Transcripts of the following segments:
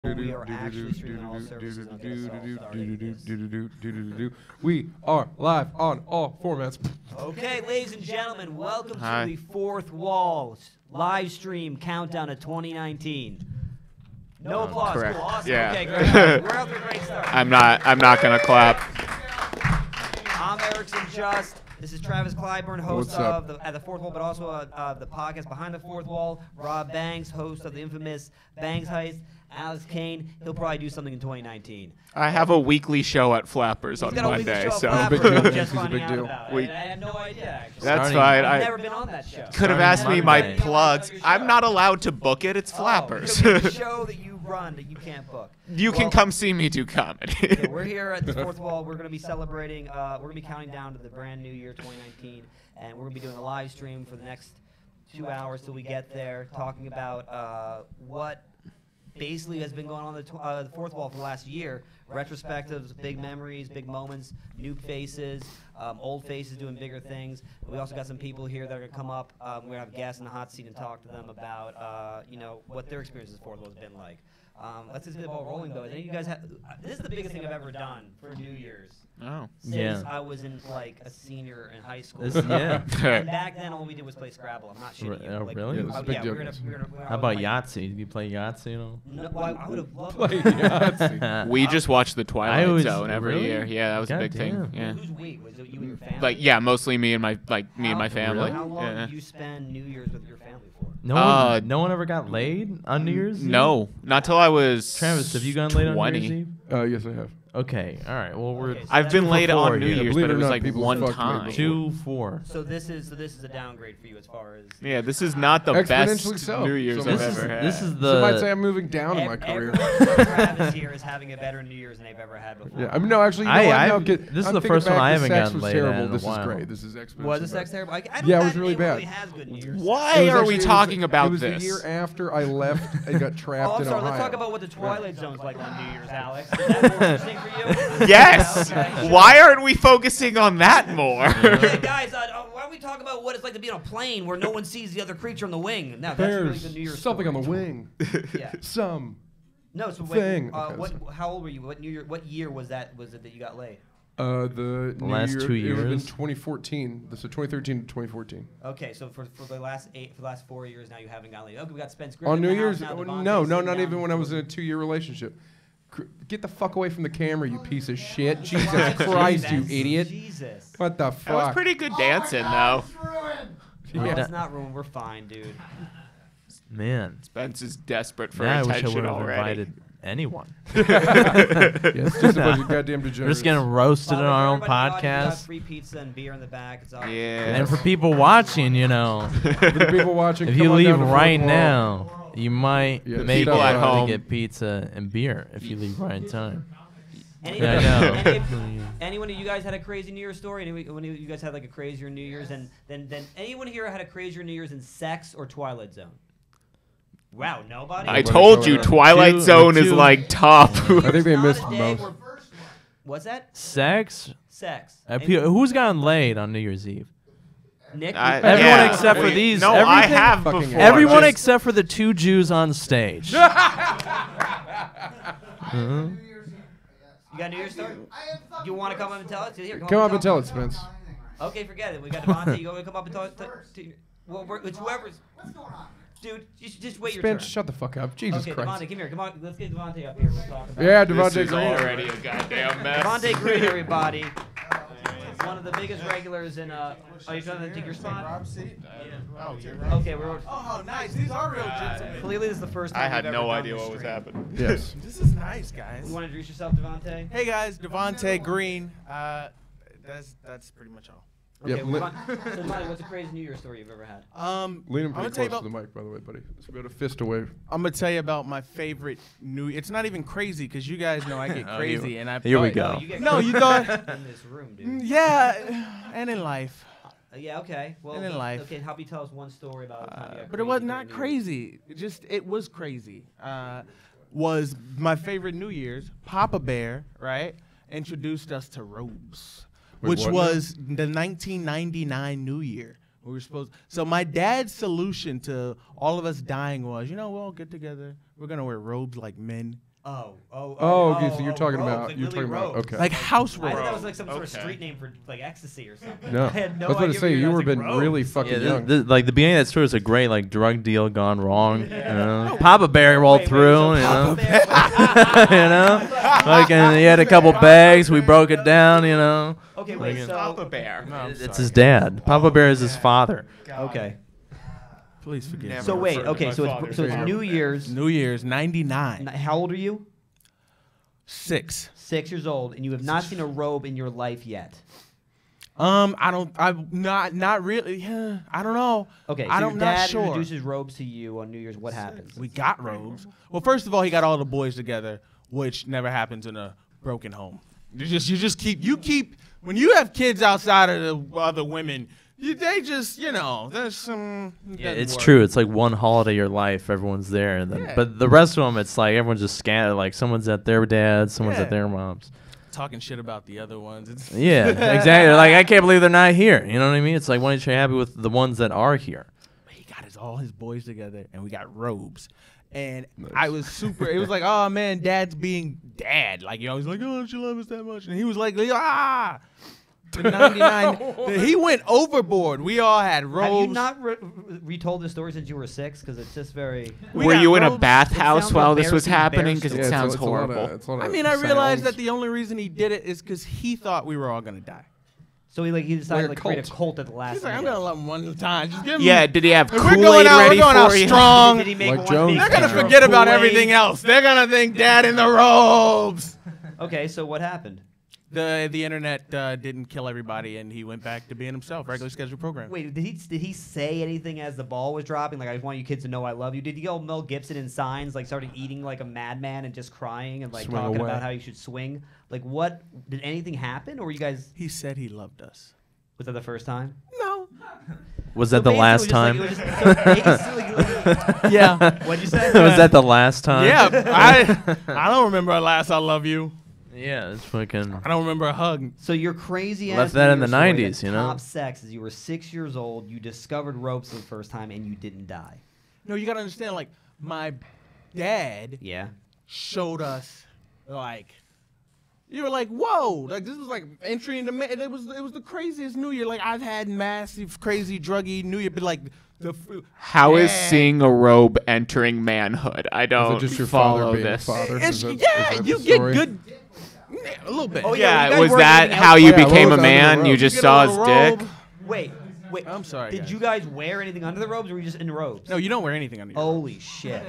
We are actually streaming all services. We are live on all formats. Okay, ladies and gentlemen, welcome to the Fourth Wall live stream countdown to 2019. No applause. Correct. Cool. Awesome. Yeah. Okay, great. We're off to a great start. I'm not gonna clap. I'm Ericson This is Travis Clyburn, host of the Fourth Wall, but also the podcast Behind the Fourth Wall. Rob Banks, host of the infamous Bangs Heist. Alex Caine, he'll probably do something in 2019. I have a weekly show at Flappers on Monday, so big deal. Just He's a big deal. I had no idea. Actually. That's fine. I've never been on that show. Could have asked me my Monday. plugs. I'm not allowed to book it. It's Flappers. It's a show that you run that you can't book. You can come see me do comedy. Okay, we're here at the Fourth Wall. We're going to be celebrating. We're going to be counting down to the brand new year, 2019, and we're going to be doing a live stream for the next 2 hours till we get there, talking about what basically has been going on the Fourth Wall for the last year. Retrospectives, big memories, big moments, new faces, old faces doing bigger things. We also got some people here that are going to come up. We're going to have guests in the hot seat and talk to them about what their experiences with Fourth Wall has been like. Let's just get the ball rolling, though. You guys this is the biggest thing I've ever done for New Year's. Oh. Since I was in like a senior in high school. Yeah. And back then, all we did was play Scrabble. I'm not shitting you. Oh, Like, really? Yeah, this is a big deal. How about Yahtzee? Did you play Yahtzee? No, well, I would have loved Play to. Yahtzee. We just watch the Twilight always- Zone every really? year. Yeah, that was a big Goddamn. thing. Yeah. Who's we? Was it you and your family? Like mostly me and my family. How long Yeah. did you spend New Year's with your family for? No one ever got laid on New Year's Eve? No, not till I was Travis, have you gotten laid on New 20. Year's Eve? Yes, I have. Okay, all right. Well, we're Okay, so I've been that's- laid Before, on New yeah. Year's, Believe but it it or was not, like people one fucked me time. before. 2-4. So this is a downgrade for you as far as. Yeah, this is not the Exponentially best so. New Year's So I've this ever had. This is Some might say the. I'm moving down in my career. Everyone but Travis here is having a better New Year's than they've ever had before. Yeah, I mean, no, actually, you know what? No, this is I'm the thinking first one back, I the haven't sex gotten was laid terrible. at in a This is while. great. This is exponentially Was the sex better. terrible? I don't Yeah, it was think really anyone bad. has good New Year's. Why It was are actually- we it was- talking about It was this? the year after I left and got trapped Oh, I'm in sorry. Ohio. Let's talk about what the Twilight Zone's like on New Year's, Alex. Is that more interesting for you? Yes. Okay. Why aren't we focusing on that more? Hey guys, why don't we talk about what it's like to be on a plane where no one sees the other creature on the wing? Now that's really There's good New Year's something story. on the wing. Yeah. Some. No, so Thing. wait, Okay, how old were you? What New Year? What year was that? Was it that you got laid? The New last Year, 2 It was in years? 2014. So 2013 to 2014. Okay, so for the last 4 years now you haven't got laid. Okay, we got Spence Griffith On in New the Year's? house now, Oh, Devontae no, sitting not down. even when I was in a 2-year relationship. Get the fuck away from the camera, you piece of shit. Jesus Christ, you idiot. Jesus. What the That was fuck? pretty good dancing, though. No, Yeah. it's not ruined. We're fine, dude. Man. Spence is desperate for Now I wish I attention would have already. invited anyone. Yeah, it's just a bunch of goddamn degenerates. We're just getting roasted on our own Everybody in the audience, we got podcast. free pizza and beer in the back. It's all Yeah. And for people watching, For the people watching, if come you on leave down to Fourth right Wall. now, you might Yeah, maybe people at be able home. to get pizza and beer if you leave right in time. Anyone, I know. anyone of you guys had a crazy New Year's story? Anyone of you guys had like a crazier New Year's? And then anyone here had a crazier New Year's in sex or Twilight Zone? Wow, nobody? I told you, Twilight Zone is like top. I think they Not missed a day most. where- What's that? Sex? Sex. Who's gotten laid on New Year's Eve? Nick? Everyone yeah. except for these. No, I Everything- have Fucking before. Everyone Just- except for the 2 Jews on stage. You got a New Year's story? You want to come up and tell it? Here, Come up and tell it, Spence. Okay, forget it. We got Devontae. You want to come up and tell it? Well, it's whoever's. What's going on? Dude, you should just wait your Spence, turn. shut the fuck up. Jesus Okay, Christ. Devontae, come here. Come on, let's get Devontae up here. We'll talk about Yeah, This Devontae is Green. already a goddamn mess. Devontae Green, everybody. One of the biggest regulars in. Are you trying to take your spot? Okay, we're. Oh, nice. These are real gentlemen. Clearly, this is the first time I had we've no ever idea done what this was stream. happening. Yes. This is nice, guys. You want to introduce yourself, Devontae? Hey, guys. Devontae Green. That's pretty much all. Okay, Yep, well, so Devontae, what's a crazy New Year's story you've ever had? Lean him I'm gonna pretty tell you close to about. the mic, by the way, buddy. So we got a fist away. I'm gonna tell you about my favorite New. It's not even crazy because you guys know I get Oh, crazy, and I. Here we thought- go. You get No, you thought. in this room, dude. Yeah, and in life. Yeah, okay. Well, And in life. Okay, help me tell us one story about. a time you got But it was crazy not during New Year's. crazy. It was crazy. Was my favorite New Year's. Papa Bear, right, introduced us to robes, Wait, which what? was the 1999 New Year. We were supposed. So my dad's solution to all of us dying was, we'll all get together. We're gonna wear robes like men. Okay, so you're talking robes, about like you're Lily talking about robes. okay. Like house I thought that was robes. like some sort of Okay. street name for like ecstasy or something. No, I had no I was about idea to say what you guys were like been robes. really fucking Yeah, young. like the beginning of that story was a great like drug deal gone wrong. You know? Papa Bear rolled Wait, through. so You know, Papa Bear- you know, like and he had a couple bags. We broke it down. You know, Okay, wait. Like, So Papa Bear. it's his dad. Papa Bear is his father. okay. Please forgive me. Never. So wait. refer to Okay. my So father it's as Papa New Bear. Year's. New Year's 99. How old are you? 6. 6 years old, and you have not seen a robe in your life yet. I'm not really. Yeah, I don't know. Okay. So I'm your not dad sure. introduces robes to you on New Year's. What happens? We got robes. Well, first of all, he got all the boys together, which never happens in a broken home. You just keep when you have kids outside of the other women, they just there's some. Yeah, doesn't it's work. true. It's like one holiday of your life, everyone's there, and then, Yeah. but the rest of them, it's like everyone's just scattered. Like someone's at their dad's, someone's Yeah. at their mom's. Talking shit about the other ones. It's, Yeah, exactly. Like I can't believe they're not here. You know what I mean? It's like why aren't you happy with the ones that are here? He got all his boys together, and we got robes. And I was super. It was like, oh man, Dad's being dad. Like he's like, oh, don't you love us that much? And he was like, ah. The 99. He went overboard. We all had robes. Have you not retold the story since you were 6? Because it's just very. We Were got you in a robes. It bathhouse sounds while this was embarrassing, happening? Because embarrassing. it sounds it's a lot of- horrible. it's a lot I of mean, I realized sounds. that the only reason he did it is because he thought we were all gonna die. So he decided Like to a create a cult. cult at the last He's like, I'm minute. gonna love him one time. Just give him. Yeah, did he have If we're going Kool-Aid out, ready we're going out for you? strong. Did he make Like one Jones big They're gonna picture of forget about Kool-Aid? everything else. They're gonna think Dad in the robes. Okay, so what happened? The internet didn't kill everybody, and he went back to being himself, regular scheduled program. Wait, did he say anything as the ball was dropping? Like, I just want you kids to know I love you. Did he go Mel Gibson in Signs, like started eating like a madman and just crying and like Swing talking away. about how you should swing? Like, what did anything happen, or were you guys? He said he loved us. Was that the first time? No. Was that So the basically, last it was just time? like- it was just- so basically, Yeah. what'd you say? Was that the last time? Yeah. I don't remember a last I love you. Yeah, it's fucking. I don't remember a hug. So your crazy Left ass that in New the Year's story 90s, that you know? Top sex is you were 6 years old. You discovered ropes for the first time, and you didn't die. No, you gotta understand. Like my dad Yeah. showed us, like, you were like, whoa, like this was like entry into it was the craziest New Year. Like I've had massive, crazy, druggy New Year, but like How is Yeah. seeing a robe entering manhood? I Is don't it just your follow father being this. a father? It's, Is that- yeah, is that you the get story? good, a little bit. Oh, Yeah, you guys was weren't that leaving how out- you Yeah, what became was a under the man? robe? You You just get saw on his the dick? robe. Wait. I'm sorry. Did guys. you guys wear anything under the robes, or were you just in the robes? No, you don't wear anything under your robe. Holy shit.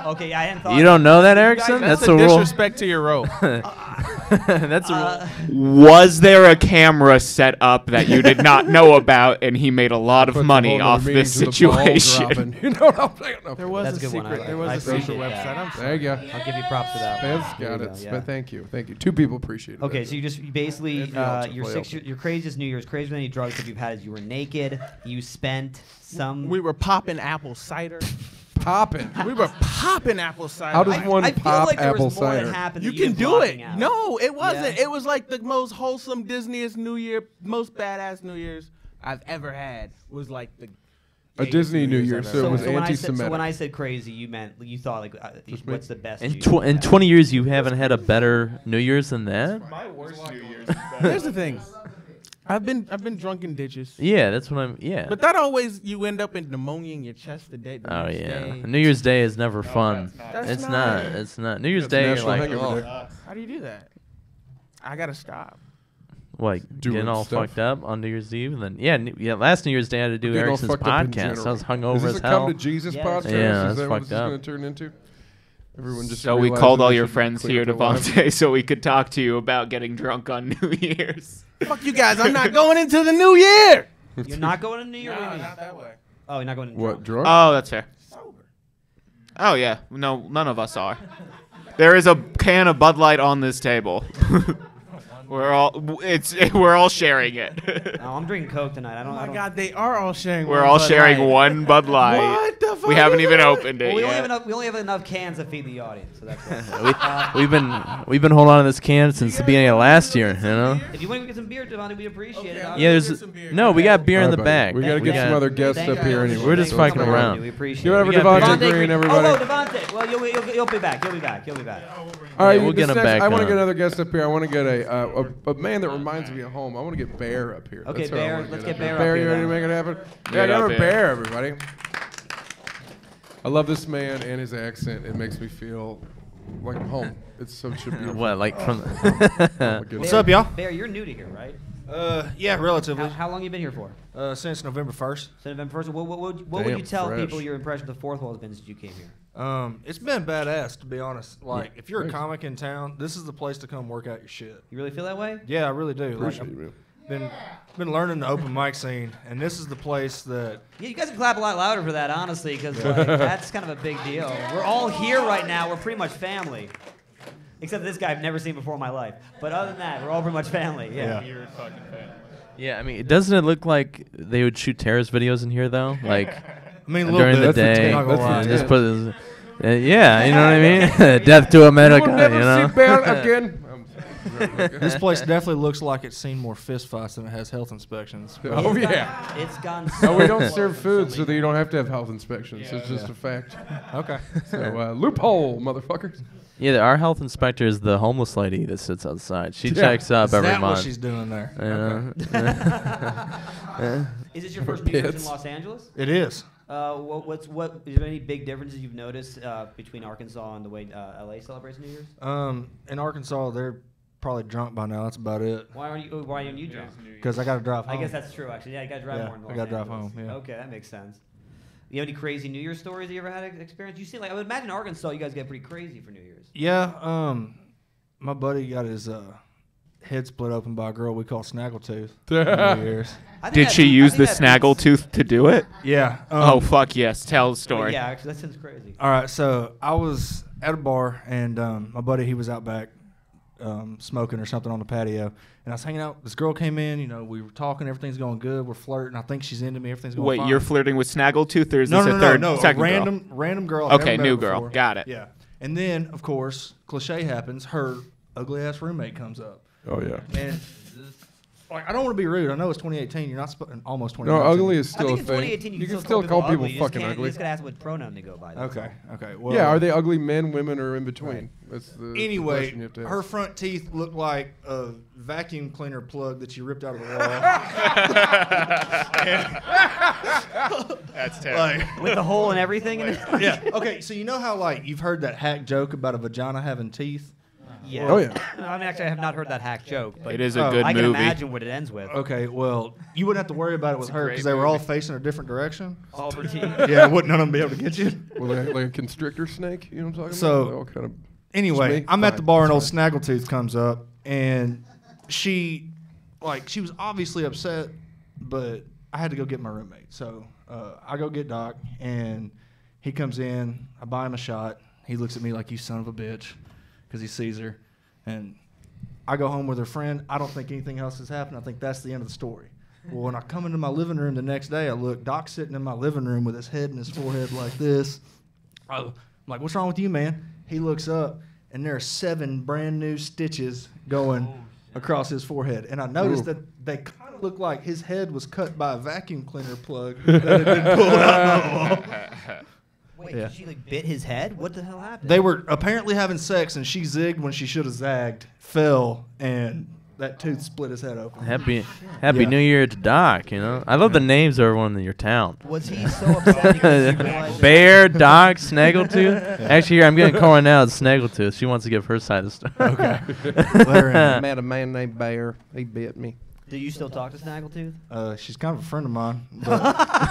Okay, I hadn't thought. You don't know that, You Erickson? guys- That's That's a a rule. disrespect to your robe. That's a rule. Was there a camera set up that you did not know about, and he made a lot of Puts a money whole off nother this meaning to the ball situation? dropping. You know what I'm saying? No. There was That's a a good one. secret. I- There was I a secret appreciate website. that. I'm sorry. There you go. I'll give you props for that. Spence There got you it. go, Spence, yeah. thank you. Thank you. Two people appreciate it. Okay, so you just basically If Villalta, your Villalta. your craziest New Year's, crazier than any drugs that you've had is you were naked. You spent some. We were popping apple cider. Popping. We were popping apple cider. How does I, one I feel pop like there apple was more cider? that happened. You that can just do blocking it. out. No, it wasn't. Yeah. It was like the most wholesome, Disneyest New Year, most badass New Year's I've ever had. Was like the A gayest Disney New Year, I've so ever it So, was had. so when I said anti-Semitic. when I said crazy, you meant you thought like Just me? what's the best? In, New tw- Year's in you've had? 20 years, you haven't had a better New Year's than that? My worst New Year's. Here's the thing. I've been drunk in ditches. Yeah, that's what I'm. Yeah. But that always you end up in pneumonia in your chest the day. The Oh next yeah. day. New Year's Day is never fun. That's It's not. not. It's not. New Year's It's Day, you're National like, Hangover oh, Day. How do you do that? I gotta stop. like Doing getting all stuff. fucked up on New Year's Eve, and then yeah, last New Year's Day I had to do Getting all Erickson's fucked up in podcast. I was general. hungover Is this as a hell. Come to Jesus Yeah, podcast? that's Yeah, Is that's that what fucked this is up. going to turn into? Everyone just So we realizes called they all your should friends clean here, up their lives. Devontae, so we could talk to you about getting drunk on New Year's. Fuck you guys. I'm not going into the new year. You're not going to New Year. What do you mean? that way. Oh, you're not going to. What, drunk? Oh, that's fair. Sober. Oh yeah, no, none of us are. There is a can of Bud Light on this table. We're all sharing it. No, I'm drinking Coke tonight. Oh my God, they are all sharing. We're one all Bud sharing Light. one Bud Light. What the fuck? We haven't is even that? opened it Well, yet. we only have enough cans to feed the audience, so that's why. We've been holding on to this can since the beginning of last year. You know. If you want to get some beer, Devontae, we appreciate it. Yeah, there's no. We got beer in the back. We got to get some other guests up here anyway. We're just fucking Thank you. around. We appreciate Do it. whatever We got Devontae Devontae Green, Green. everybody. Oh, Devontae. Well, you'll be back. You'll be back. All right, we'll get this him next, back I want to on. get another guest up here. I want to get a man that reminds me of home. I want to get Bair up here. Okay, That's who I Bair. wanna Let's up get here. Bair up Bair, here you ready to then. make it happen? Get Yeah, up get here. Bair, everybody. I love this man and his accent. It makes me feel like I'm home. It's so beautiful. What, like from? What's up, y'all? Bear, you're new to here, right? Yeah, relatively. How long you been here for? Since November 1st. So November 1st. What would Damn, you tell fresh. people your impression of the fourth wall has been since you came here? It's been badass, to be honest. Like, if you're a Thanks. comic in town, this is the place to come work out your shit. You really feel that way? Yeah, I really do. Appreciate Like, you, man. been learning the open mic scene, and this is the place that. Yeah, you guys can clap a lot louder for that, honestly, because that's kind of a big deal. We're all here right now. We're pretty much family. Except this guy I've never seen before in my life. But other than that, we're all pretty much family. Yeah. Yeah, I mean, doesn't it look like they would shoot terrorist videos in here though? Like I mean, a little during bit. the day, Not gonna That's lie. the just Yeah. put this. Yeah, you know what I mean? Death to America. You will never You know? see Bair again. This place definitely looks like it's seen more fist fights than it has health inspections. Oh yeah. It's gone so No, we don't well serve for food, so so that many you don't have to have health inspections. It's just a fact. Okay. So loophole, motherfuckers. Yeah, our health inspector is the homeless lady that sits outside. She Yeah. checks up Is every that what month. she's doing there? Is this your first New Year's in Pits. Los Angeles? It is. Is there any big differences you've noticed between Arkansas and the way LA celebrates New Year's? In Arkansas, they're probably drunk by now. That's about it. Why aren't you drunk? Because I got to drive home. I guess that's true, actually. Yeah, you gotta drive Yeah, more in Los I gotta drive Angeles. home, yeah. Okay, that makes sense. You have any crazy New Year's stories you ever had experience? You see, like I would imagine Arkansas, you guys get pretty crazy for New Year's. Yeah, my buddy got his head split open by a girl we call Snaggletooth. New Year's. I think Did that she beats- I use think the that beats- snaggletooth to do it? Yeah. Oh, fuck yes. Tell the Oh, story. yeah, actually, that sounds crazy. All right, so I was at a bar, and my buddy, he was out back smoking or something on the patio, and I was hanging out. This girl came in, we were talking, everything's going good, we're flirting. I think she's into me, everything's going Wait, fine. you're flirting with snaggletooth, or is No, this no, a no, third, no, a second random girl. I've Okay, never met new her girl. before. Got it. Yeah, and then of course, cliche happens. Her ugly ass roommate comes up, Oh yeah. and like I don't want to be rude. I know it's 2018. You're not almost No, 2019. ugly is I still think a in thing. 2018 you can still call people fucking You ugly. just gotta ask what pronoun to go by. that's Okay, all. okay. Well, Yeah, are they ugly men, women, or in between? That's the Anyway, question you have to ask. her front teeth look like a vacuum cleaner plug that you ripped out of the wall. That's terrible. Like, With the hole and everything in it? yeah. Okay, so you know how like you've heard that hack joke about a vagina having teeth? Yeah. Oh, yeah. I mean, actually, I have not heard that hack joke, but It is a Oh, good I can movie. imagine what it ends with. Okay, well, you wouldn't have to worry about it with her great because they were all movie. facing a different direction. All for tea. Yeah, wouldn't none of them be able to get you? Well, like a constrictor snake. You know what I'm talking So- about? They all kind of. Anyway, Snake I'm at bite. the bar and old Snaggletooth comes up and she was obviously upset, but I had to go get my roommate. So I go get Doc and he comes in. I buy him a shot. He looks at me like, you son of a bitch, because he sees her. And I go home with her friend. I don't think anything else has happened. I think that's the end of the story. Well, when I come into my living room the next day, I look, Doc's sitting in my living room with his head in his forehead like this. I'm like, what's wrong with you, man? He looks up, and there are 7 brand new stitches going across his forehead. And I noticed that they kind of look like his head was cut by a vacuum cleaner plug that had been pulled out of the wall. Wait, Yeah. she like bit his head? What the hell happened? They were apparently having sex, and she zigged when she should have zagged, fell, and that tooth split his head open. Happy Yeah. New Year to Doc. I love the names of everyone in your town. Was he so upset because he realized Bear, Doc, Snaggletooth. Actually, here I'm getting a call right now. It's Snaggletooth. She wants to give her side of the story. Okay. Let her in. I met a man named Bair. He bit me. Do you still talk to Snaggletooth? She's kind of a friend of mine, but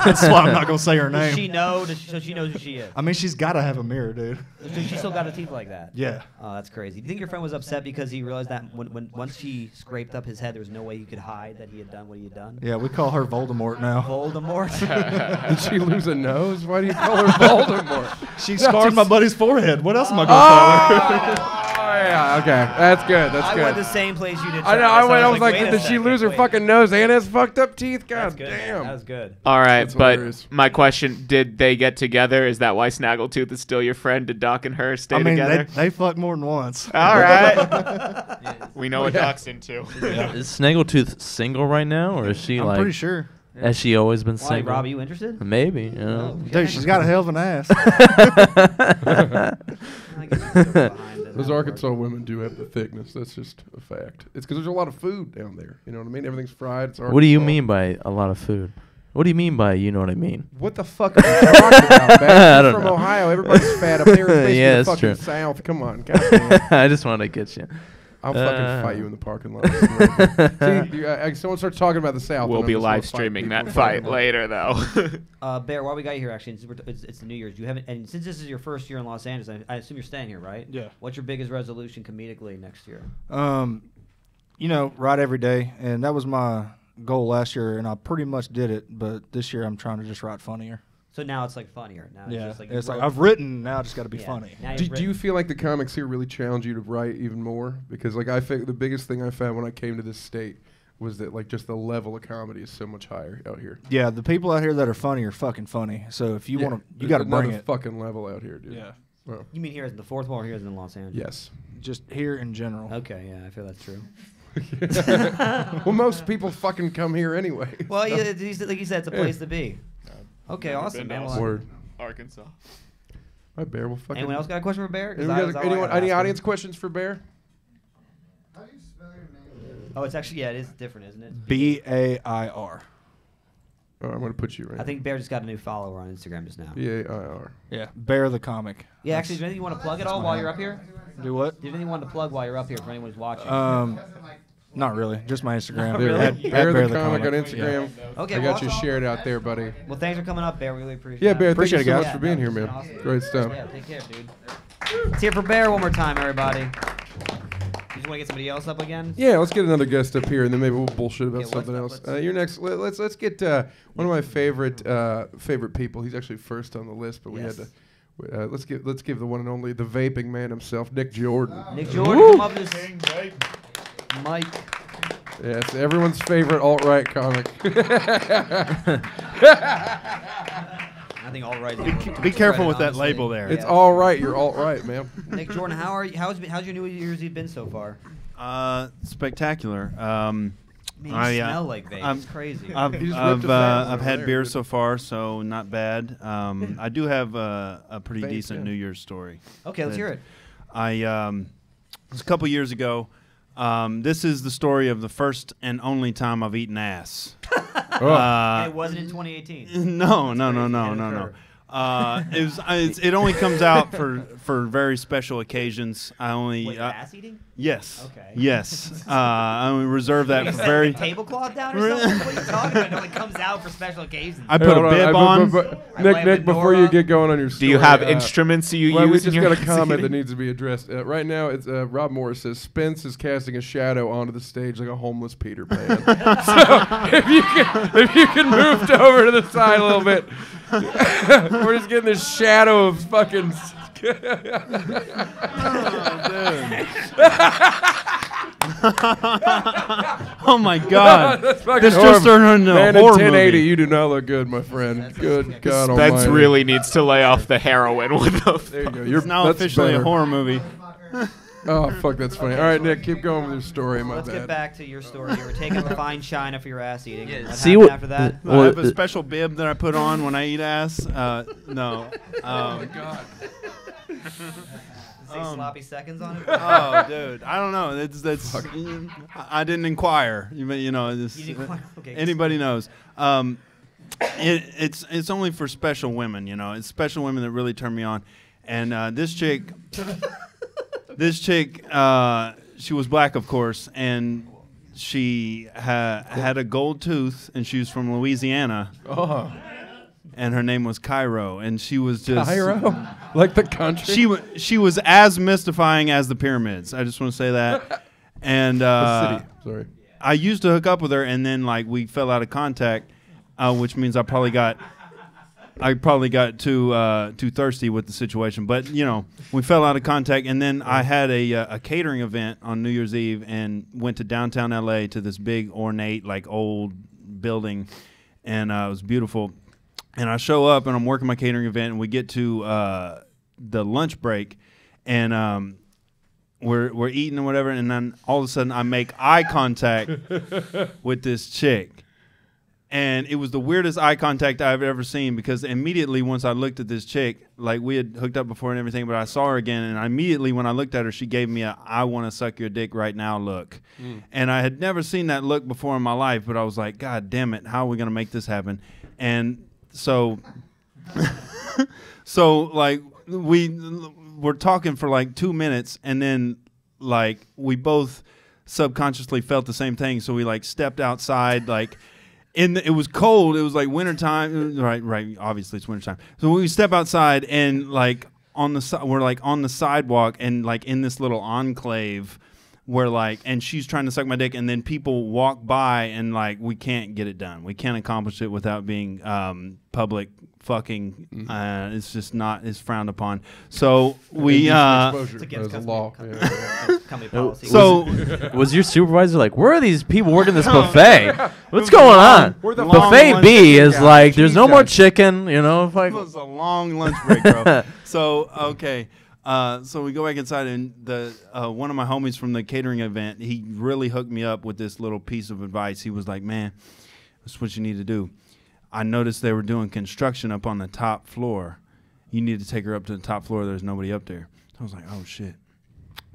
that's why I'm not gonna say her Does she name. know? So she knows who she is. I mean, she's got to have a mirror, dude. So she still got her teeth like that. Yeah. Oh, that's crazy. Do you think your friend was upset because he realized that when once she scraped up his head, there was no way he could hide that he had done what he had done? Yeah, we call her Voldemort now. Voldemort. Did she lose a nose? Why do you call her Voldemort? She scarred my buddy's forehead. What else am I gonna call her? Oh, yeah. That's good. That's I good. went the same place you did. I know. Travis. I was like, wait a did she second, lose her wait. fucking nose and has fucked up teeth? God That's good, man. damn. That was good. All right, That's but hilarious. my question: did they get together? Is that why Snaggletooth is still your friend? Did Doc and her stay I mean, together? they fucked more than once. All right. We know what Doc's into. Is Snaggletooth single right now, or is she I'm like? pretty sure. Has she always been Why, single? Rob? Are you interested? Maybe. You know. Dude, she's got a hell of an ass. Those Arkansas women do have the thickness. That's just a fact. It's because there's a lot of food down there. You know what I mean? Everything's fried. It's What do you Arkansas. mean by a lot of food? What do you mean by you know what I mean? What the fuck are you talking about, man? I don't From know. Ohio. Everybody's fat up there. It's basically Yeah, the that's fucking true. South. Come on. Goddamn. I just want to get you. I'll fucking fight you in the parking lot. See, someone starts talking about the South. We'll and be I'm just live gonna fight streaming people that in the fight parking lot. later, though. Bear, while we got you here, actually, it's the New Year's. You haven't, and since this is your first year in Los Angeles, I assume you're staying here, right? Yeah. What's your biggest resolution comedically next year? You know, write every day, and that was my goal last year, and I pretty much did it. But this year, I'm trying to just write funnier. So now it's like funnier. Now Yeah, it's just like it's like I've written. Now I just got to be funny. Now you've Do you written. feel like the comics here really challenge you to write even more? Because like I think the biggest thing I found when I came to this state was that like just the level of comedy is so much higher out here. Yeah, the people out here that are funny are fucking funny. So if you want to, you There's got to bring another it. fucking level out here, dude. Yeah, Well, You mean here as in the fourth wall, or here as in Los Angeles? yes. just here in general. Okay, yeah, I feel that's true. Well, most people fucking come here anyway. Well, yeah, like you said, it's a place to be. Okay, awesome, man. Well, Word. Arkansas. My Bear will fucking. anyone else got a question for Bear? 'Cause Anyone I- got- that's all I anyone, gotta any ask him. audience questions for Bear? How do you spell your name? Oh, it's actually, yeah, it is different, isn't it? BAIR. Oh, I'm gonna put you right. I think Bear just got a new follower on Instagram just now. BAIR. Yeah, Bear the comic. Yeah, actually, is there anything you want to plug at all while you're up here? Do what? Is there anything you want to plug while you're up here for anyone who's watching? Not really. Just my Instagram. There, Really? Bear the comic on Instagram. Okay, I well, got you awesome. shared out there, buddy. Well, thanks for coming up, Bear. We really appreciate it. Yeah, Bear. Appreciate Thank you it, so guys. much for being here, it's been man. awesome. Great stuff. Yeah, take care, dude. Let's hear for Bear one more time, everybody. You just want to get somebody else up again? Yeah, let's get another guest up here, and then maybe we'll bullshit about Yeah, something else. let's- You're next. Let's get one of my favorite people. He's actually first on the list, but we had Yes. to. Let's give the one and only the vaping man himself, Nick Jordan. Nick Jordan, come up to this Mike. Yes, everyone's favorite alt-right comic. I think all right. Be careful with that label there. It's all right. You're alt-right, man. Nick Jordan, how are you? How's your New Year's Eve been so far? Spectacular. Man, you smell like vape. I'm- It's crazy. I've, He just I've, ripped a fat one I've over had there, beer dude. so far, so not bad. I do have a pretty Vape, decent yeah. New Year's story. Okay, let's hear it. It was a couple years ago. This is the story of the first and only time I've eaten ass. And it wasn't in 2018. No. occur. It only comes out for very special occasions. I only Wait, ass eating? yes, Okay. yes. I only reserve that You for set very. the tablecloth down or something? What are you talking about? It only comes out for special occasions. I put a bib on. I might have Nick, before you menorah. get going on your story, Do you have instruments you Well, we use in just your got a comment that seating? needs to be addressed. Right now, it's Rob Morris says Spence is casting a shadow onto the stage like a homeless Peter Pan. So if you can move over to the side a little bit, we're just getting this shadow of fucking. Oh my God! That's fucking This horrible. just turned into Man, a in horror 1080, movie. you do not look good, my friend. Good God Spence Almighty. really needs to lay off the heroin with the. There you go. You're It's now that's officially better. a horror movie. Oh fuck, that's funny. All right, Nick, keep going with your story. My Let's bad. get back to your story. You were taking the fine china for your ass eating. Yeah, What see happened what- after that? I Well, have a special bib that I put on when I eat ass. No. Say sloppy seconds on it? Oh, dude, I don't know. That's I didn't inquire. You know, this, You didn't inquire? Okay. anybody knows. It's only for special women. You know, it's special women that really turn me on. And this chick, she was black, of course, and she had a gold tooth, and she was from Louisiana. Oh, And her name was Cairo, and she was just Cairo, like the country. She was as mystifying as the pyramids. I just want to say that. And The city. Sorry. I used to hook up with her, and then like we fell out of contact, which means I probably got I probably got too thirsty with the situation. But you know, we fell out of contact, and then I had a catering event on New Year's Eve, and went to downtown LA to this big ornate like old building, and it was beautiful. And I show up, and I'm working my catering event, and we get to the lunch break, and we're eating and whatever, and then all of a sudden I make eye contact with this chick. And it was the weirdest eye contact I've ever seen, because immediately once I looked at this chick, like we had hooked up before and everything, but I saw her again, and immediately when I looked at her, she gave me a "I want to suck your dick right now" look. And I had never seen that look before in my life, but I was like, God damn it, how are we going to make this happen? And so, like we're talking for like 2 minutes, and then like we both subconsciously felt the same thing, so we like stepped outside, like it was cold. It was like wintertime. Right. Obviously, it's wintertime. So we step outside, and like we're like on the sidewalk, and like in this little enclave, where like, and she's trying to suck my dick, and then people walk by, and like we can't get it done. We can't accomplish it without being public fucking. It's just not. It's frowned upon. So we It's against the law. company policy. So Was your supervisor like, where are these people working this buffet? What's going on? Where the Buffet lunch B break is guy. like, there's no more Jesus. chicken, you know? Like, it was a long lunch break, bro. So okay. So we go back inside, and the one of my homies from the catering event, he really hooked me up with this little piece of advice. He was like, "Man, this is what you need to do. I noticed they were doing construction up on the top floor. You need to take her up to the top floor. There's nobody up there." I was like, "Oh shit."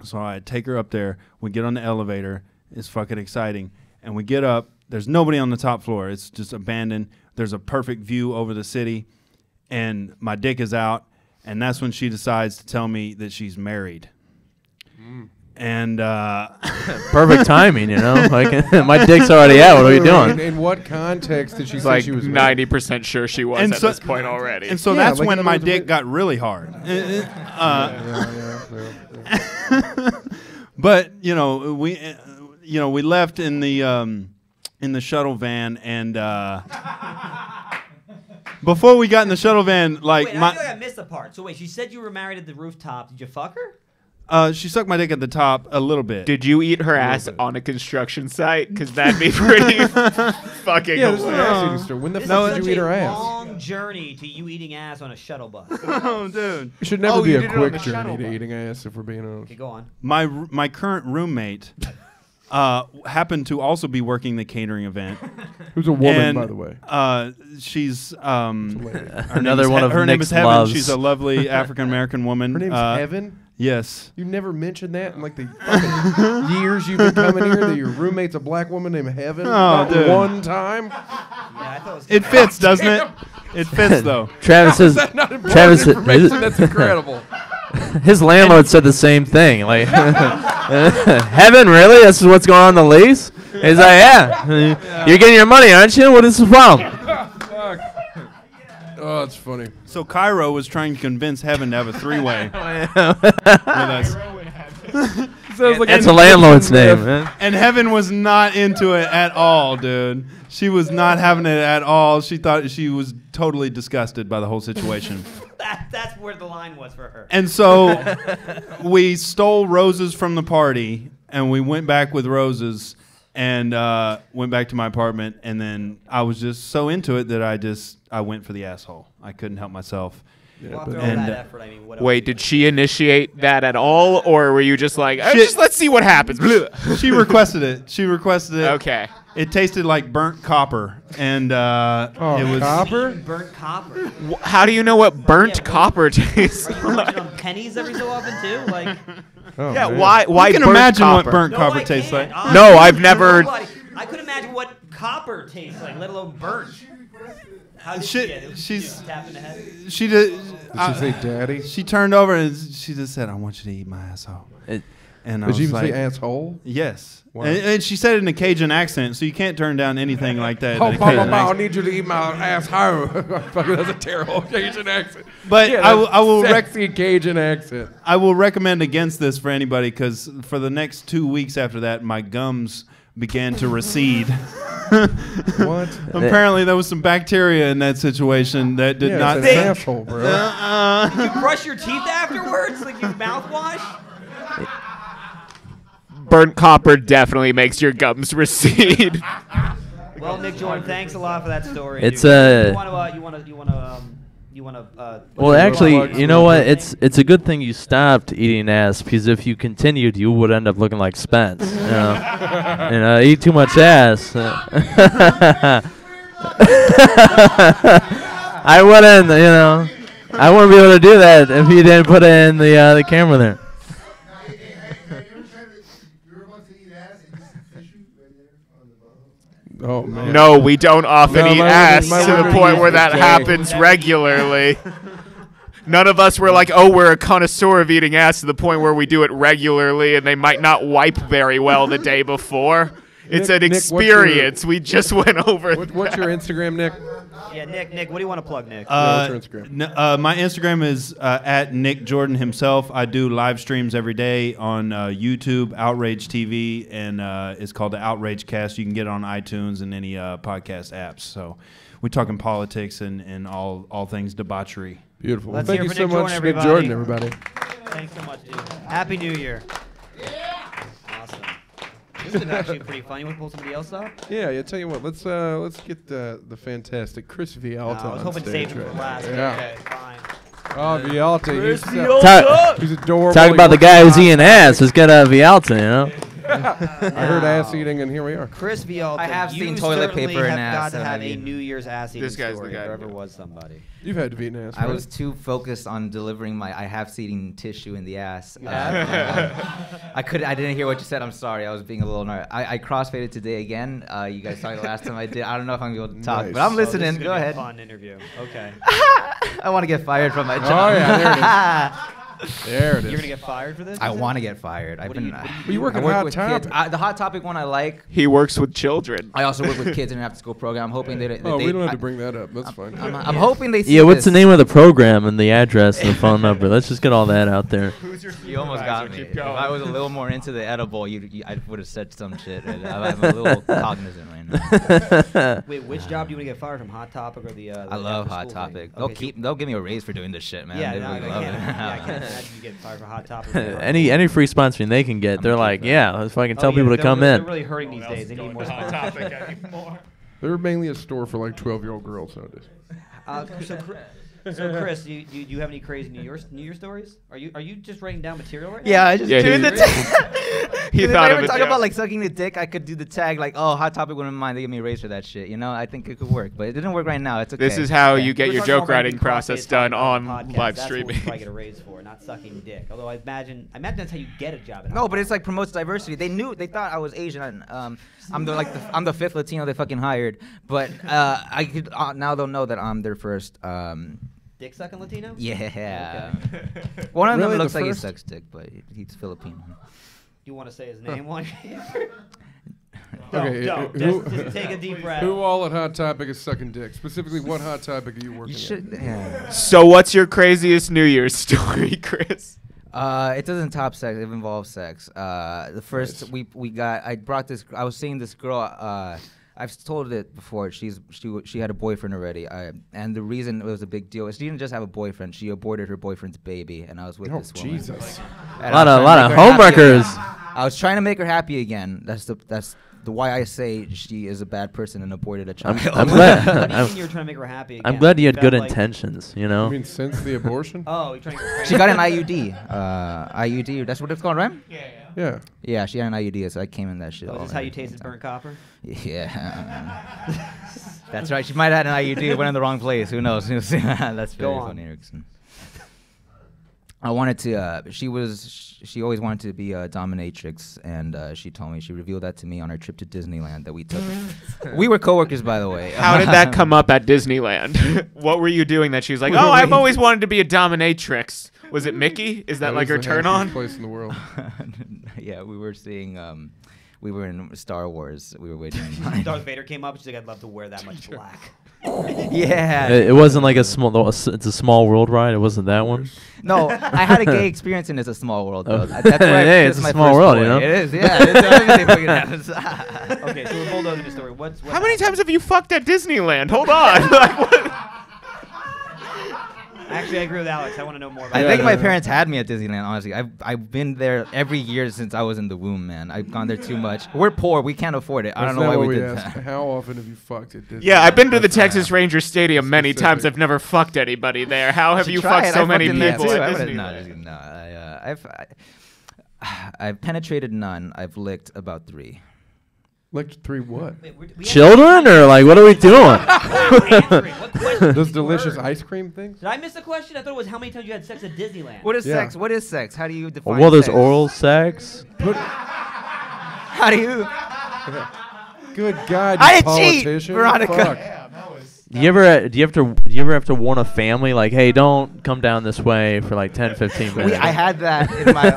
So I take her up there. We get on the elevator. It's fucking exciting. And we get up. There's nobody on the top floor. It's just abandoned. There's a perfect view over the city. And my dick is out. And that's when she decides to tell me that she's married. And perfect timing, you know? Like, my dick's already out. What are you doing? In what context did she say Like she was married? 90% sure she was And at so- this point already. and so Yeah, that's like, when in my other words, dick got really hard. Yeah. But we left in the shuttle van, and before we got in the shuttle van, like Wait, I feel like I missed the part. So wait, she said you were married at the rooftop. Did you fuck her? she sucked my dick at the top a little bit. Did you eat her ass on a construction site? Because that'd be pretty fucking Yeah, this is an hilarious. ass eating story. When the This fuck is did such you eat her a ass? long journey to you eating ass on a shuttle bus. Oh, dude. It should never Oh, be you a did it on quick the shuttle journey to bus. eating ass, if we're being honest. Okay, go on. My current roommate happened to also be working the catering event. Who's a woman, And, by the way? She's Another one of her name Nick's is Heaven. loves. She's a lovely African American woman. Her name's Evan. Yes. You never mentioned that in like the fucking years you've been coming here, that your roommate's a black woman named Heaven. Not dude. one time. Yeah, I thought it was It fits, doesn't it? It fits though. Travis is That's not important Travis. information. That's incredible. His landlord said the same thing. Like, Heaven, really? This is what's going on in the lease? He's like, yeah. You're getting your money, aren't you? What is the problem? Oh, it's funny. So Cairo was trying to convince Heaven to have a three-way with us. Sounds like That's a landlord's name, man. And Heaven was not into it at all, dude. She was not having it at all. She thought she was totally disgusted by the whole situation. that's where the line was for her. And so we stole roses from the party, and we went back with roses and went back to my apartment. And then I was just so into it that I went for the asshole. I couldn't help myself. Well, after all and, that effort, I mean, what else Wait, do you did do? she initiate that at all, or were you just like, Shit. just let's see what happens? She requested it. She requested it. Okay. It tasted like burnt copper, and it was copper? Burnt copper. How do you know what burnt Yeah, copper tastes Are you like? munching on pennies every so often too? Like, Oh, Yeah, man. why You can burnt imagine copper? what burnt no, copper I tastes can't. like. No, I've never- Nobody. I couldn't imagine what copper tastes like, let alone burnt. How did Shit, she get it? she's- She tapped in the head. She did. Did she say daddy? She turned over and she just said, "I want you to eat my asshole." And I Did she was even like, say asshole? "Yes." Wow. And she said it in a Cajun accent, so you can't turn down anything like that. Oh, in a Papa, Cajun I accent. need you to eat my asshole. Fucking, that's a terrible Cajun accent. But Yeah, I will sexy Cajun accent. I will recommend against this for anybody because for the next 2 weeks after that, my gums began to recede. What? Apparently, there was some bacteria in that situation that did not. It's an asshole, bro. You brush your teeth afterwards, like you mouthwash. Burnt copper definitely makes your gums recede. Well, Nick Jordan, thanks a lot for that story. It's dude. You want to. Well, actually, you know what? It's a good thing you stopped eating ass, because if you continued, you would end up looking like Spence. You know, and eat too much ass. I wouldn't. You know, I wouldn't be able to do that if you didn't put it in the camera there. Oh man. No, we don't often eat my ass women- my to the women point use where the that tag. happens regularly. None of us were like, oh, we're a connoisseur of eating ass to the point where we do it regularly, and they might not wipe very well the day before. It's Nick, an what's your- experience. We just went over. What's your Instagram, Nick? Yeah, Nick, what do you want to plug, Nick? What's your Instagram? My Instagram is at Nick Jordan himself. I do live streams every day on YouTube, Outrage TV, and it's called the Outrage Cast. You can get it on iTunes and any podcast apps. So we're talking politics and all things debauchery. Beautiful. Let's Thank hear you for so Nick much, Jordan, Nick Jordan, everybody. Thanks so much, dude. Happy New Year. Awesome. This is actually pretty funny. You want to pull somebody else up? Yeah, tell you what, let's get the fantastic Chris Villalta I was on hoping to stage. save him for last. Yeah. Okay, fine. Oh, Villalta, he's adorable. Talk about He the guy works who's eating ass. Let's get Villalta, you know. I heard ass eating, and here we are. Chris Villalta, I have you seen toilet certainly paper and have got ass, to and have I a mean- New Year's ass eating This guy's story the if guy. there ever was somebody. You've had to be an ass. I right? was too focused on delivering my I have seating tissue in the ass. I didn't hear what you said. I'm sorry. I was being a little nervous. I crossfaded today again. You guys saw the last time I did. I don't know if I'm going to be able to talk, Nice. but I'm Oh, this listening. is gonna Go be a ahead. Fun interview. Okay. I want to get fired from my job. Oh, yeah, there it is. You're gonna get fired for this? I you said? want to get fired. I've What do been. you- what do Well, you work I at work Hot with kids. Topic. The Hot Topic one I like. He works with children. I also work with kids in an after-school program. I'm hoping that Oh, they, we don't have to bring that up. That's fine. I'm hoping they see Yeah, what's the this. name of the program and the address and the phone number? Let's just get all that out there. You almost got me. Keep If going. I was a little more into the edible, I would have said some shit. I'm a little cognizant right now. Wait, which job do you want to get fired from? Hot Topic or the? I love Hot after-school Topic. thing? They'll give me a raise for doing this shit, man. Yeah, They no, I really love can't. it. Yeah, I can't imagine you get fired for Hot Topic. Any free sponsoring they can get, they're like, yeah, let's fucking tell people to come They're in. really hurting these days. They need more sponsors. They're mainly a store for like 12-year-old girls nowadays. So Chris, do you have any crazy New Year stories? Are you just writing down material right now? Yeah, I just Yeah, doing he- the tag. he If thought I of ever it, talk yeah. about like sucking the dick, I could do the tag like, oh, Hot Topic wouldn't mind. They give me a raise for that shit. You know, I think it could work, but it didn't work right now. It's okay. This is how Yeah. you get We're your talking joke about writing making process crossface done talking on podcast. live That's what streaming. we probably get a raise for, not sucking dick. Although I imagine that's how you get a job. At No, Hot but it's like promotes diversity. They thought I was Asian. I'm the fifth Latino they fucking hired. But I could now they'll know that I'm their first. Dick sucking Latino? Yeah. Okay. One of Really, them the looks like he first? sucks dick, but he's Filipino. You want to say his name? One. Okay, Don't. who- Just take a deep breath. Who all at Hot Topic is sucking dick? Specifically, what Hot Topic are you working You should. Yeah. So what's your craziest New Year's story, Chris? It doesn't top sex. It involves sex. The first Nice. we got. I brought this. I was seeing this girl. I've told it before. She had a boyfriend already. And the reason it was a big deal is she didn't just have a boyfriend. She aborted her boyfriend's baby, and I was with at? Oh, this woman. Jesus. And A lot I was of trying to make her happy homewreckers. again. I was trying to make her happy again. That's the why I say she is a bad person and aborted a child. I'm glad. What do you I'm, mean you were trying to make her happy again? I'm glad you had got, good like- intentions, you I know? mean, since the abortion? Oh, you're trying to get She got an IUD. IUD. That's what it's called, right? Yeah. Yeah, she had an IUD, so I came in that shit. Oh, is all this how in you the tasted time. burnt copper? Yeah. That's right. She might have had an IUD, went in the wrong place. Who knows? That's very Go on. funny, Erickson. I wanted to. She always wanted to be a dominatrix, and she told me, she revealed that to me on our trip to Disneyland that we took. We were coworkers, by the way. How did that come up at Disneyland? What were you doing that she was like, oh, I've always wanted to be a dominatrix? Was it Mickey? Is that like is her the turn happiest on? place in the world. Yeah, we were seeing. We were in Star Wars. We were waiting in line. Darth Vader came up. She's like, I'd love to wear that much black. Yeah. It wasn't like it's a small world ride. It wasn't that one. No, I had a gay experience and it's a small world though. Oh. That's where Hey, this it's is a my small first world, toy. you know? It is, yeah. It's everything fucking happens. Okay, so we're bulldozing the story. What How many happened? times have you fucked at Disneyland? Hold on. Like, what? Actually, I agree with Alex. I want to know more about I it. think my parents had me at Disneyland. Honestly, I've been there every year since I was in the womb, man. I've gone there too much. We're poor. We can't afford it. I don't know why we did that. How often have you fucked at Disney? Yeah, I've been to the Texas Ranger Stadium many times. I've never fucked anybody there. How have you fucked so many people at Disneyland? I've penetrated none. I've licked about 3. Licked 3 what? Wait, Children or like what are we doing? What question Those did you delicious heard? ice cream things? Did I miss the question? I thought it was how many times you had sex at Disneyland. What is Yeah. sex? What is sex? How do you define Well, there's sex? oral sex. How do you? Good God, I you didn't cheat, politician. Veronica. Fuck. Do you ever have to warn a family like, hey, don't come down this way for like 10, 15 minutes? I had that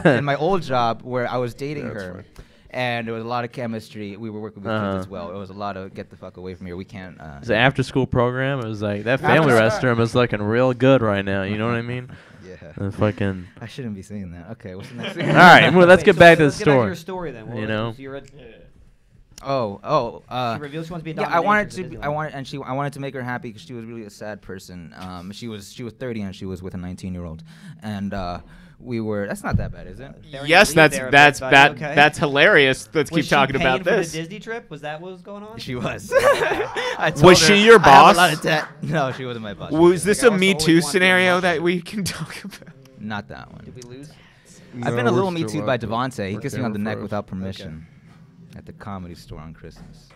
in my old job where I was dating Yeah, that's her. fine. And there was a lot of chemistry. We were working with Uh-huh. kids as well. It was a lot of get the fuck away from here. We can't. It's an after-school program. It was like that family restroom is looking real good right now. You know what I mean? Yeah. The fucking. I shouldn't be saying that. Okay, what's the next thing? All right, well, let's get back to the Let's get back to story. your story then. What You was- know? so you're a- She reveals she wants to be a yeah, I wanted dominatrix at to. Disneyland. I wanted to make her happy because she was really a sad person. She was 30 and she was with a 19-year-old, and we were. That's not that bad, is it? Yes, that's okay. that's hilarious. Let's Was keep she talking paying about for this. the Disney trip? Was that what was going on? She was. Was she your I have boss? a lot of debt. No, she wasn't my boss. Was this Like, I a also Me always Too wanted to be scenario much- that we can talk about? Not that one. Did we lose? I've been No, a little we're Me still Too'd by up. Devontae. He Our kissed me on the camera neck froze. without permission at the Comedy Store on Christmas.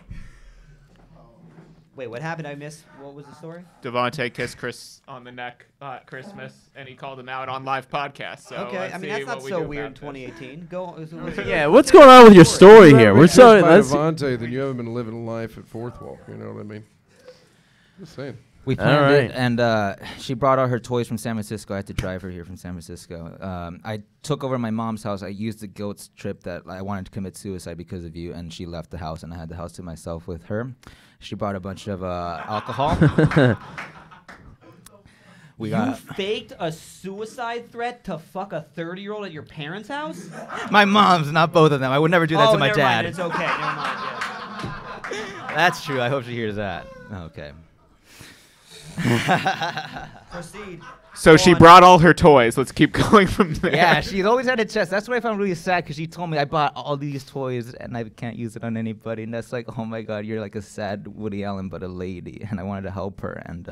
Wait, what happened? I missed. What was the story? Devontae kissed Chris on the neck at Christmas, and he called him out on live podcast. So Okay, let's I mean see that's what not we so do weird in about this. 2018. Go. Yeah, what's going on with your story If you here? haven't We're been kissed so. by Let's. Devontae, then you haven't been living life at Fourth Wall. You know what I mean? Just saying. We planned right. it, and she brought all her toys from San Francisco. I had to drive her here from San Francisco. I took over my mom's house. I used the guilt trip that I wanted to commit suicide because of you, and she left the house, and I had the house to myself with her. She brought a bunch of alcohol. You faked a suicide threat to fuck a 30-year-old at your parents' house? My mom's, not both of them. I would never do that to my never dad. Mind. It's okay. Never mind. Yeah. That's true. I hope she hears that. Okay. Proceed. So she brought all her toys. Let's keep going from there. Yeah, she's always had a chest. That's what I found really sad because she told me I bought all these toys and I can't use it on anybody. And that's like, oh my God, you're like a sad Woody Allen, but a lady. And I wanted to help her. And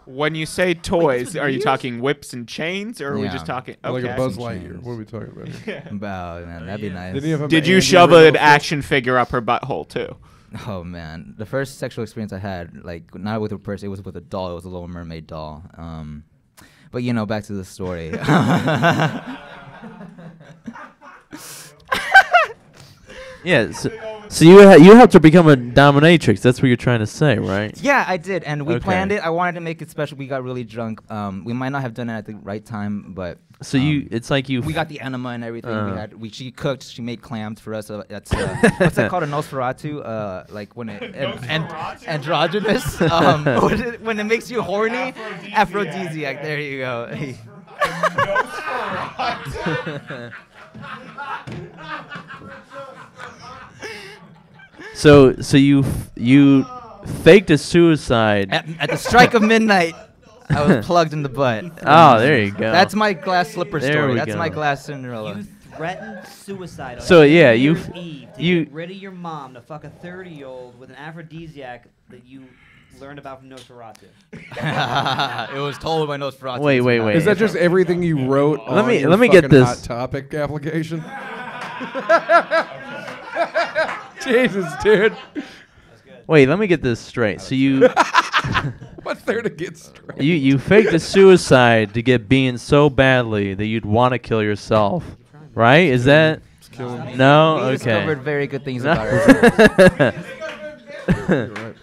When you say toys, was are you years? talking whips and chains, or are we Yeah. just talking? Like a Okay. Buzz Some Lightyear. chains. What are we talking about here? wow, man, that'd be nice. Did he have a Did you Andy shove Riddle an fist? action figure up her butthole too? Oh man, the first sexual experience I had, like not with a person, it was with a doll. It was a Little Mermaid doll. But you know, back to the story. Yeah. So you helped her become a dominatrix. That's what you're trying to say, right? Yeah, I did, and we Okay. planned it. I wanted to make it special. We got really drunk. We might not have done it at the right time, but So it's like you. we got the enema and everything. She cooked. She made clams for us. That's what's that called? A Nosferatu? Like when it androgynous. What is it, when it makes you horny? Aphrodisiac. There you go. So you faked a suicide. At the strike of midnight, I was plugged in the butt. Oh, there you go. That's my glass slipper There story. we That's go. my glass Cinderella. You threatened suicide on So, New yeah, Year's Eve to you- get rid of your mom to fuck a 30-year-old with an aphrodisiac that you learned about from Nosferatu. It was told by Nosferatu. Wait. Is that just everything you wrote Let on me- your let me get fucking this. Hot Topic application? Jesus, dude. Wait, let me get this straight. So you What's there to get straight? you faked a suicide to get being so badly that you'd want to kill yourself, right? Is that no? We Okay. discovered very good things about her. You're right.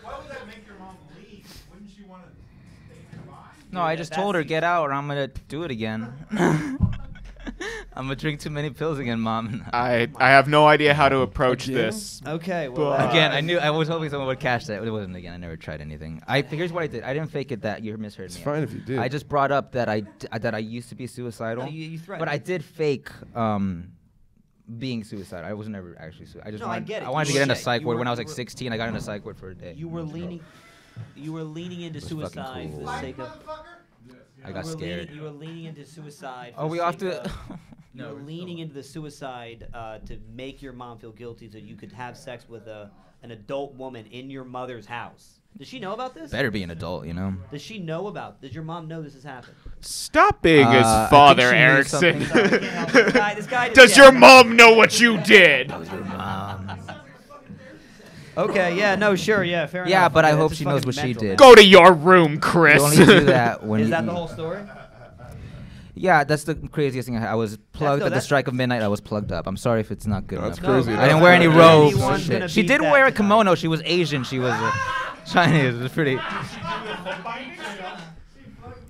No, I just told her, get out or I'm going to do it again. I'm gonna drink too many pills again, Mom. I have no idea how to approach this. Okay, well, Again, I was hoping someone would catch that. It wasn't again. I never tried anything. Here's what I did. I didn't fake it that you misheard It's me. fine if you did. I just brought up that I used to be suicidal. No, you threatened. But I did fake being suicidal. I was never actually suicidal. I just No, I get it. I wanted to You get were- into psych you ward were- when I was you like were- 16. I got into psych ward for a day. You were leaning into It was fucking suicide for cool. the sake of. I got scared. You were leaning into suicide. Are we off to? You were leaning into the suicide to make your mom feel guilty, so you could have sex with an adult woman in your mother's house. Does she know about this? Better be an adult, you know. Does she know about? Does your mom know this has happened? Stop being his I think father, she knew Erickson. something. Sorry, I can't help it. This guy just- Does your mom know what you did? That was your mom. Okay, yeah, no, sure, yeah, fair enough. Yeah, but I Okay, hope that's she just knows what fucking she mental, did. Go to your room, Chris. You only do that when man. Is you. that the whole story? Yeah, that's the craziest thing. I was plugged no, at the that's- strike of midnight. I was plugged up. I'm sorry if it's not good No, that's enough. crazy. I didn't That's wear any crazy. robes. Anyone's Shit. gonna She beat did that wear a tonight. kimono. She was Asian. She was Chinese. It was pretty.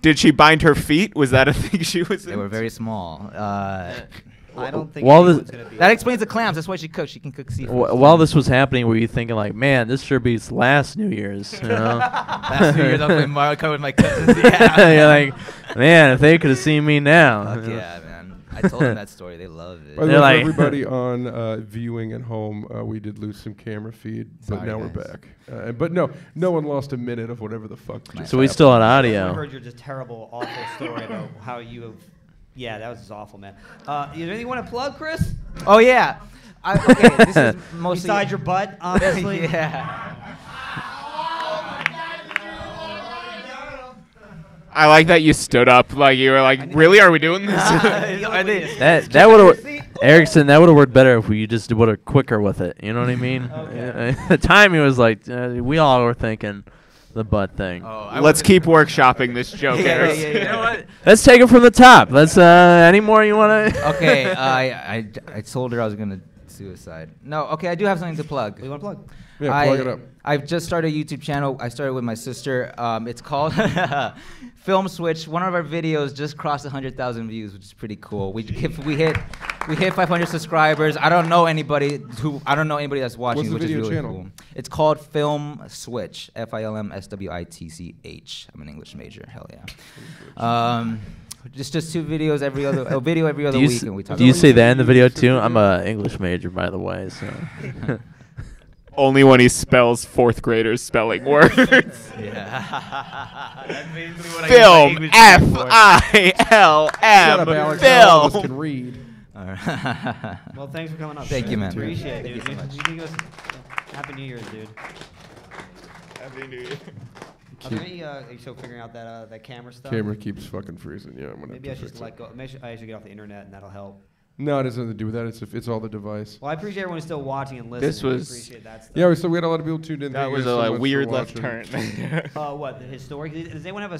Did she bind her feet? Was that a thing she was They were very small. I don't think While anyone's this- gonna beat That explains the clams. That's why she cooks. She can cook seafood. While this was happening, were you thinking like, man, this sure beats last New Year's? You know? Last few years, I was playing Mario Kart with my cousins. Yeah. You're like, man, if they could have seen me now. Fuck yeah, man. I told them that story. They love it. By the They're way, like- for everybody on viewing at home, we did lose some camera feed, but Sorry, now we're guys. back. But no one lost a minute of whatever the fuck. just So we happened. still had I audio. heard your just terrible, awful story about how you have. Yeah, that was just awful, man. Is there anything you want to plug, Chris? Oh yeah. Okay, this is mostly. Besides your butt, obviously. Yeah. I like that you stood up. Like you were like, really? Are we doing this? Are they- That would have Erickson. That would have worked better if we just would have quicker with it. You know what I mean? Okay. The timing was like we all were thinking the butt thing. Let's keep workshopping this joke, Erickson. You know what? Let's take it from the top. Let's any more you want to? Okay, I told her I was gonna suicide. No, okay, I do have something to plug. What do you want to plug? Yeah, plug it up. I've just started a YouTube channel. I started with my sister. It's called Film Switch. One of our videos just crossed 100,000 views, which is pretty cool. We hit 500 subscribers. I don't know anybody that's watching, What's the which is video really channel? cool. It's called Film Switch. FILMSWITCH. I'm an English major. Hell yeah. Just 2 videos every other week, and we talk. Do you about say that in the video too? I'm a English major, by the way. So. Only when he spells 4th graders spelling words. Yeah. That's basically what Film. I use my English major for. Shut up, Alex. All of us Film. can read. All right. Well, thanks for coming up. Thank you, man. Appreciate it, Thank dude. you so much. You can give us Happy New Year's, dude. Happy New Year. Are there any, are you still figuring out that camera stuff? Camera keeps fucking freezing. Yeah, I'm gonna Maybe I have to should fix let it. go. Maybe I should get off the internet, and that'll help. No, it has nothing to do with that. It's all the device. Well, I appreciate everyone who's still watching and listening. This was- I appreciate that stuff. Yeah, we had a lot of people tuned in. That Thank was you so a much for weird left watching. turn. What the historic? Does anyone have a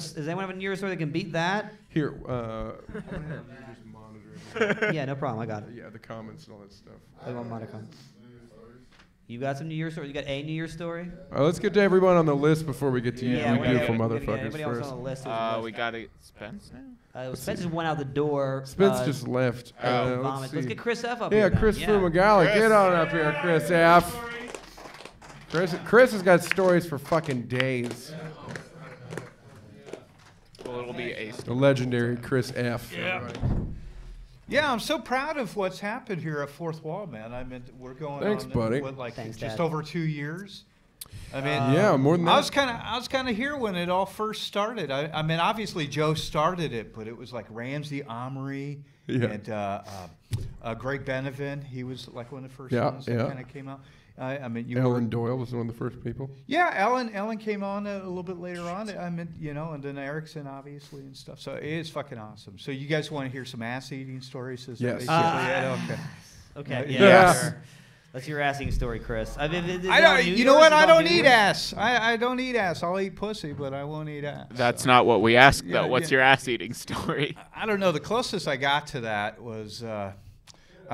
New Year's story that can beat that? Here, I'm gonna have you just monitor it. Yeah, no problem. I got it. Yeah, the comments and all that stuff. I want mine to come. You got some New Year's story? You got a New Year's story? All right, let's get to everyone on the list before we get to you we beautiful gotta- motherfuckers Anybody else first. on the list? We got it. Spence now? Spence just went out the door. Spence just left. Let's Let's get Chris F up Yeah, here. then. Chris Yeah. Fumagala, Chris. get on up here, Chris F. Chris has got stories for fucking days. Well, it'll be a The legendary Chris F. Yeah, I'm so proud of what's happened here at Fourth Wall, man. I mean, we're going Thanks, on buddy. what, like Thanks, just Dad. over 2 years. I mean, Yeah, more than that. I was kind of here when it all first started. I mean, obviously Joe started it, but it was like Ramsey Omri Yeah. and Greg Benevin. He was like one of the first Yeah, ones that yeah. kind of came out. I mean, you Ellen were, Doyle was one of the first people. yeah, Ellen came on a little bit later on. I mean, you know, and then Ericson obviously and stuff. So it is fucking awesome. So you guys want to hear some ass eating stories? Is that Yes. basically it? Okay. Okay. Yeah. Yeah. Yes. Sure. Let's hear your ass eating story, Chris. I mean, is I it on don't. New You know Year's? what? Is it I on don't New eat Year's? ass. I don't eat ass. I'll eat pussy, but I won't eat ass. That's So, not what we asked, Yeah, though. What's yeah. your ass eating story? I don't know. The closest I got to that was, I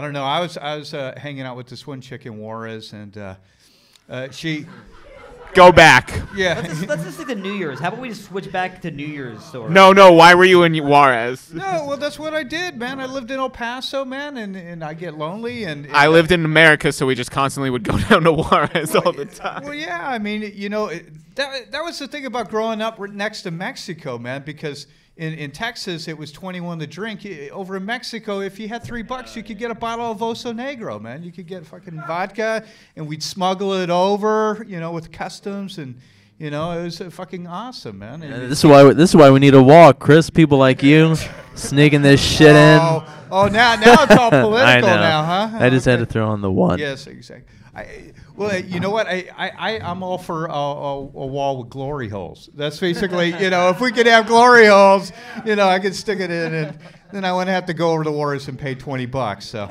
don't know. I was hanging out with this one chick in Juarez, and she. Go back. Yeah. Let's just think the New Year's. How about we just switch back to New Year's story? No. Why were you in Juarez? No, well, that's what I did, man. I lived in El Paso, man, and I get lonely. And I lived in America, so we just constantly would go down to Juarez all the time. Well, yeah, I mean, that was the thing about growing up next to Mexico, man, because in Texas it was 21 to drink. Over in Mexico, if you had $3, you could get a bottle of Oso Negro, man. You could get fucking vodka, and we'd smuggle it over, with customs, and it was fucking awesome, man. And This is why we need a wall, Chris. People like you sneaking this shit in. Oh, now it's all political I know. now, huh? I just had to throw on the one. Yes, exactly. Well, you know what? I'm all for a wall with glory holes. That's basically, if we could have glory holes, I could stick it in, and then I wouldn't have to go over to Juarez and pay $20. So,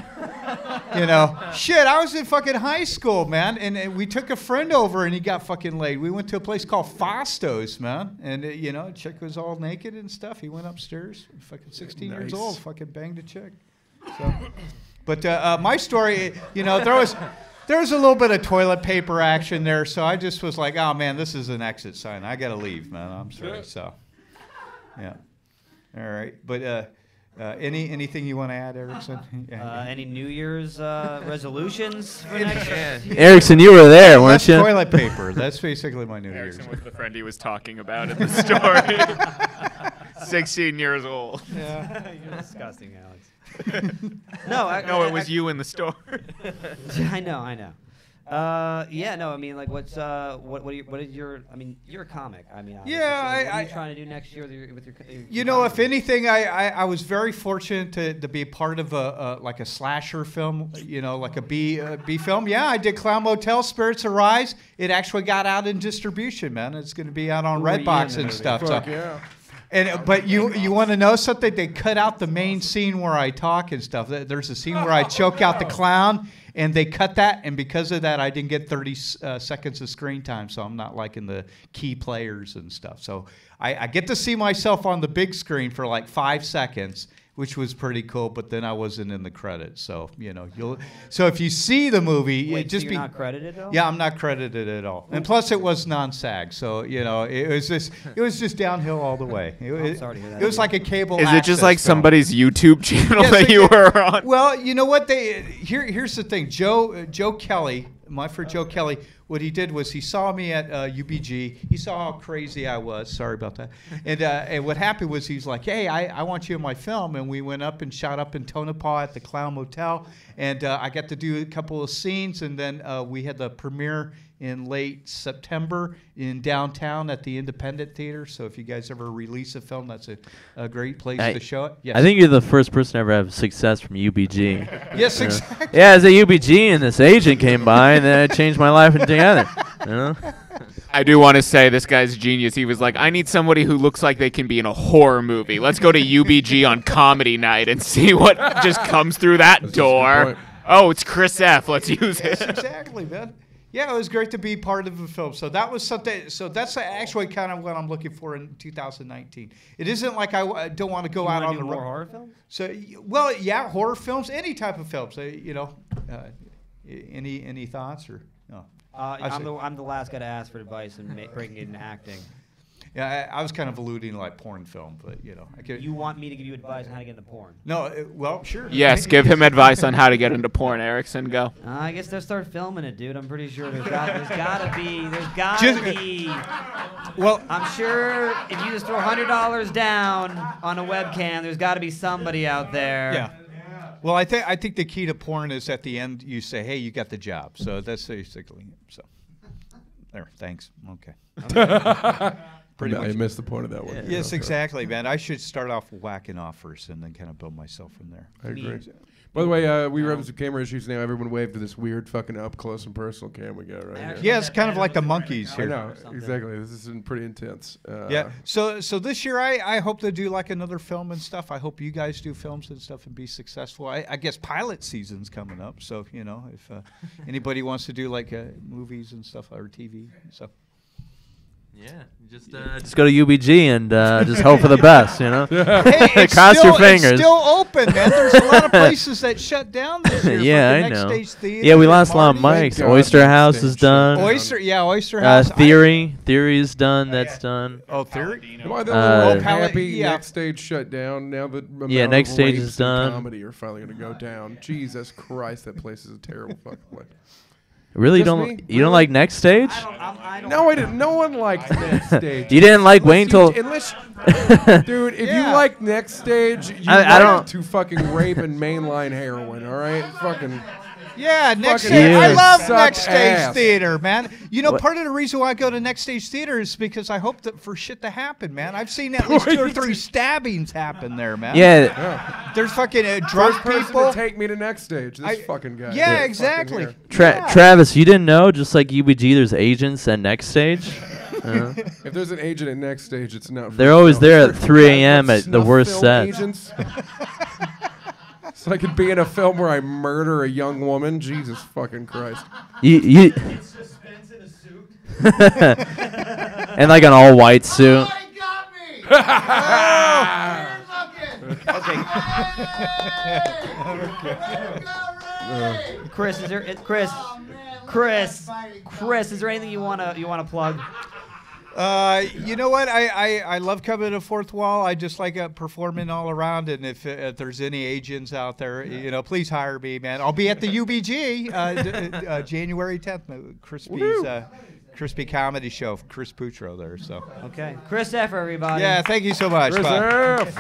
shit, I was in fucking high school, man, and we took a friend over, and he got fucking laid. We went to a place called Fastos, man, and a chick was all naked and stuff. He went upstairs, fucking 16 years old, fucking banged a chick. So, but my story, there was a little bit of toilet paper action there, so I just was like, oh, man, this is an exit sign. I got to leave, man. I'm sorry. So, yeah. All right. But anything you want to add, Ericson? Any New Year's resolutions for next year? Erickson, you were there, weren't That's you? toilet paper. That's basically my New Year's. Ericson was the friend he was talking about in the story. 16 years old. Yeah. You're disgusting, Alex. No, it was you in the store. I know. I mean, like, what is your? I mean, you're a comic. I mean, obviously, Yeah, so what I- are you trying to do next year with your If anything, I was very fortunate to be part of a slasher film, like a B film. Yeah, I did Clown Motel, Spirits Arise. It actually got out in distribution, man. It's going to be out on Who were you in Redbox the and movie? stuff. Fuck So. yeah. But you want to know something? They cut out the main scene where I talk and stuff. There's a scene where I choke out the clown, and they cut that. And because of that, I didn't get 30 seconds of screen time, so I'm not like in the key players and stuff. So I get to see myself on the big screen for like 5 seconds, which was pretty cool. But then I wasn't in the credits, so So if you see the movie, Wait, just so you're not credited at all? Yeah, I'm not credited at all. And plus, it was non-SAG, so it was just downhill all the way. I'm sorry to hear that. It was like a cable. Is it just access like film. somebody's YouTube channel Yes, that you were on? Well, you know what? Here's the thing. Joe Kelly, my friend Joe Kelly, what he did was he saw me at UBG. He saw how crazy I was. Sorry about that. And what happened was he's like, hey, I want you in my film. And we went up and shot up in Tonopah at the Clown Motel. And I got to do a couple of scenes. And then we had the premiere in late September in downtown at the Independent Theater. So if you guys ever release a film, that's a great place to show it. Yes. I think you're the first person to ever have success from UBG. Yes, exactly. Yeah, as a UBG, and this agent came by, and then it changed my life altogether. I do want to say this guy's genius. He was like, I need somebody who looks like they can be in a horror movie. Let's go to UBG on comedy night and see what just comes through that door. Oh, it's Chris F. Let's use Yes, it. exactly, man. Yeah, it was great to be part of a film. So that was something. So that's actually kind of what I'm looking for in 2019. It isn't like I don't want to go out on the more road. horror films? So, well, yeah, horror films, any type of films. Any thoughts or no? I'm the last guy to ask for advice and breaking it into acting. Yeah, I was kind of alluding to like porn film, but I could. You want me to give you advice on how to get into porn? No, well, sure. Yes, give him advice on how to get into porn, Ericson. Go. I guess they'll start filming it, dude. I'm pretty sure there's gotta be. Well, I'm sure if you just throw $100 down on a webcam, there's got to be somebody out there. Yeah. Well, I think the key to porn is at the end you say, "Hey, you got the job." So that's basically so. There, thanks. Okay. Pretty I much. missed the point of that one. Yes, exactly, man. I should start off whacking off first and then kind of build myself from there. I agree. By the way, we were having some camera issues now. Everyone waved to this weird fucking up close and personal cam we got right here. Yeah, it's kind of like the monkeys I here. know, exactly. This is pretty intense. Yeah. So this year I hope to do like another film and stuff. I hope you guys do films and stuff and be successful. I guess pilot season's coming up, so if anybody wants to do like movies and stuff or TV, so. Yeah, just go to UBG and just hope for the best, you know? Hey, Cross your fingers. It's still open, man. There's a lot of places that shut down this year. Yeah, like I the know. Next Stage Theater, Yeah, we and lost a lot of Marty. mics. Oyster House is done. Oyster House. Theory is done. That's done. Oh, Theory? Why they're a little Palette, happy yeah. Next Stage shut down now that Next Stage is rapes in done. comedy are finally going to go down. Jesus Christ, that place is a terrible fucking place. Really, Just don't me? you don't like Next Stage? No, I didn't. No one liked Next Stage. You didn't like Wayne till Dude, if you like Next Stage, you I don't- like to fucking rape and mainline heroin, all right? Fucking Yeah, Next fucking Stage. I Yeah. love suck Next Stage ass. Theater, man. You know, What? part of the reason why I go to Next Stage Theater is because I hope that for shit to happen, man. I've seen at least 2 or 3 stabbings happen there, man. Yeah, There's fucking First drunk person people. to take me to Next Stage. This fucking guy. Yeah, Fucking exactly. here. Travis, you didn't know? Just like UBG, there's agents at Next Stage. If there's an agent at Next Stage, it's not. They're always there at 3 a.m. at the Snuff worst film sets. agents. So I could be in a film where I murder a young woman. Jesus fucking Christ. You It's just Spence in a suit. and like an all-white suit. Chris, is there Chris, is there anything you wanna plug? You know what? I love coming to Fourth Wall. I just like performing all around. And if there's any agents out there, you know, please hire me, man. I'll be at the UBG January 10th. Crispy comedy show. Chris Putro there. So Okay, Chris F. Everybody. yeah, thank you so much. Chris Bye. F.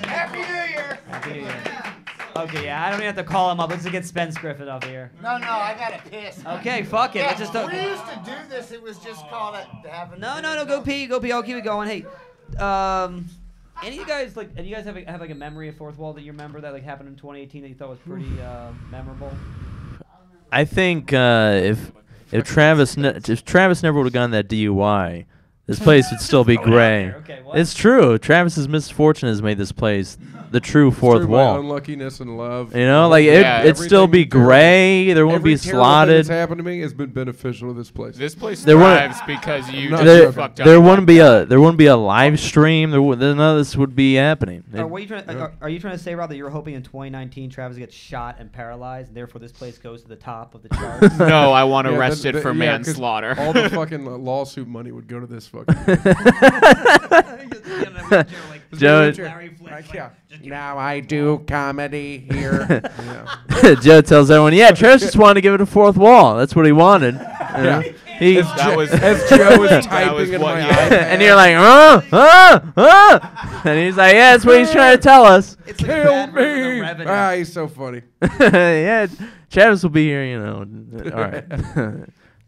Happy New Year. Happy New Year. Okay, yeah, I don't even have to call him up. Let's just get Spence Griffith up here. No, I gotta piss. Okay, fuck it. Let's just. We used to do this. It was just called it. No, go pee. I'll keep it going. Hey, any of you guys have like a memory of Fourth Wall that you remember that like happened in 2018 that you thought was pretty memorable? I think if Travis never would have gotten that DUI, this place would still be gray. Okay, what? It's true. Travis's misfortune has made this place the true fourth Through my wall. unluckiness and love. You know, like it'd still be gray. There won't be Every terrible thing slotted. that's happened to me has been beneficial to this place. This place There wouldn't- thrives because you Not just joking. fucked up. There wouldn't be a live stream. None of this would be happening. Are you trying to say, Rob, that you're hoping in 2019 Travis gets shot and paralyzed, and therefore this place goes to the top of the charts? No, I want Yeah, arrested for 'cause manslaughter. all the fucking lawsuit money would go to this fucking. Joe, Yeah. Now I do comedy here. Yeah. Joe tells everyone, "Yeah, Travis just wanted to give it a fourth wall. That's what he wanted." You know? He, That was As Joe was that typing was in what- my yeah. iPad. and you're like, and he's like, "Yeah, that's what he's trying to tell us." It's like a Kill bad version of me! Revenue. Ah, he's so funny. Yeah, Travis will be here. You know. All right.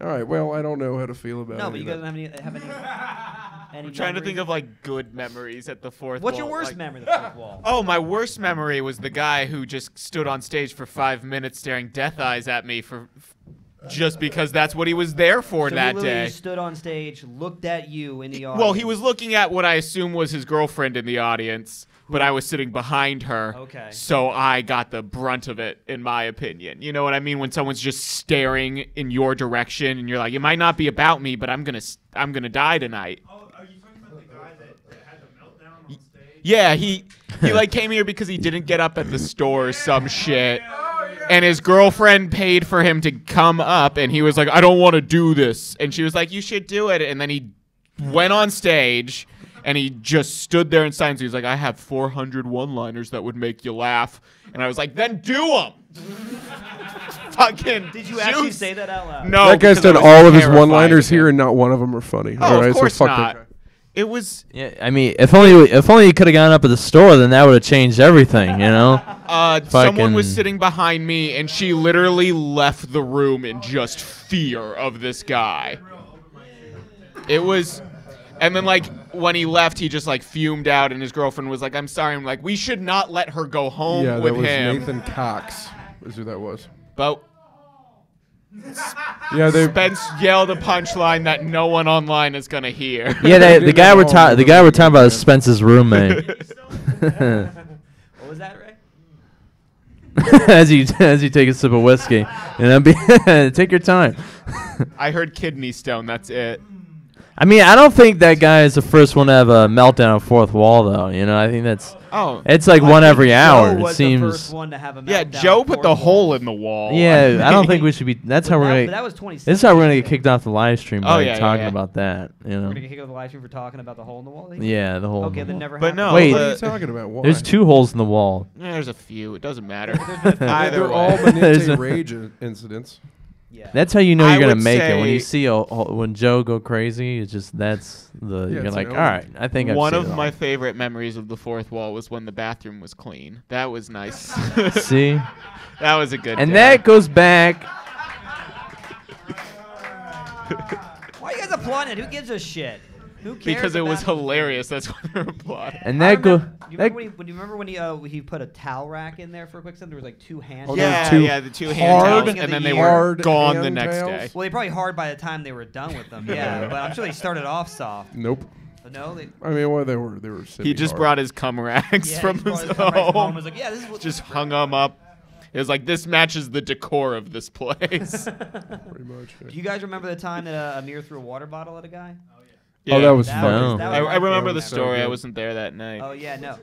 All right. Well, I don't know how to feel about it. No, but you guys don't have any. I'm trying to think of like good memories at the fourth What's wall. your worst like- memory of the Fourth Wall? Oh, my worst memory was the guy who just stood on stage for 5 minutes staring death eyes at me just because that's what he was there for So that he literally day. stood on stage, looked at you in the audience. Well, he was looking at what I assume was his girlfriend in the audience, but I was sitting behind her. Okay. So I got the brunt of it, in my opinion. You know what I mean? When someone's just staring in your direction, and you're like, "It might not be about me, but I'm gonna die tonight." Oh, are you talking about the guy that had the meltdown on stage? Yeah, he like came here because he didn't get up at the store or some shit. And his girlfriend paid for him to come up, and he was like, "I don't want to do this." And she was like, "You should do it." And then he went on stage, and he just stood there in silence. He was like, "I have 400 one-liners that would make you laugh." And I was like, "Then do them." Fucking. Did you actually say that out loud? No. That guy's because I done was all of his terrified one-liners of it. here, and not one of them are funny. Oh, all right, of course so fuck not. that guy. It was. Yeah, I mean, if only you could have gone up at the store, then that would have changed everything. You know. Someone was Fucking- sitting behind me, and she literally left the room in just fear of this guy. It was, and then like when he left, he just like fumed out, and his girlfriend was like, "I'm sorry." I'm like, "We should not let her go home Yeah, with that was him." Nathan Cox. Is who that was. But Yeah, they. Spence yelled a punchline that no one online is gonna hear. Yeah, the didn't guy know we're all the guy we're talking about is Spence's roommate. What was that, Ray? as you take a sip of whiskey, and then take your time. I heard kidney stone. That's it. I mean, I don't think that guy is the first one to have a meltdown fourth wall, though. You know, I think that's. Oh. It's like one every hour. Joe was it seems. the first one to have a Yeah, meltdown Joe put fourth the wall. hole in the wall. Yeah, I don't think we should be. That's how we're But gonna. that was 2016. This is how we're gonna get kicked off the live stream by yeah, talking yeah. about that. You know. We're gonna get kicked off the live stream for talking about the hole in the wall. Yeah, the hole. Okay, in the that wall. never But happened. no, Wait, What are you talking about? Why? There's 2 holes in the wall. There's a few. It doesn't matter. They're Either all way. There's a- Manente rage incidents. Yeah. That's how you know I you're gonna would make it when you say- see when Joe go crazy. It's just that's the you're it's like, an all right, I think I've One seen of it all." my favorite memories of the fourth wall was when the bathroom was clean. That was nice. See, That was a good and day. that goes back. Why are you guys applauding it? Who gives a shit? Who cares? Because it was about- hilarious. That's why they're applauding. And I that go. remember- Do you remember when he put a towel rack in there for a quick second? There was like 2 hands. Oh, Yeah, two yeah, the 2 hand hard- towels, and then they were hard gone the hand next towels? day. Well, they probably hard by the time they were done with them. Yeah, but I'm sure they started off soft. Nope. No, they. I mean, well, they were. He just semi-hard. brought his cum racks Yeah, from he brought his his cum racks home home. and was like, yeah, this is what. Just hung them up. It was like, this matches the decor of this place. Pretty much. yeah. Do you guys remember the time that Amir threw a water bottle at a guy? Oh, that was That fun. was- No. that I, was I my remember favorite the memory. story. I wasn't there that night. Oh yeah, no.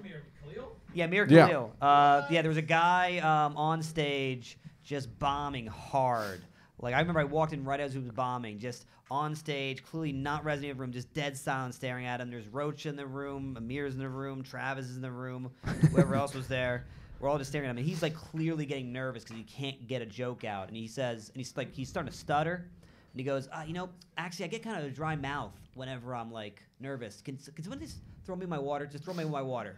Yeah, Mir Yeah. Khalil. Yeah, there was a guy on stage just bombing hard. Like I remember I walked in right as he was bombing, just on stage, clearly not resonating in the room, just dead silent staring at him. There's Rocha in the room, Amir's in the room, Travis is in the room, whoever else was there. We're all just staring at him, and he's like clearly getting nervous because he can't get a joke out. And he says, and he's starting to stutter, and he goes, actually, I get kind of a dry mouth whenever I'm like nervous. Can somebody just throw me my water? Just throw me my water.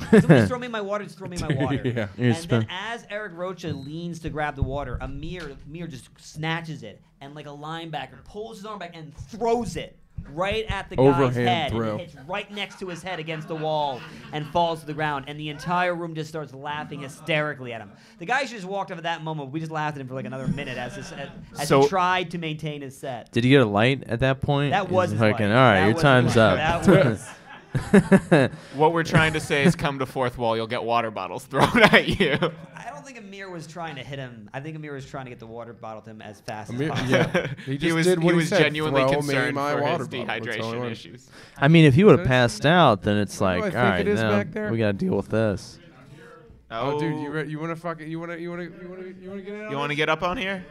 Can somebody just throw me my water? Just throw me my water. Yeah. And then as Eric Rocha leans to grab the water, Amir just snatches it and like a linebacker pulls his arm back and throws it right at the guy's Overhand head. throw. And it hits right next to his head against the wall and falls to the ground. And the entire room just starts laughing hysterically at him. The guy should just walked up at that moment. We just laughed at him for like another minute as So- he tried to maintain his set. Did he get a light at that point? That was He's his fucking, light. all right, That your was time's his up. light. That was. What we're trying to say is come to fourth wall, you'll get water bottles thrown at you. I don't think Amir was trying to hit him. I think Amir was trying to get the water bottle to him as fast Amir- as possible. yeah. He just was, did what he was said, genuinely "Throw me concerned my for water his bottle." That's all I dehydration wanted. issues. I mean, if he would have passed out, then it's What do like, I all think right, it is now back there? we gotta deal with this. Oh, dude, you want to fucking you want to get it? You want to get up on here?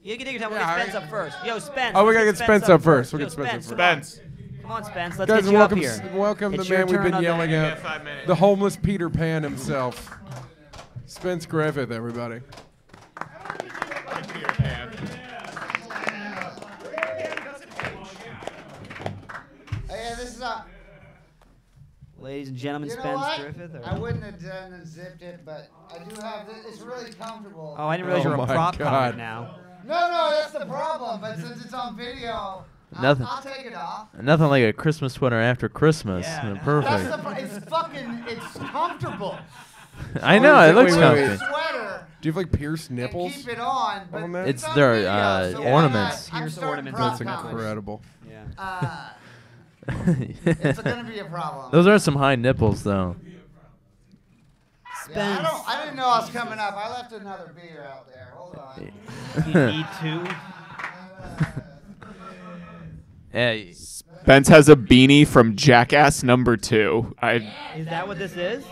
You can take your time. We'll Yeah, get Spence up first. Yo, Spence. Oh, we let's gotta get Spence up first. We'll Yo, get Spence up come on. Spence. Come on, Spence. Let's Guys, get you welcome, up here. welcome It's the your man we've turn been on the- yelling Yeah, at, 5 minutes. the homeless Peter Pan himself, Spence Griffith, everybody. Hey, this is Ladies and gentlemen, you know Spence what? Griffith. or- I wouldn't have done and zipped it, but I do have this. It's really comfortable. Oh, I didn't realize you were Oh a my prop God. comic now. No, that's the problem. But since it's on video, Nothing. I'll take it off. Nothing like a Christmas sweater after Christmas. Yeah, no. That's Perfect. the it's comfortable. I know it looks Wait, wait, wait. comfy. Sweater Do you have like pierced and nipples? keep it on. But On that? It's on their, video, so why ornaments. not? I'm Here's the starting ornaments. prop That's comics. incredible. Yeah. It's gonna be a problem. Those are some high nipples, though. Yeah, I didn't know I was coming up. I left another beer out there. Hold on. You need to. Hey, Spence has a beanie from Jackass number 2. Is that what this is?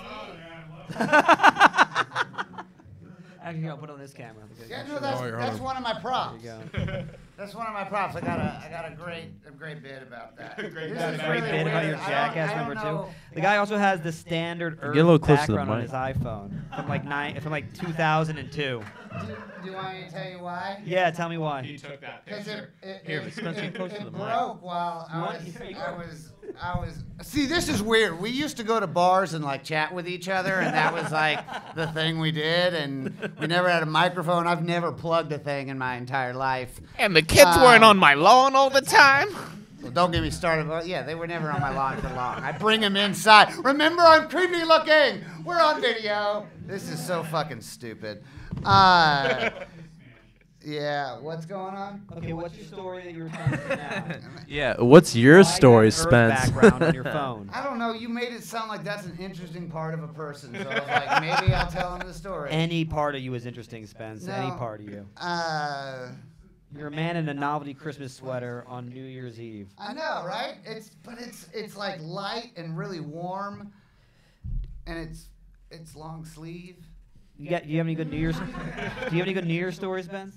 Actually, here, I'll put it on this camera. Yeah, no, Oh, here, hold that's on. one of my props. There you go. That's one of my props. I got a great bit about that. This Great is bit really about your weird. Jackass I don't number know. 2. The guy also has the standard a little Earth closer to the background on mic. his iPhone from like 2002. Do you want me to tell you why? Yeah, tell me why. took that Because Here, but Spencer, get closer to the mic. broke while I was. See, this is weird. We used to go to bars and like chat with each other, and that was like the thing we did. And we never had a microphone. I've never plugged a thing in my entire life. And the kids weren't on my lawn all the time. Well, don't get me started. Well, yeah, they were never on my lawn for long. I bring them inside. Remember, I'm creepy looking. We're on video. This is so fucking stupid. Yeah, what's going on? Okay, what's your story that you were telling us now? yeah. What's your Why story, Earth Spence? background on your phone. I don't know. You made it sound like that's an interesting part of a person. So I was like, maybe I'll tell him the story. Any part of you is interesting, Spence. Any No. part of you. You're a man in a novelty Christmas sweater on New Year's Eve. I know, right? It's like light and really warm, and it's long sleeve. You have any good New Year's? Do you have any good New Year's stories, Ben?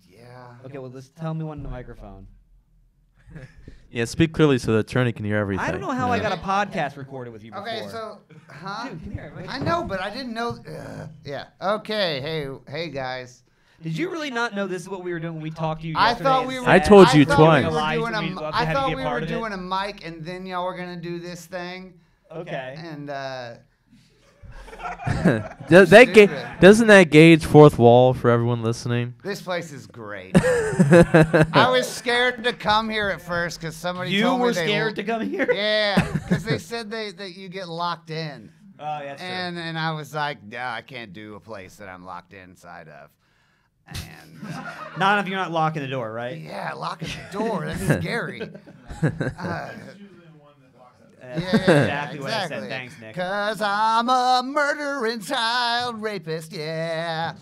Yeah. Okay, well, let's tell me one in the microphone. Yeah, speak clearly so the attorney can hear everything. I don't know how I got a podcast recorded with you before. Okay, so, huh? Dude, come here. I know, but I didn't know. Yeah. Okay. Hey, guys. Did you really not know this is what we were doing when we talked to you I yesterday? thought we were. I told you thought twice. I thought we were doing a mic, and then y'all were gonna do this thing. Okay. And doesn't that gauge fourth wall for everyone listening? this place is great. I was scared to come here at first because somebody You told me were scared to come here? Yeah, because they said that you get locked in. Oh, yeah, that's true. And I was like, nah, I can't do a place that I'm locked inside of. And Not if you're not locking the door, right? yeah, locking the door. That's scary. Exactly what I said. Thanks, Nick. Cause I'm a murdering child rapist, yeah.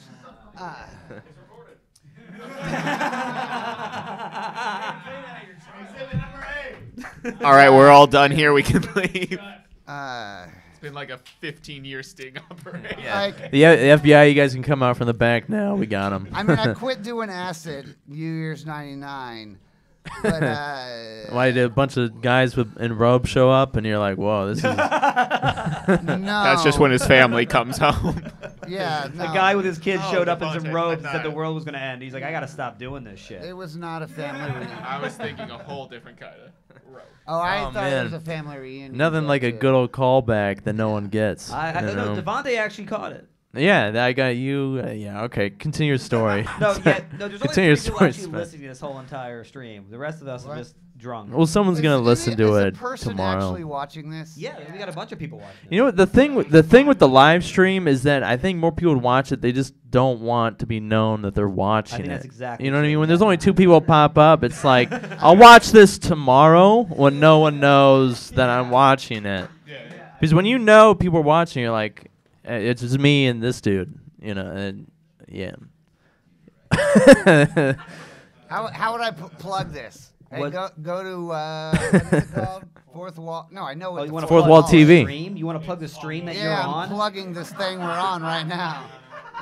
All right, we're all done here. We can leave. It's been like a 15-year sting operation. Like, The FBI, you guys can come out from the back now. We got them. I mean, I quit doing acid New Year's '99, but Why did a bunch of guys in robes show up, and you're like, whoa, this is... no. That's just when his family comes home. Yeah, no. The guy with his kids Oh, showed up in some Devontae, robes I and said the thought- world was going to end. He's like, I got to stop doing this shit. It was not a family reunion. I was thinking a whole different kind of rope. Oh, I Oh, thought it man. was a family reunion. Nothing like a good old callback that no one gets. I you don't know. know? Devontae actually caught it. Yeah, I got you. Yeah, okay. Continue your story. No, there's only Continue your 3 people story. actually Spence. listening to this whole entire stream. The rest of us are just drunk. Well, someone's gonna listen to is it a person tomorrow. actually watching this? Yeah, we got a bunch of people watching. You know what? The thing with the live stream is that I think more people would watch it. They just don't want to be known that they're watching think it. that's exactly You know what I true. mean? When there's only 2 people pop up, it's like I'll watch this tomorrow when no one knows that I'm watching it. Because when you know people are watching, you're like, it's just me and this dude. You know, and yeah. How would I plug this? Hey, What? go to what is it called? Fourth Wall. No, I know what. Oh, you the want to Fourth plug Wall the TV. Stream? You want to plug the stream that you're Yeah, I'm on? plugging this thing we're on right now.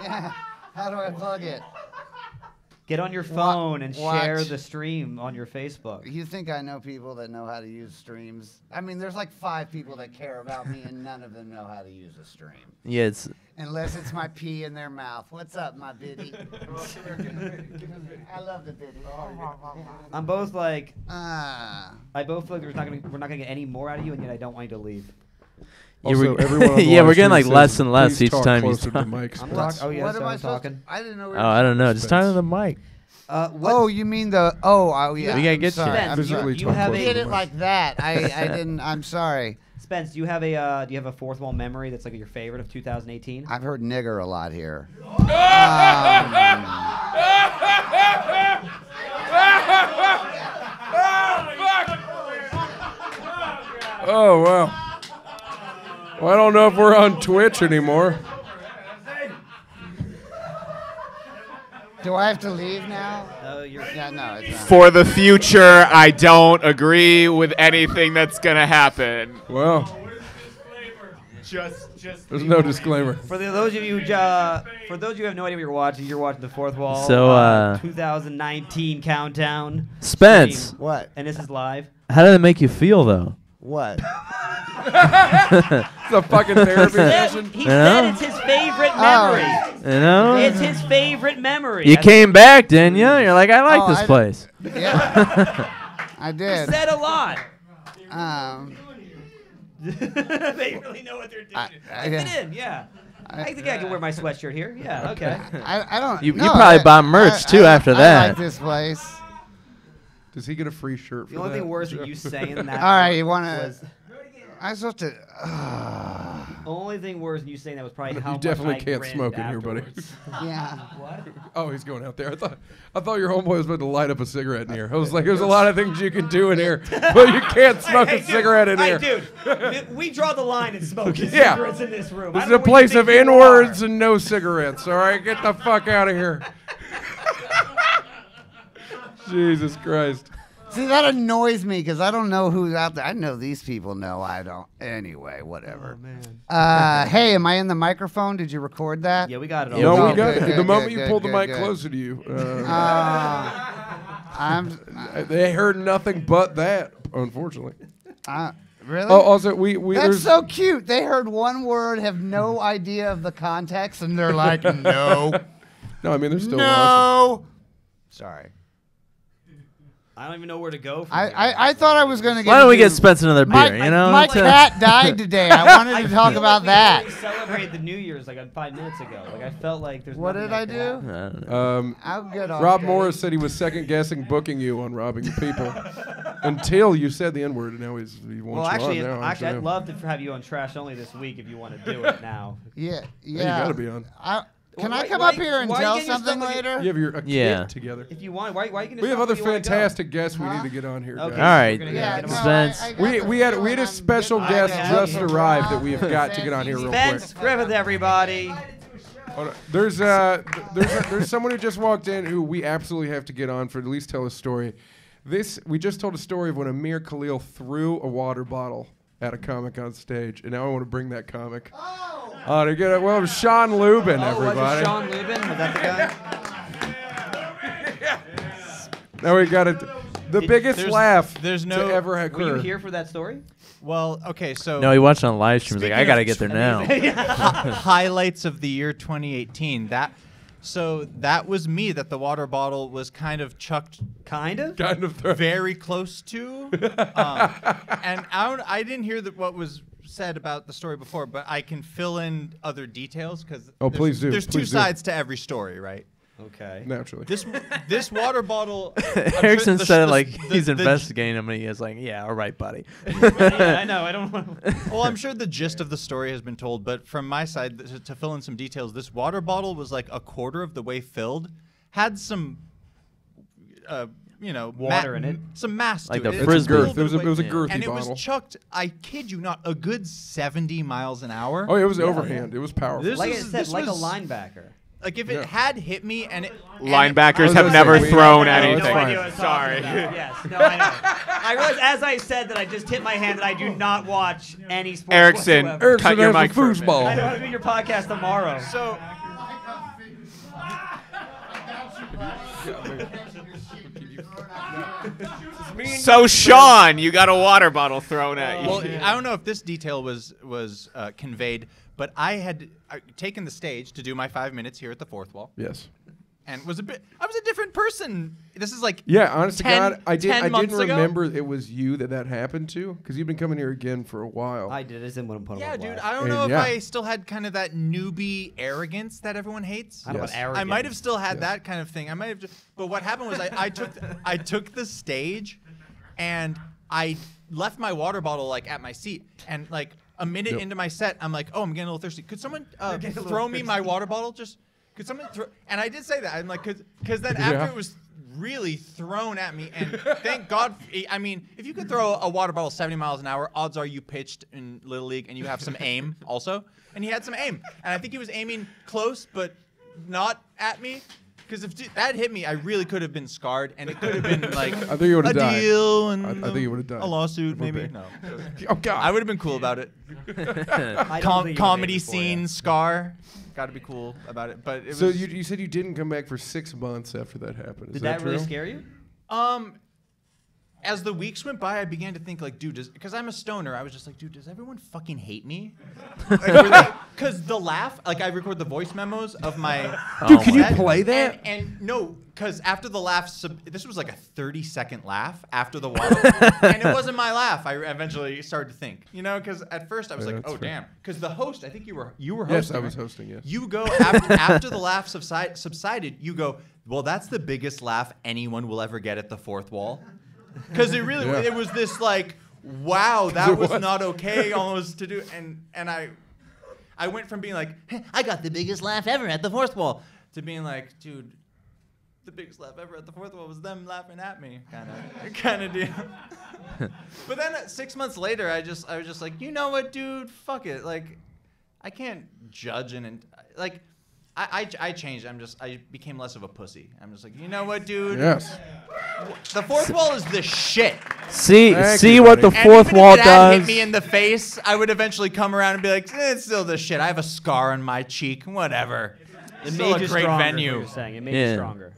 Yeah. How do I plug it? Get on your phone and share watch. the stream on your Facebook. You think I know people that know how to use streams? I mean, there's like 5 people that care about me, and none of them know how to use a stream. Yeah, it's Unless it's my pee in their mouth. What's up, my biddy? I love the biddy. I'm both like, Ah. I both feel like we're not gonna get any more out of you, and yet I don't want you to leave. Also, everyone on the yeah, live we're getting like stream less says, and less "Please each talk time you closer to talk. the mic, I'm Spence." talking. Oh yeah, What so am I I'm supposed talking. to? I didn't know. We Oh, I don't know. Just Spence. turn to the mic. What? Oh, you mean the? Oh, yeah. We gotta I'm get you. sorry. Spence, I'm Physically you talk have closer did to it the like that. I didn't. I'm sorry. Spence, do you have a fourth wall memory that's like your favorite of 2018? I've heard nigger a lot here. Oh, wow. Well, I don't know if we're on Twitch anymore. Do I have to leave now? No, you're. Yeah, no, it's not. For the future, I don't agree with anything that's gonna happen. Well, Just there's no disclaimer. For those of you who have no idea what you're watching the fourth wall. So, 2019 countdown. Spence, stream. What? And this is live. how did it make you feel though? What? It's a fucking therapy session. He Yeah. said it's his favorite memory. You know, It's his favorite memory. you That's- came back, didn't you? You're like, I like Oh, this I- place. Yeah. I He did. said a lot. They really know what they're doing. I fit in, yeah. I think I can wear my sweatshirt here. Yeah, okay. I don't. You no, probably bought merch too after I that. like this place. Does he get a free shirt for The only that? thing worse than you saying that. All right, you want to? was I'm supposed to. only thing worse than you saying that was probably how You much definitely I can't grinned smoke in here, buddy. afterwards. Yeah. What? Oh, he's going out there. I thought your homeboy was about to light up a cigarette in here. I was like, there's a lot of things you can do in here, but you can't smoke a cigarette in here. Dude, we draw the line in smoking Yeah. cigarettes in this room. This I is don't a know what you place think of you N-words are. and no cigarettes. All right, get the fuck out of here. Jesus Christ. See, that annoys me because I don't know who's out there. I know these people know. I don't. Anyway, whatever. Oh, man. Hey, am I in the microphone? Did you record that? Yeah, we got it all. No, Oh, we got good, it. The good, moment good, you pulled the good, mic good. closer to you. They They heard nothing but that, unfortunately. Really? Oh, also, That's there's so cute. They heard one word, have no idea of the context, and they're like, no. no. I mean, there's still No. Sorry. I don't even know where to go from here. I thought I was going to get. Why don't we into- get Spence another beer? My, You know, my It's, cat died today. I wanted to talk feel about like that. We celebrated the New Year's like 5 minutes ago. Like I felt like there's. What nothing did I that do? could happen. I don't know. I'll get off. Rob Dave. Morris said he was second guessing booking you on robbing people until you said the N word, and now he wants Well, you actually, on now. I'd love to have you on Trash Only this week if you want to do it now. Yeah. Yeah, you gotta be on. Can Well, I come why- up here and why are you tell getting your something stuff like later? You have your Yeah. kid together. If you want, why are you gonna? We have stop other when you wanna go? fantastic guests we need to get on here. Okay. guys. All right, We're gonna Yeah, get no, him on. Spence. I got We the had a feeling special I'm guest getting just ready. arrived that we have got to get on here real quick. Spence Griffith, everybody. Hold on. There's someone who just walked in who we absolutely have to get on for at least tell a story. We just told a story of when Amir Khalil threw a water bottle at a comic on stage, and now I want to bring that comic on to get it. Well, it was Sean Lubin, everybody. Was it Sean Lubin? Was that the guy? Now we got it. The biggest laugh there's to no- ever Were occur. you here for that story? Well, okay, so No, he watched on live stream. He was like, I Speaking gotta of get there now. highlights of the year 2018. That was me. That the water bottle was kind of chucked Kind of. Kind of very close to, and I didn't hear what was said about the story before, but I can fill in other details because Oh, please do. There's two Please do. sides to every story, right? Okay. Naturally. This water bottle. Erickson said it the- like the- he's the- investigating him, and he is like, yeah, all right, buddy. Yeah, I know. I don't want. Well, I'm sure the gist of the story has been told, but from my side, to fill in some details, this water bottle was like a quarter of the way filled, had some, Water in it. some mass Like to the it. frisbee. It's a little It was bit a- it was a weight. girthy and it bottle. was chucked. I kid you not, a good 70 miles an hour. Oh, it was overhand. It was powerful. This Like I is- said, this like a was- linebacker. Like if Yeah. it had hit me and it Linebackers I have was never gonna say, thrown I had no anything. idea what I was talking about. Yes, no, I know. I realized as I said that I just hit my hand that I do not watch any sports Erickson, whatsoever. Erickson cut your has a mic for a minute. foosball. I know how to do your podcast tomorrow. So So Sean, you got a water bottle thrown at you. Well, I don't know if this detail was conveyed, but I had taken the stage to do my 5 minutes here at the Fourth Wall, Yes. and I was a different person. This is like Yeah, honest to 10 God, I 10 didn't months ago? remember it was you that happened to, because you've been coming here again for a while. I did. I didn't want to put him Yeah, on dude. blast. I don't And know if yeah. I still had kind of that newbie arrogance that everyone hates. I don't know Yes. about arrogance. I might have still had that kind of thing. I might have just, but what happened was I took the stage, and I left my water bottle like at my seat, and like a minute Yep. into my set, I'm like, oh, I'm getting a little thirsty. Could someone getting a little throw me my thirsty. water bottle? Could someone throw? And I did say that. I'm like, because then Yeah. after it was really thrown at me, and thank God. I mean, if you could throw a water bottle 70 miles an hour, odds are you pitched in Little League and you have some aim also. And he had some aim, and I think he was aiming close, but not at me. Because if that hit me, I really could have been scarred, and it could have been like I think you would a have died. deal and I think you would have died. a lawsuit, If we're maybe. being- No, Oh God. I would have been cool about it. I don't think it Comedy was for you. scene scar, got to be cool about it. But it So was, you said you didn't come back for 6 months after that happened. Is Did that really true? scare you? as the weeks went by, I began to think like, dude, because I'm a stoner, I was just like, dude, does everyone fucking hate me? Because the laugh, like I record the voice memos of my. Dude, can you set, play that? And no, because after the laugh, this was like a 30-second laugh after the waddle, and it wasn't my laugh. I eventually started to think, because at first I was Yeah, like, that's oh fair. damn, because the host, I think you were hosting. Yes, I was right? hosting. Yes. You go after the laugh subsided. You go, well, that's the biggest laugh anyone will ever get at the Fourth Wall, because it really Yeah. it was this like, wow, that was was. not okay almost to do, and I went from being like, hey, I got the biggest laugh ever at the Fourth Wall, to being like, dude, the biggest laugh ever at the Fourth Wall was them laughing at me, kind of deal. But then 6 months later, I was just like, you know what, dude, fuck it, like, I can't judge like, I changed. I became less of a pussy. I'm just like, you know what, dude? Yes. The fourth wall is the shit. See you, what the buddy. fourth And even wall if it had hit does. me in the face, I would eventually come around and be like, it's still the shit. I have a scar on my cheek. Whatever. It Still made a you great stronger, venue. What you're saying. It made Yeah. you stronger.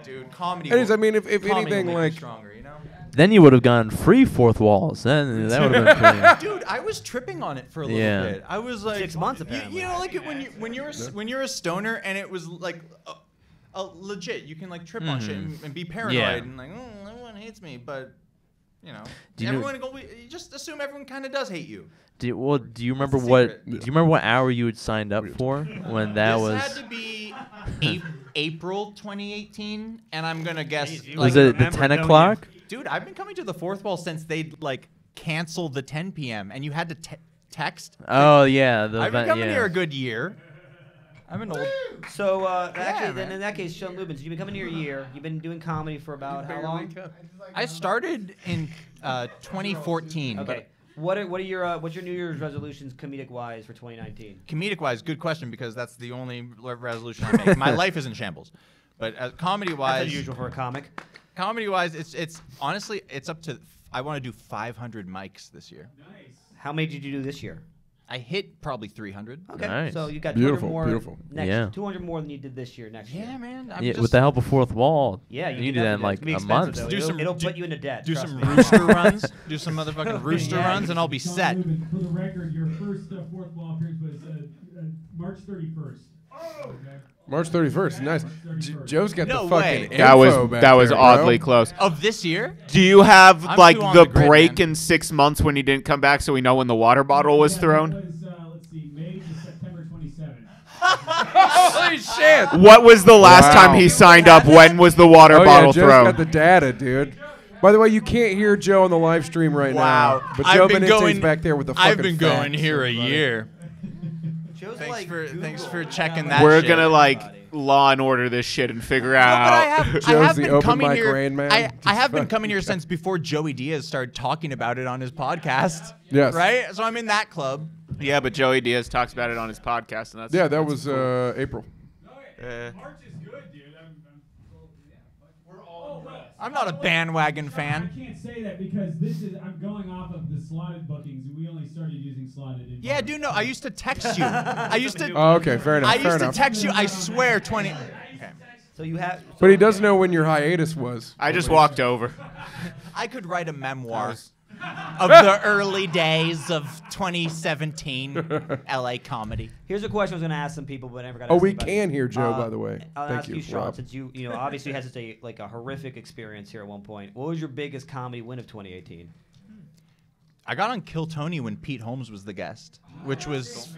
Dude, comedy. It is. will- I mean, if comedy will anything, make you like stronger, you know? Then you would have gone free fourth walls. Then that would have been pretty. Dude, I was tripping on it for a little Yeah. bit. I was like 6 months, You apparently. know, like when you're a stoner and it was like legit. You can like trip on shit and be paranoid Yeah. and like, everyone hates me, but you know, Do you know- everyone you just assume everyone kind of does hate you. Do you remember That's a what? secret. Do you remember what hour you had signed up for when that This was? had to be April 2018, and I'm gonna guess. Was it the 10 o'clock? Dude, I've been coming to the fourth wall since they like canceled the 10 p.m. and you had to text. Oh yeah, the I've been event. coming Yeah. here a good year. I'm an old. So actually, then man. in that case, Sean Lubins, you've been coming here a year. You've been doing comedy for about how long? I started in 2014. Okay. What's your New Year's resolutions comedic wise for 2019? Comedic wise, good question because that's the only resolution I make. My life is in shambles, but comedy wise, That's unusual for a comic. comedy wise, it's honestly it's up to. I want to do 500 mics this year. How many did you do this year? I hit probably 300. Okay, Nice. so you got Beautiful, 200 more beautiful. next. Yeah. 200 more than you did this year next year. Yeah, man. I'm Yeah, just, with the help of fourth wall. Yeah, you can do that in definitely like It's gonna be a expensive, month. though. Do It'll, some- it'll put you into debt. do trust some me. rooster runs, do some motherfucking rooster runs, and I'll be set. For the record, your first fourth wall appearance was March 31st. Okay. March 31st. Nice. Joe's got No the fucking way. info back That was there, oddly bro. close. Of this year? Do you have I'm like too on the the grid, break man. in 6 months when he didn't come back, so we know when the water bottle was Yeah, thrown? That was, let's see, May to September 27th. Holy shit! What was the last Wow. time he signed up? When was the water Oh bottle yeah, Joe's thrown? got the data, dude. By the way, you can't hear Joe on the live stream right Wow. now. But I've Joe been Manente's going- back there with the fucking I've been going facts, here a everybody. year. Joe's Thanks like for Google. checking that. We're shit. gonna like Law and Order this shit and figure No, but I out. have Joe's the been open coming mic here. rain man. I Just have been fucking- coming here since before Joey Diaz started talking about it on his podcast. Yes. Right. So I'm in that club. Yeah, but Joey Diaz talks about it on his podcast, and that's Yeah, that was April. March is good, dude. We're all impressed. I'm not a bandwagon fan. I can't say that because I'm going off of the slotted bookings. We only started using slotted. In Yeah, March. dude. No, I used to text you. I used to. Oh, okay, fair enough. I fair used to enough. text you. I swear, 20. Okay. So you have. But he does know when your hiatus was. I just walked over. I could write a memoir of the early days of 2017 LA comedy. Here's a question I was going to ask some people, but I never got. to Oh, ask we anybody. can hear Joe, by the way. I'll Thank ask you, you, Sean, Rob. since you obviously had such a horrific experience here at one point. What was your biggest comedy win of 2018? I got on Kill Tony when Pete Holmes was the guest, which was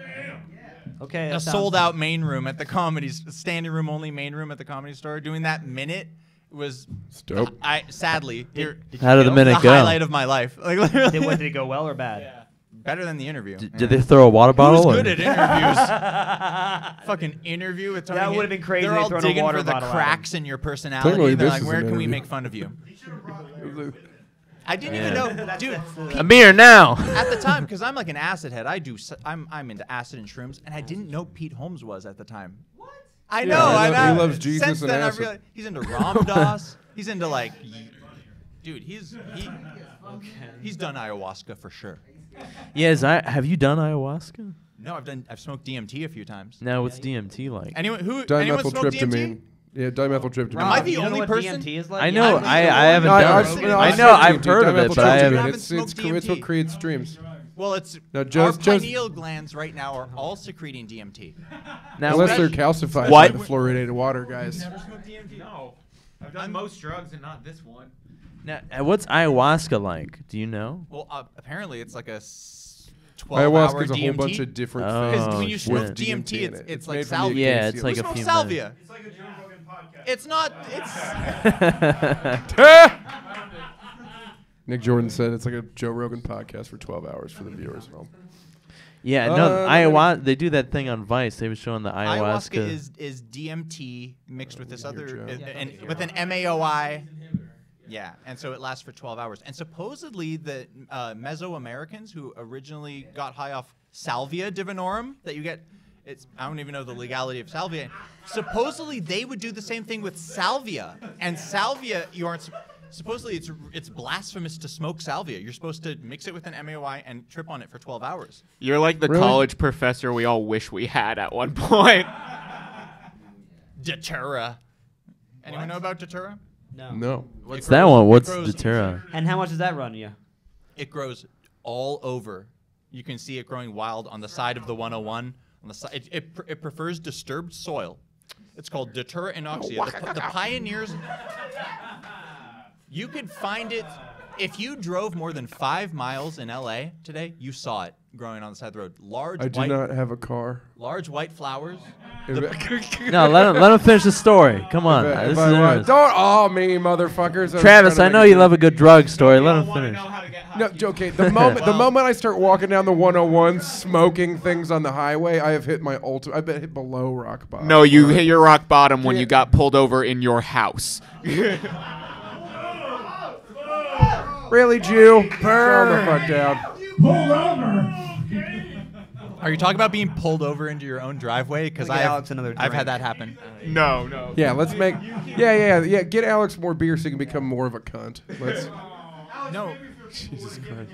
Okay, a that sounds- sold-out main room at the comedy, standing room only main room at the Comedy Store. Doing that minute was, It's dope. I sadly, Did you How did the kill? minute the go? highlight of my life. Like literally, Did it go well or bad? better than the interview. Did they throw a water bottle? Who's or- good at interviews? Fucking interview with Tony. That would've been crazy They're if all they thrown a digging water for the bottle at cracks in your personality. Technically, They're this like, is where an can we interview. make fun of you? I didn't even know, dude. I'm here now. At the time, because I'm like an acid head, I'm into acid and shrooms, and I didn't know Pete Holmes was at the time. What? I know, I know. he loves Jesus Since and then, acid. I realized he's into Ram Dass. He's into like, dude, he's done ayahuasca for sure. Yes, have you done ayahuasca? No, I've smoked DMT a few times. No, what's DMT like? Anyone smoked DMT? Dimethyltryptamine. Yeah, dimethyltryptamine. Am I the You don't know only what person? DMT is like? I know. Yeah, I haven't No, done I've- it. no, I I've know. smoked I've DMT, heard of it, but I dimethyltryptamine. haven't. Haven't smoked It's what DMT. creates dreams. Well, it's No, our just- pineal glands right now are all secreting DMT. Now, Unless they're calcified What? by the fluoridated water, guys. No. I've done most drugs and not this one. now, what's ayahuasca like? Do you know? Well, apparently it's like a 12-hour Ayahuasca is a DMT. whole bunch of different Oh, things. Because when you smoke shit. DMT, in it. it's made like from the salvia. Yeah, acacia it's like Who a smokes few salvia? It's like a Joe Rogan podcast. It's not. It's. Nick Jordan said it's like a Joe Rogan podcast for 12 hours for the viewers at home. Yeah, no. Ayahuasca. They do that thing on Vice. They were showing the ayahuasca. Ayahuasca is DMT mixed with this Here, other Joe. with an MAOI. Yeah, and so it lasts for 12 hours. And supposedly the Mesoamericans who originally got high off salvia divinorum that you get, I don't even know the legality of salvia. Supposedly, they would do the same thing with salvia. And salvia, you aren't... Supposedly, it's blasphemous to smoke salvia. You're supposed to mix it with an MAOI and trip on it for 12 hours. You're like the college professor we all wish we had at one point. Datura. Anyone know about Datura? No. What's that one? What's Datura? And how much does that run you? It grows all over. You can see it growing wild on the side of the 101. On the side, it prefers disturbed soil. It's called Datura inoxia. The pioneers. You could find it if you drove more than 5 miles in LA today. You saw it growing on the side of the road. I do not have a car. Large white flowers. No, let him finish the story. Come on. This is interesting. Don't awe me, motherfuckers. Travis, I know you love a good drug story. Let him finish. No, okay. The moment I start walking down the 101, smoking things on the highway, I have hit my ultimate. I've been hit below rock bottom. No, you hit your rock bottom when you got pulled over in your house. Really, Jew? Calm the fuck down. Pull over. Are you talking about being pulled over into your own driveway? Because I've had that happen. No. Yeah, let's make. Yeah. Get Alex more beer so he can become more of a cunt. Let's. No. Jesus Christ.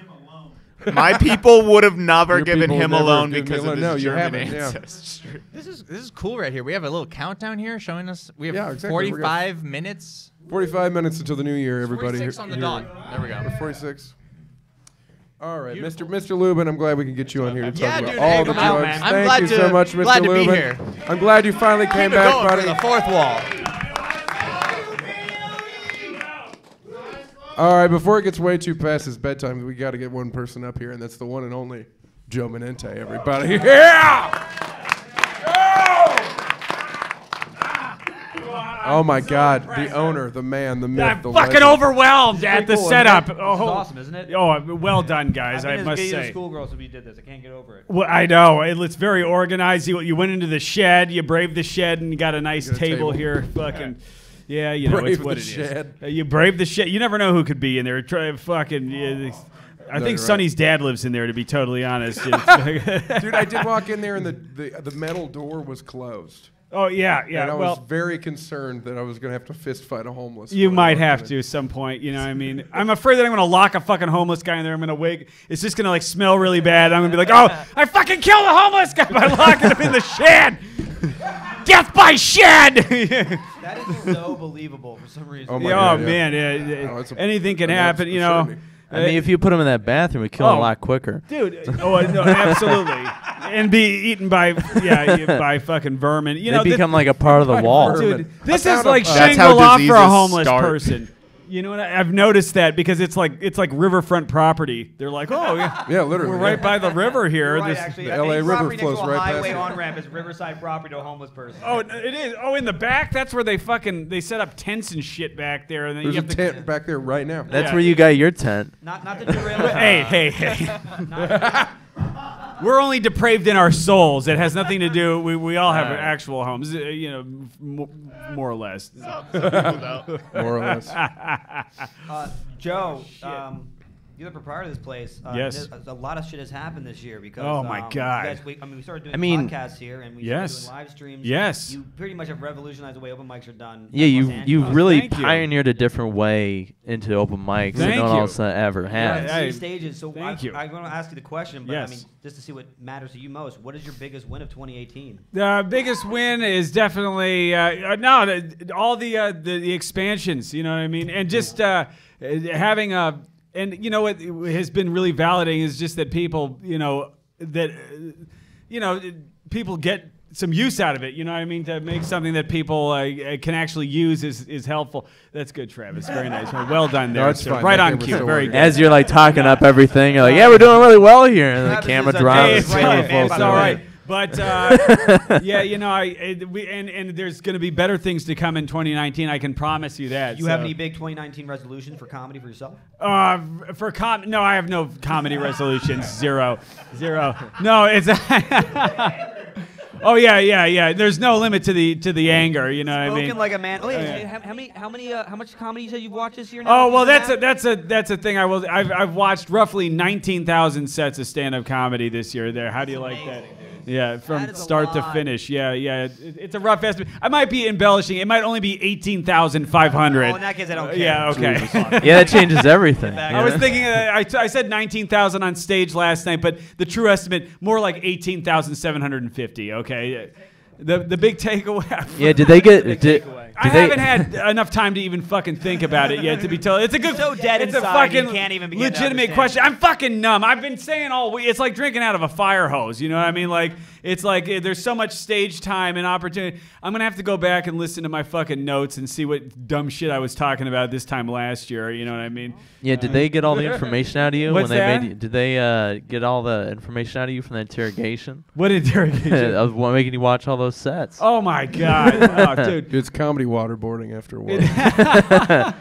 My people would have never Your given people him never alone given me because alone. of No, his you German haven't, yeah. ancestry. This is cool right here. We have a little countdown here showing us. We have exactly. 45 minutes. 45 minutes until the new year, everybody. 46 on the dot. There we go. We're 46. All right, Mr. Lubin, I'm glad we can get you on here to talk about dude, all the come out, drugs. man. I'm Thank glad you to- so much, Mr. glad to be Lubin. here. I'm glad you finally came Keep it back, going buddy. for the fourth wall. All right, before it gets way too past his bedtime, we got to get one person up here, and that's the one and only Joe Manente, everybody. Yeah! Oh my God, the owner, the man, the myth, I'm the fucking legend. overwhelmed at the cool, setup. isn't it? It's awesome, isn't it? Oh, well done, guys. I I've been must as gay as a say. schoolgirl since we did this. I can't get over it. Well, I know. It's very organized. You went into the shed, you braved the shed, and you got a nice Got a table table. here. Fucking, yeah, you know, Brave it's what the it is. shed. You braved the shed. You never know who could be in there. Fucking. I think you're Sonny's right. dad lives in there, to be totally honest. Dude, I did walk in there, and the metal door was closed. Oh, yeah. And I Well, was very concerned that I was going to have to fist fight a homeless. you when I might walked have in. to at some point. You know what I mean? I'm afraid that I'm going to lock a fucking homeless guy in there. I'm going to wake. It's just going to like smell really bad. I'm going to be like, oh, I fucking killed a homeless guy by locking him in the shed. Death by shed. That is so believable for some reason. Oh, my Yeah, God, oh yeah. man, it's a- anything can I know, it's happen. You know. concerning. I mean, if you put him in that bathroom, we kill him a lot quicker. Dude, no, absolutely, and be eaten by by fucking vermin. You They know, become like a part of the wall. Dude, this I is found like That's how Shangri-La for a diseases homeless start. person. You know what? I've noticed that because it's like riverfront property. They're like, oh yeah, Yeah, literally. we're right by the river here. You're right, This- actually. the LA Any River property flows next to right a past highway it. on-ramp is riverside property to a homeless person. Oh, it is. Oh, in the back, that's where they set up tents and shit back there. And then There's you a have to, tent back there right now. That's Yeah. where you got your tent. Not to derail. Hey. We're only depraved in our souls. It has nothing to do. We all have actual homes, you know, more or less. More or less. Joe, you're the proprietor of this place. Yes. A lot of shit has happened this year because. Oh, my you God. guys, we started doing podcasts here, and we Yes. started doing live streams. Yes. You pretty much have revolutionized the way open mics are done. Yeah, in Los you Angeles. really Thank you. pioneered a different way into open mics that Thank no one you. else ever has. Yeah, Hey, stages. So thank you. I'm going to ask you the question, but I Yes. mean, just to see what matters to you most. What is your biggest win of 2018? The biggest win is definitely all the expansions. You know what I mean, and just having a. And you know what has been really validating is just that people, people get some use out of it. You know what I mean? To make something that people can actually use is helpful. That's good, Travis. Very nice. Well done there. No, it's sir. fine. Right That on camera's cue. still Very working. good. As you're like talking up everything, you're like, yeah, we're doing really well here, and then the Travis camera is a- drops. Hey, It's Right, all man, right. It's by the all way. right. But yeah, you know, and there's going to be better things to come in 2019. I can promise you that. Do you have any big 2019 resolutions for comedy for yourself? No, I have no comedy resolutions. Zero. No, it's. Oh yeah. There's no limit to the anger. You know what I Spoken mean? like a man. Oh, Yeah. hey, how much comedy you said you've watched this year now? Oh well, that's a thing. I've watched roughly 19,000 sets of stand-up comedy this year. There, how do you like that? Yeah, That from is a start to lot. finish. Yeah. It's a rough estimate. I might be embellishing. It might only be 18,500. Oh, in that case, I don't care. Yeah. Okay. Yeah, that changes everything. I was thinking. I said 19,000 on stage last night, but the true estimate more like 18,750. Okay. The big takeaway. Yeah, did they get? I haven't had enough time to even fucking think about it yet. To be told, it's a good. So dead it's inside, a you fucking can't even begin to legitimate understand. question. I'm fucking numb. I've been saying all week. It's like drinking out of a fire hose. You know what I mean? Like it's like there's so much stage time and opportunity. I'm gonna have to go back and listen to my fucking notes and see what dumb shit I was talking about this time last year. You know what I mean? Yeah, did they get all the information out of you What's when they that? made you? Did they get all the information out of you from the interrogation? What interrogation? Of what making you watch all those sets. Oh my god, oh, dude. It's comedy waterboarding after a while.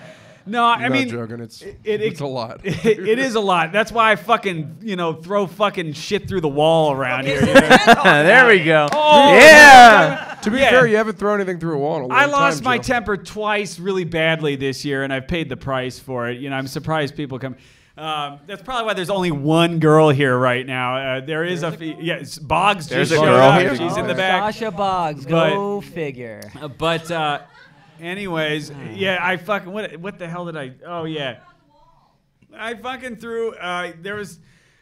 No, I I'm mean, not joking. It's a lot. It is a lot. That's why I fucking, throw fucking shit through the wall around here. You know? There we go. Oh, yeah. To be fair, you haven't thrown anything through a wall in a long I time, lost my Joe. temper twice really badly this year, and I've paid the price for it. I'm surprised people come. That's probably why there's only one girl here right now. There is it's Boggs. There's just a showed girl up. here. She's in the back. Sasha Boggs, go figure. But anyways, yeah, I fucking what the hell did I? Oh yeah, I fucking threw. There was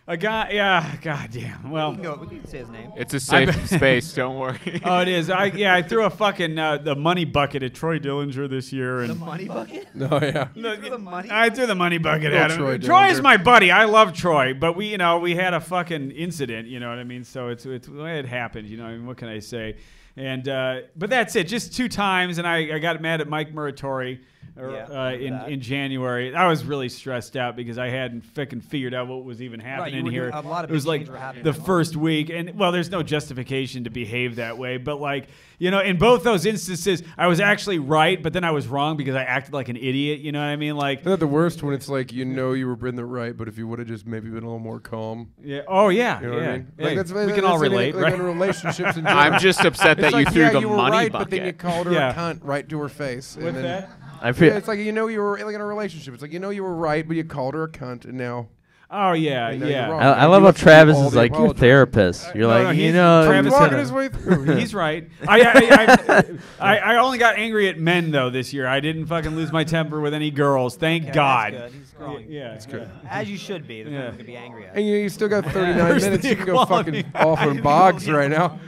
a guy. Yeah, goddamn. Well, We can say his name. It's a safe space. Don't worry. Oh, it is. I threw a fucking the money bucket at Troy Dillinger this year, and The money bucket? Oh yeah. You threw the money I threw the money bucket at him. Troy Troy is Dillinger. my buddy. I love Troy, but we had a fucking incident. You know what I mean? So it happened. You know, I mean, what can I say? And but that's it. Just 2 times, and I got mad at Mike Muratori in January. I was really stressed out because I hadn't fucking figured out what was even happening you were here. doing- a lot of it was big like changes were happening the at once. first week, and well, there's no justification to behave that way, but like. In both those instances, I was actually right, but then I was wrong because I acted like an idiot. You know what I mean? Like, Isn't that the worst when it's like you were in the right, but if you would have just maybe been a little more calm. yeah. Oh yeah. You know what I yeah. mean? Hey, Like we can all relate, like right? in relationships in general. I'm just upset It's that you like, threw yeah, the you were money right, bucket. but then you called her Yeah. a cunt right to her face. and What's then- that? I feel. Yeah, it's like you were like in a relationship. It's like you were right, but you called her a cunt, and now. Oh yeah, And now you're yeah. wrong. I You love how have to do Travis all is the like your apologizing. therapist. You're like, he's- He's Travis he's walking gonna- his way through. He's right. I only got angry at men though this year. I didn't fucking lose my temper with any girls. Thank Okay, God. That's good. He's growing. Yeah, it's good. As you should be. That's Yeah. what I'm going to be angry at. And you still got 39 Where's minutes. the You can go equality? fucking off on Boggs right now.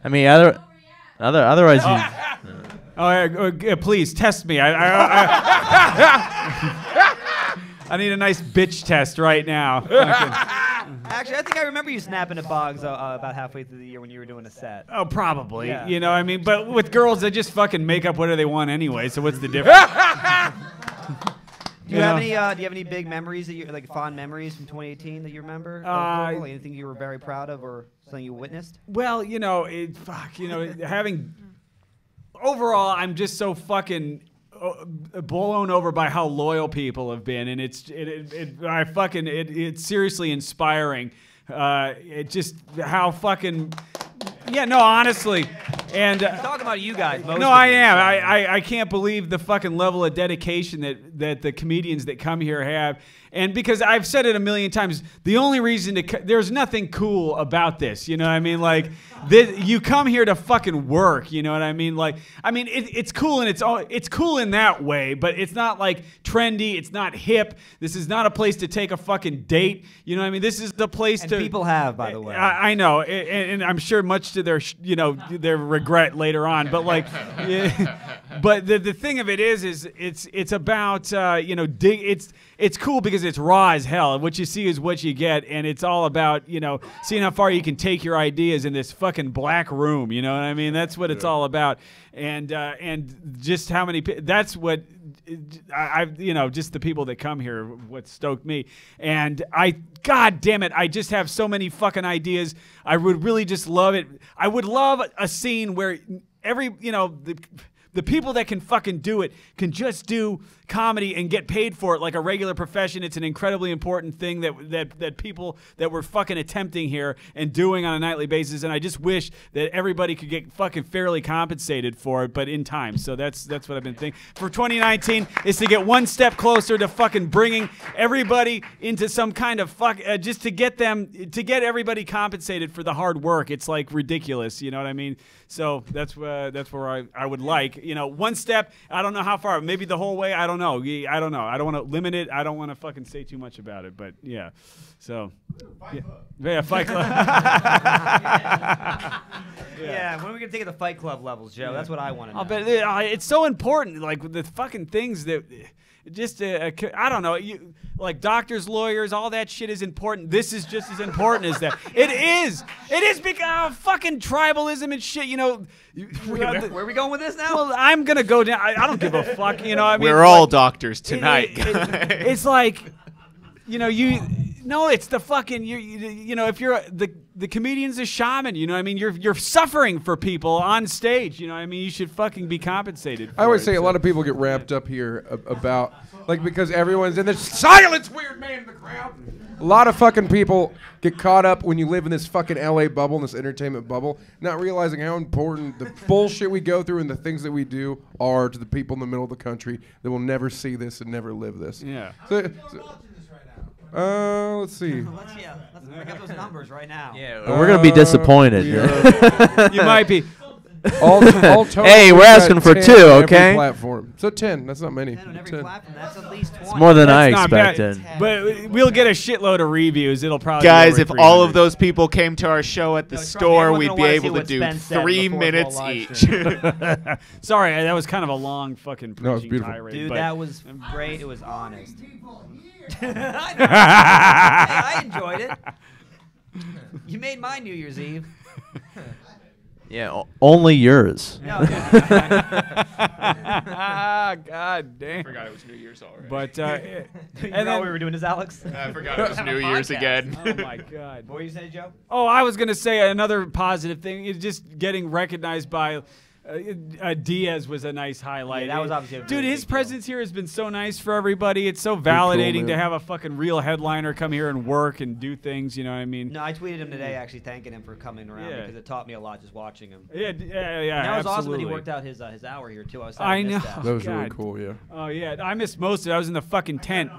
I mean, otherwise you. Oh, yeah, please test me. I need a nice bitch test right now. Actually, I think I remember you snapping at Boggs about halfway through the year when you were doing a set. Oh, probably. Yeah. You know, I mean, but with girls, they just fucking make up whatever they want anyway. So what's the difference? Do you have any big memories that you like fond memories from 2018 that you remember? Of football? Anything you were very proud of or something you witnessed? Well, having overall, I'm just so fucking blown over by how loyal people have been, and it's seriously inspiring. It just how fucking honestly. And talking about you guys. Most no, of I you, am. so. I can't believe the fucking level of dedication that the comedians that come here have. And because I've said it a million times, the only reason there's nothing cool about this. You know what I mean? Like, you come here to fucking work. You know what I mean? Like, it's cool and it's cool in that way, but it's not like trendy. It's not hip. This is not a place to take a fucking date. You know what I mean? This is the place to. People have, by the way. I know, and I'm sure much to their their regret later on. But like, but the thing of it is it's about it's cool because it's raw as hell. What you see is what you get, and it's all about seeing how far you can take your ideas in this fucking black room. You know what I mean? That's what it's all about, and just how many. That's what I've just the people that come here. What stoked me, and God damn it, I just have so many fucking ideas. I would really just love it. I would love a scene where the people that can fucking do it can just do comedy and get paid for it like a regular profession. It's an incredibly important thing that people that we're fucking attempting here and doing on a nightly basis. And I just wish that everybody could get fucking fairly compensated for it, but in time. So that's what I've been thinking for 2019 is to get one step closer to fucking bringing everybody into some kind of just to get everybody compensated for the hard work. It's like ridiculous, you know what I mean? So that's where I would like, you know, one step. I don't know how far, maybe the whole way. I don't know. I don't want to limit it. I don't want to fucking say too much about it, but yeah. So yeah, Fight Club. Yeah, when are we gonna take it to Fight Club levels, Joe? That's what I want to know. But it's so important, like the fucking things that. Just I don't know, like doctors, lawyers, all that shit is important. This is just as important as that. It is because fucking tribalism and shit. You know, where are we going with this now? Well, I'm gonna go down. I don't give a fuck. You know, I mean, we're all doctors tonight. It's like, you know, it's the fucking you know, if you're the comedian's a shaman, you know what I mean? You're suffering for people on stage, you know what I mean? You should fucking be compensated for I always say a lot of people get wrapped up here about, like, because everyone's in this silence, weird man in the crowd. A lot of fucking people get caught up when you live in this fucking LA bubble, in this entertainment bubble, not realizing how important the bullshit we go through and the things that we do are to the people in the middle of the country that will never see this and never live this. Yeah. Let's see. Let's bring up those numbers right now. Yeah, we're gonna be disappointed. You might be. All hey, we're asking for 2, okay? Platform. So 10. That's not many. 10 on every platform. That's at least 20. It's more than I That's not expected. bad. But we'll get a shitload of reviews. It'll probably guys, be if over all of 300. those people came to our show at the store, we'd be able to do 3 minutes each. Sorry, that was kind of a long fucking preaching No, it's beautiful. tirade. Dude, but that was great. It was honest. I know. Hey, I enjoyed it. You made my New Year's Eve. Yeah, only yours. No, God damn. I forgot it was New Year's already. But and then all we were doing is Alex. I forgot it was New Year's again. Oh my God. What were you saying, Joe? Oh, I was gonna say another positive thing is just getting recognized by. Diaz was a nice highlight. Yeah, that was obviously a dude. really His big presence here has been so nice for everybody. It's so validating to have a fucking real headliner come here and work and do things. You know what I mean? No, I tweeted him today actually thanking him for coming around because it taught me a lot just watching him. Yeah. And that was awesome that he absolutely. worked out his hour here too. I know. That was really God. cool, yeah. Oh yeah, I missed most of it. I was in the fucking tent.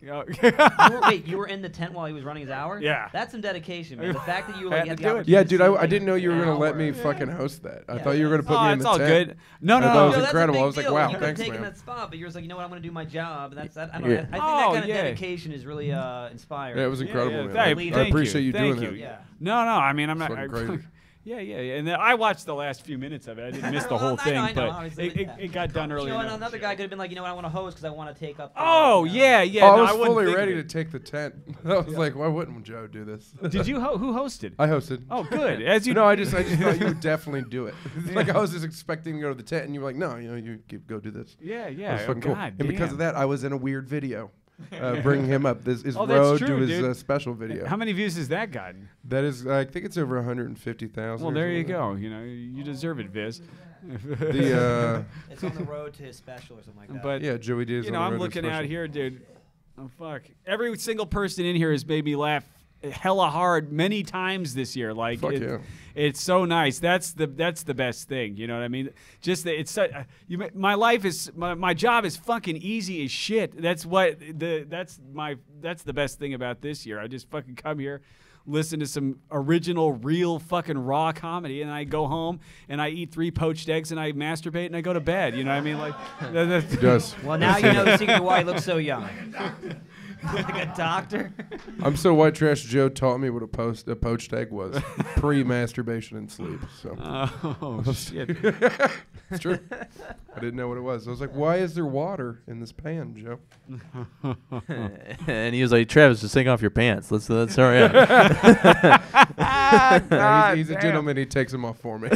You were in the tent while he was running his hour? Yeah. That's some dedication, man. The fact that you Had had to the do it. opportunity Yeah, to dude, see, I didn't know you were an going to let hour. me fucking host that. I Yeah. thought you were going to put Oh, me in it's the all tent. good. No, I thought it was No, that's a incredible. big I was like, deal. wow, You could have thanks, taken man. that spot, but you're just like, you know what, I'm going to do my job. And I think Yeah. that kind of yeah. dedication is really inspiring. Yeah, it was incredible, Yeah, man. thank I you. appreciate you Thank doing you. that. Yeah. No, I mean, I'm not. Fucking crazy. Yeah. And then I watched the last few minutes of it. I didn't miss the whole I thing, know, but obviously, it got done early You know, and enough. another guy could have been like, you know what, I want to host because I want to take up. Oh, yeah. Oh, No, I was wouldn't fully think of ready it. to take the tent. I was like, why wouldn't Joe do this? Did you? Who hosted? I hosted. Oh, good. As you. No, I just thought you would definitely do it. Like I was just expecting to go to the tent, and you were like, no, go do this. Yeah. That was Oh, fucking cool. God And because damn. of that, I was in a weird video. Bringing him up. This is Oh, that's road true, to his dude. special video. How many views has that gotten? That is, I think it's over 150,000. Well, or there you something. go. You know, you deserve it, Viz. It's on the road to his special or something like that. But Yeah, Joey Diaz. you on know, the I'm road to looking special. out here, dude. Oh fuck! Every single person in here has made me laugh hella hard many times this year. Like, Fuck yeah. It's so nice. That's the best thing. You know what I mean? Just that it's my life is my job is fucking easy as shit. That's the best thing about this year. I just fucking come here, listen to some original, real fucking raw comedy, and I go home and I eat 3 poached eggs and I masturbate and I go to bed. You know what I mean? Like, He does. Well, now you know the secret to why he looks so young. Like a doctor. I'm so white trash. Joe taught me what a poached egg was pre-masturbation and sleep. So Oh shit! it's true. I didn't know what it was. I was like, why is there water in this pan, Joe? And he was like, Travis, just take off your pants. Let's hurry up. He's a gentleman. He takes them off for me.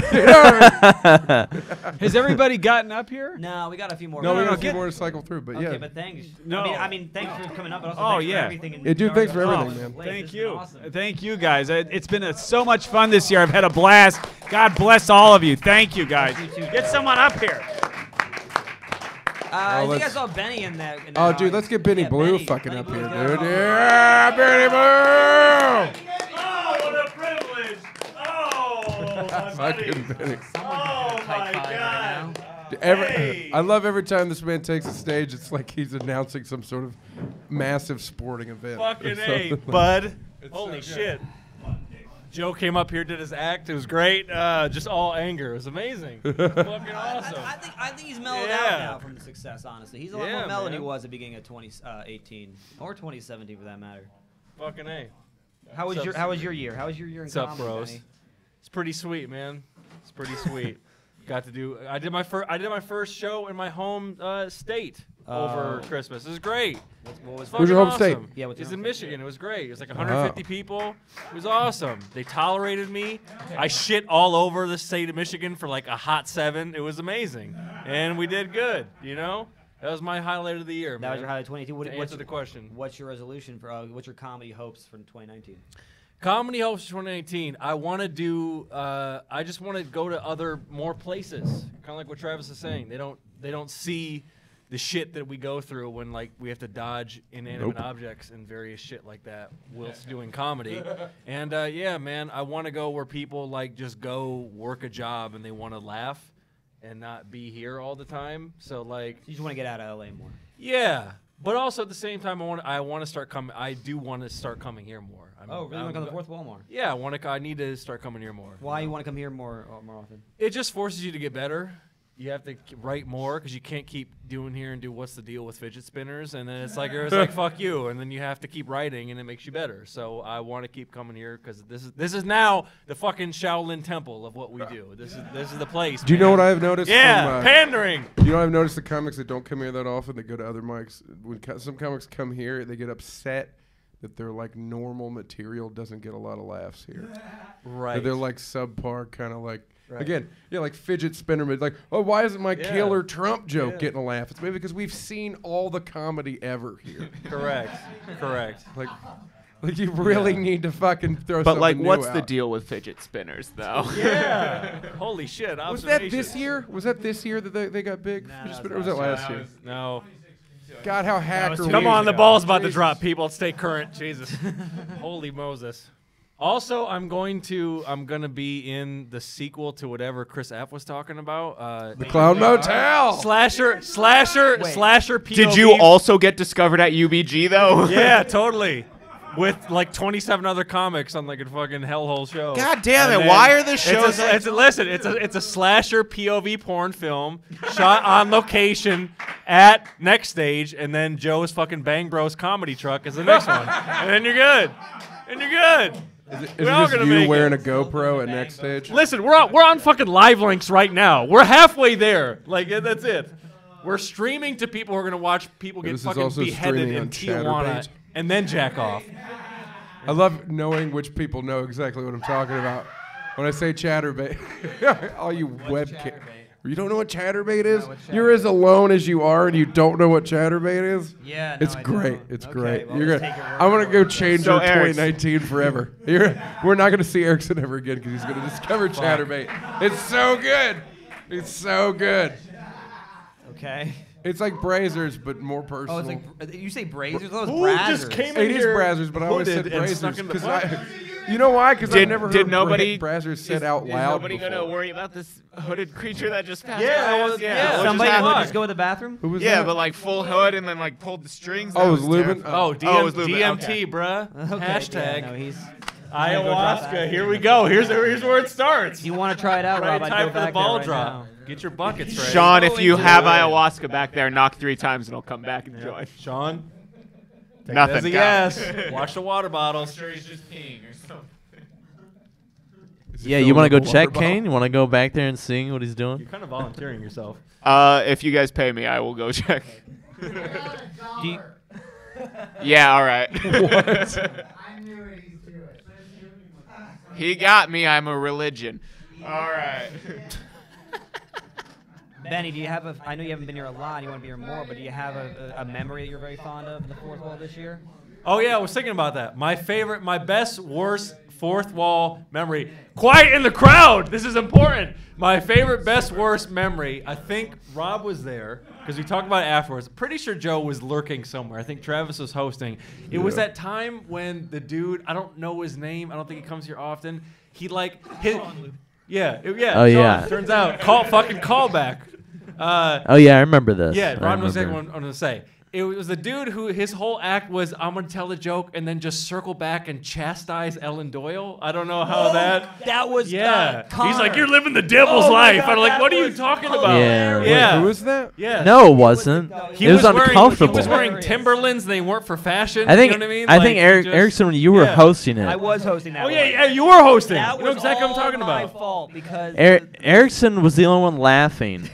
Has everybody gotten up here? No, we got a few more. No, we got a minutes. few more to cycle through, but Okay, yeah. but thanks. No. I mean, thanks for coming up, but also Oh, thanks yeah. for everything. Yeah, dude, thanks for everything, man. This Thank has you. been awesome. Thank you, guys. It's been so much fun this year. I've had a blast. God bless all of you. Thank you, guys. You too, Get someone up here. I think I let's- saw Benny in that. Oh, dude, let's get Benny Yeah, Blue Benny. fucking Benny up Blue's here, got dude. it. Yeah, Benny Blue! Oh, what a privilege! Oh, my Fucking Benny. Oh my God! I love every time this man takes a stage. It's like he's announcing some sort of massive sporting event. or Fucking something A, like- bud. It's Holy so shit. Joe came up here, did his act. It was great. Just all anger. It was amazing. Fucking awesome. I think he's mellowed Yeah. out now from the success, honestly. He's a lot Yeah, more mellow than he man. was at the beginning of 2018 or 2017 for that matter. Fucking A. How was What's your up, How was your year? How was your year in What's up, comedy, bros? Benny? It's pretty sweet, man. It's pretty sweet. Got to do. I did my first show in my home state over Christmas. It was great. What was Where's your home awesome. state? Yeah, what's your It's home in state? Michigan. It was great. It was like 150 people. It was awesome. They tolerated me. I shit all over the state of Michigan for like a hot 7. It was amazing, and we did good. You know, that was my highlight of the year. That was your highlight 2018. To answer the question. What's your resolution for? What's your comedy hopes for 2019? Comedy hopes 2018. I want to do. I just want to go to more places. Kind of like what Travis is saying. They don't see the shit that we go through when like we have to dodge inanimate objects and various shit like that whilst doing comedy. And yeah, man, I want to go where people like just go work a job and they want to laugh and not be here all the time. So like, You just want to get out of LA more. yeah. But also at the same time, I want to start coming. I do want to start coming here more. Oh, really? Want to come to the fourth wall more? Yeah, I need to start coming here more. Why you want to come here more often? It just forces you to get better. You have to write more because you can't keep doing here and do what's the deal with fidget spinners, and then it's like fuck you, and then you have to keep writing, and it makes you better. So I want to keep coming here because this is now the fucking Shaolin Temple of what we do. This is the place. Do you know what I've noticed? Yeah, from, pandering. You know, I've noticed the comics that don't come here that often. They go to other mics. When some comics come here, they get upset that their like normal material doesn't get a lot of laughs here. Right. That they're like subpar, kind of like. Right. Again, yeah, like fidget spinner, but like, oh, why isn't my killer Trump joke getting a laugh? It's maybe because we've seen all the comedy ever here. Correct. Like you really need to fucking throw. But like, something new what's the out. deal with fidget spinners, though? Yeah. Holy shit. Was that this year? Was that this year that they got big? Fidget spinner? Or was that last year? No. God, how hacker! Come on, the ball's about to drop, people. Stay current. Jesus. Holy Moses. Also, I'm gonna be in the sequel to whatever Chris F was talking about. The Clown Motel. Slasher POV. Did you also get discovered at UBG though? Yeah, totally. With like 27 other comics on like a fucking hellhole show. God damn it! And Why then are the shows? It's a slasher POV porn film shot on location at Next Stage, and then Joe's fucking Bang Bros comedy truck is the next one, and then you're good. Is it We're all just gonna you make wearing it. a GoPro at Next Stage? Listen, we're on fucking live links right now. We're halfway there. Like that's it. We're streaming to people who are gonna watch people get This is fucking also beheaded streaming in on Tijuana Chatterbait. and then jack off. I love knowing which people know exactly what I'm talking about. When I say Chatterbait, all you webcam. You don't know what Chatterbait is? You're as alone as you are, and you don't know what Chatterbait is? Yeah, no, it's I great. don't. It's Okay, great. well, You're let's gonna, take your word I'm gonna for go it. change So your Eric's- 2019 forever. We're not gonna see Ericson ever again because he's gonna discover Chatterbait. It's so good. It's so good. Okay. It's like Brazzers, but more personal. Oh, it's like you say Brazers? Those Who Brazzers. just came It in is here Brazzers, but I always said hooded and snuck Brazzers in the because butt? you know why? Because I've never heard nobody Brazzers said out Is loud. nobody before. gonna worry about this hooded creature that just passed Yeah, by well, us? yeah. what Somebody just would happened? just go to the bathroom? Who was Yeah, that? but like full hood and then like pulled the strings. Oh, That it was Lubin? terrifying. Oh, it was Lubin. DMT, Okay. bruh. Okay, Hashtag. Yeah, no, he's. Ayahuasca. Here we go. Here's where it starts. You want to try it out, Right Rob? I'd time go for the back ball there right drop. now. Get your buckets ready. Sean, if you have ayahuasca back there, knock 3 times and it'll come back and join. Sean. Take Nothing. That as a Got yes. it. Wash the water bottles. Sure, he's just peeing or something. Yeah, you want to go check Caine? You want to go back there and see what he's doing? You're kind of volunteering yourself. If you guys pay me, I will go check. Do you- Yeah, all right. What? He got me. I'm a religion. All right. Benny, do you have a? I know you haven't been here a lot. You want to be here more, but do you have a memory that you're very fond of in the fourth wall this year? Oh yeah, I was thinking about that. My best, worst fourth wall memory. Quiet in the crowd. This is important. My favorite, best, worst memory. I think Rob was there because we talked about it afterwards. Pretty sure Joe was lurking somewhere. I think Travis was hosting. It was that time when the dude, I don't know his name. I don't think he comes here often. He like hit. Yeah. Oh, Sean, yeah. Turns out, fucking callback. Oh, yeah, I remember this. Yeah, I Ron knows remember. exactly what I'm going to say. It was the dude who his whole act was, I'm going to tell a joke and then just circle back and chastise Ellen Doyle. I don't know how That was Yeah. Connor. He's like, you're living the devil's life. I'm like, what are you talking about? Yeah. Yeah. Who was that? Yeah. No, it wasn't. He It was uncomfortable. He was wearing Timberlands and they weren't for fashion. I think you know what I mean? I think Like, Erickson, when you were hosting it. I was hosting that. Oh, yeah, one. you were hosting. That You know was exactly what I'm all talking my about. fault because Erickson was the only one laughing,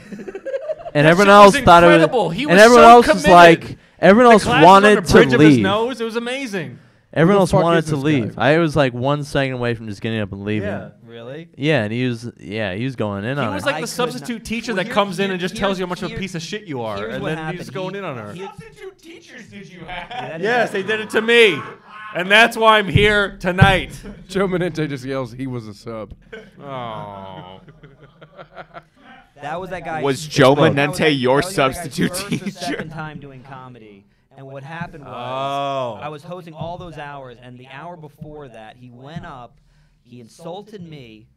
and That everyone shit else was thought it incredible. was. He And was everyone so else was committed. like, everyone else The glasses wanted on the to bridge of his leave. nose. It was amazing. Everyone Who the else fuck wanted is to this leave. guy? I was like 1 second away from just getting up and leaving. Yeah. Really? Yeah, and he was going in He on was it. like I the could substitute not- teacher Well, that comes in and just tells you how much of a here's- piece of shit you are, here's and what then happened. you're just going in on her. Substitute teachers did you have? Yes, they did it to me, and that's why I'm here tonight. Joe Manente just yells, he was a sub. Oh. That was that guy. Was Joe that was Manente that- your that was that guy's substitute first or teacher? second time doing comedy. And what happened was, Oh. I was hosting all those hours, and the hour before that, he went up, he insulted me,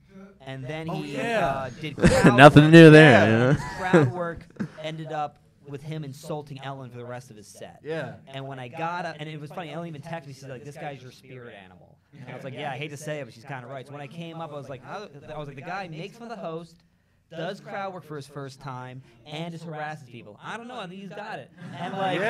and then he did crowd Nothing work. new there, Yeah. you know? His crowd work ended up with him insulting Ellen for the rest of his set. Yeah. And when I got up, and it was funny, Ellen even texted me, she's like, this guy's your spirit animal. And I was like, yeah, I hate to say it, but she's kind of right. So when I came up, I was like, the guy makes fun of the host, does crowd work for his first time, and just harasses people. I don't know. I think he's got it. And like,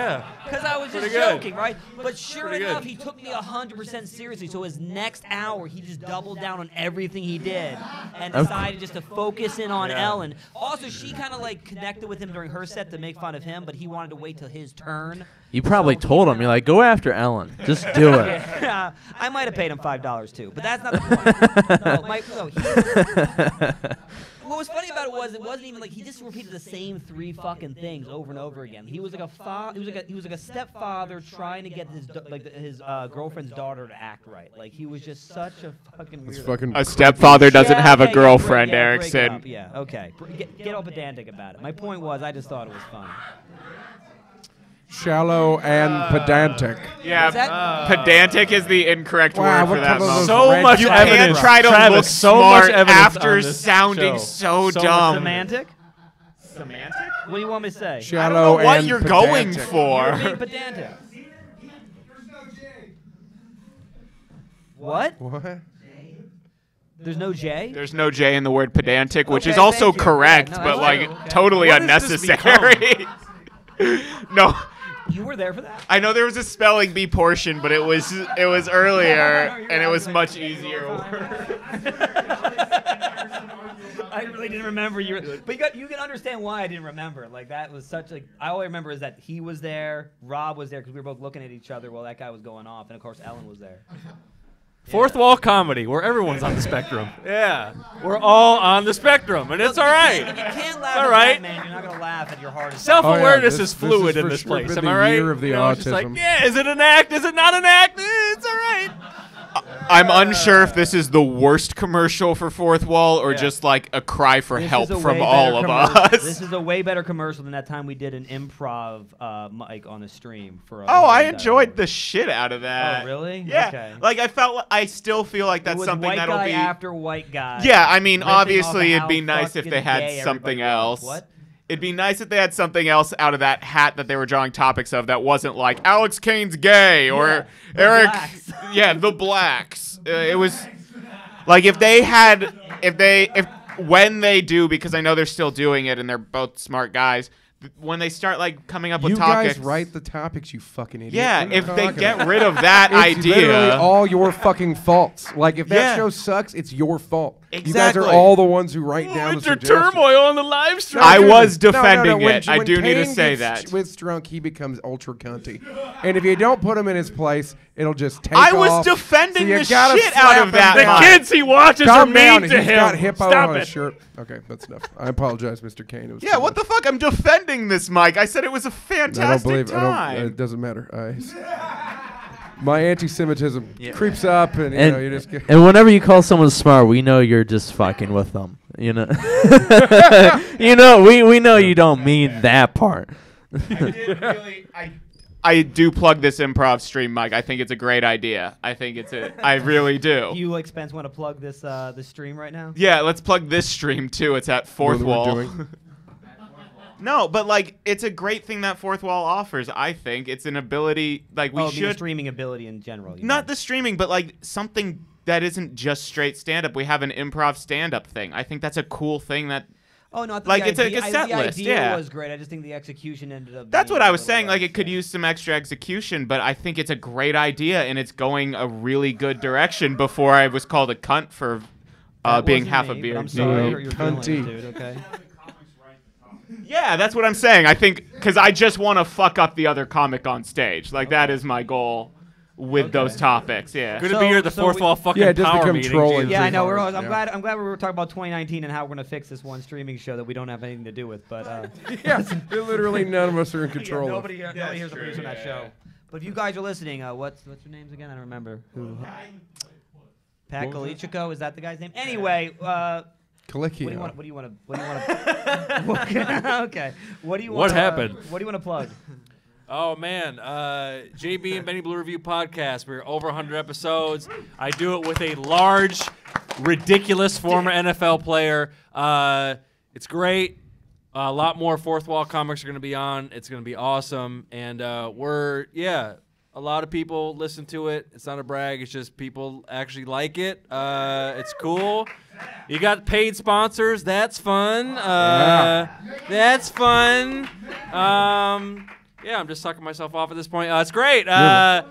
because I was just Pretty good. joking, right? But sure Pretty enough, good. he took me 100% seriously. So his next hour, he just doubled down on everything he did, and decided just to focus in on Ellen. Also, she kind of like connected with him during her set to make fun of him, but he wanted to wait till his turn. You probably told him, you're like, go after Ellen. Just do it. Yeah, I might have paid him $5 too, but that's not the point. What was funny about it wasn't even like he just repeated the same 3 fucking things over and over again. He was like he was like a stepfather trying to get his girlfriend's daughter to act right. Like he was just such a fucking weirdo. A stepfather doesn't have a girlfriend, Erickson. Yeah, okay. Get all pedantic about it. My point was, I just thought it was fun. Shallow and pedantic. Yeah, pedantic is the incorrect Wow, word what for that. couple of those So red much You evidence. can't try to Travis, look so much smart evidence after on this sounding show. so So dumb. Semantic? Semantic? What do you want me to say? I don't Shallow know what and you're pedantic. going You're for. being pedantic. What? What? There's no J? There's no J in the word pedantic, which is Okay, also thank you. correct, Yeah, no, but that's like true. Okay. totally What has this unnecessary. No, You were there for that? I know there was a spelling bee portion, but it was earlier and it was much easier. I really didn't remember you. But you can understand why I didn't remember. Like that was such like all I remember is that he was there, Rob was there because we were both looking at each other while that guy was going off, and of course Ellen was there. Fourth wall comedy, where everyone's on the spectrum. Yeah, we're all on the spectrum, and it's all right. You can't laugh all at right. that, man. You're not gonna laugh at your hardest. Self-awareness Oh, yeah, this is fluid is in for this sure place. been Am the I right? year of the It's just like, autism. yeah, is it an act? Is it not an act? It's all right. I'm unsure if this is the worst commercial for Fourth Wall or just like a cry for This help is a from way all better of commercial. us. This is a way better commercial than that time we did an improv mic on the stream for. Oh, I enjoyed the shit out of that. Oh, really? Yeah. Okay. Like I still feel like that's it was something white that'll guy be after white guy. Yeah, I mean, ripping off obviously of it'd be how nice if they fucking had gay something everybody else. was. What? It'd be nice if they had something else out of that hat that they were drawing topics of that wasn't like Alex Caine's gay or the Eric. blacks. Yeah, the blacks. It was like if when they do, because I know they're still doing it and they're both smart guys. When they start like coming up with You topics, guys write the topics, you fucking idiot. Yeah, What are you if they talking get about? rid of that it's idea- literally all your fucking faults. Like if that Yeah. show sucks, it's your fault. You guys Exactly. are all the ones who write down the Winter suggestions. turmoil on the live stream. I dude, was no, defending when- it. I when do need to Caine say gets that. With drunk, he becomes ultra cunty, and if you don't put him in his place, it'll just take I was off. defending So you the gotta shit out slap of him that. down. The kids he watches Calm are down. mean to He's him. got hippo Stop on it. his shirt. Okay, that's enough. I apologize, Mr. Caine. It was Yeah, too what much. the fuck? I'm defending this, Mike. I said it was a I don't fantastic believe. time. It doesn't matter. my anti-Semitism creeps up, and you know, you just get. And whenever you call someone smart, we know you're just fucking with them. You know, we know you don't mean that part. I do plug this improv stream, Mike. I think it's a great idea. I really do. You, like, Spence, want to plug this stream right now? Yeah, let's plug this stream too. It's at Fourth Wall. No, but like it's a great thing that Fourth Wall offers. I think it's an ability like we should the streaming ability in general. Not the streaming, but like something that isn't just straight stand up. We have an improv stand up thing. I think that's a cool thing that. Oh no, I think like it's a set the list. idea Yeah, was great. I just think the execution ended up. That's what I was saying. Like it could use some extra execution, but I think it's a great idea and it's going a really good direction. Before I was called a cunt for being half a beard. I'm sorry, you're cunty, dude. Okay. Yeah, that's what I'm saying. I think because I just want to fuck up the other comic on stage. Like that is my goal with those topics. Yeah. Good to be here at the Fourth Wall fucking power become meeting. trolling. Yeah, I know. I'm glad we were talking about 2019 and how we're gonna fix this one streaming show that we don't have anything to do with. But yeah, literally none of us are in control. Nobody here's the producer on that show. But if you guys are listening, what's your names again? I don't remember. Who? Pat Kalichiko, is that the guy's name? Anyway. Kalicki. What do you want to? Okay. What do you want? What happened? What do you want to plug? Oh man, JB and Benny Blue Review podcast. We're over 100 episodes. I do it with a large, ridiculous former NFL player. It's great. A lot more Fourth Wall comics are going to be on. It's going to be awesome, and a lot of people listen to it. It's not a brag. It's just people actually like it. It's cool. You got paid sponsors. That's fun. That's fun. Yeah, I'm just sucking myself off at this point. It's great. Yeah,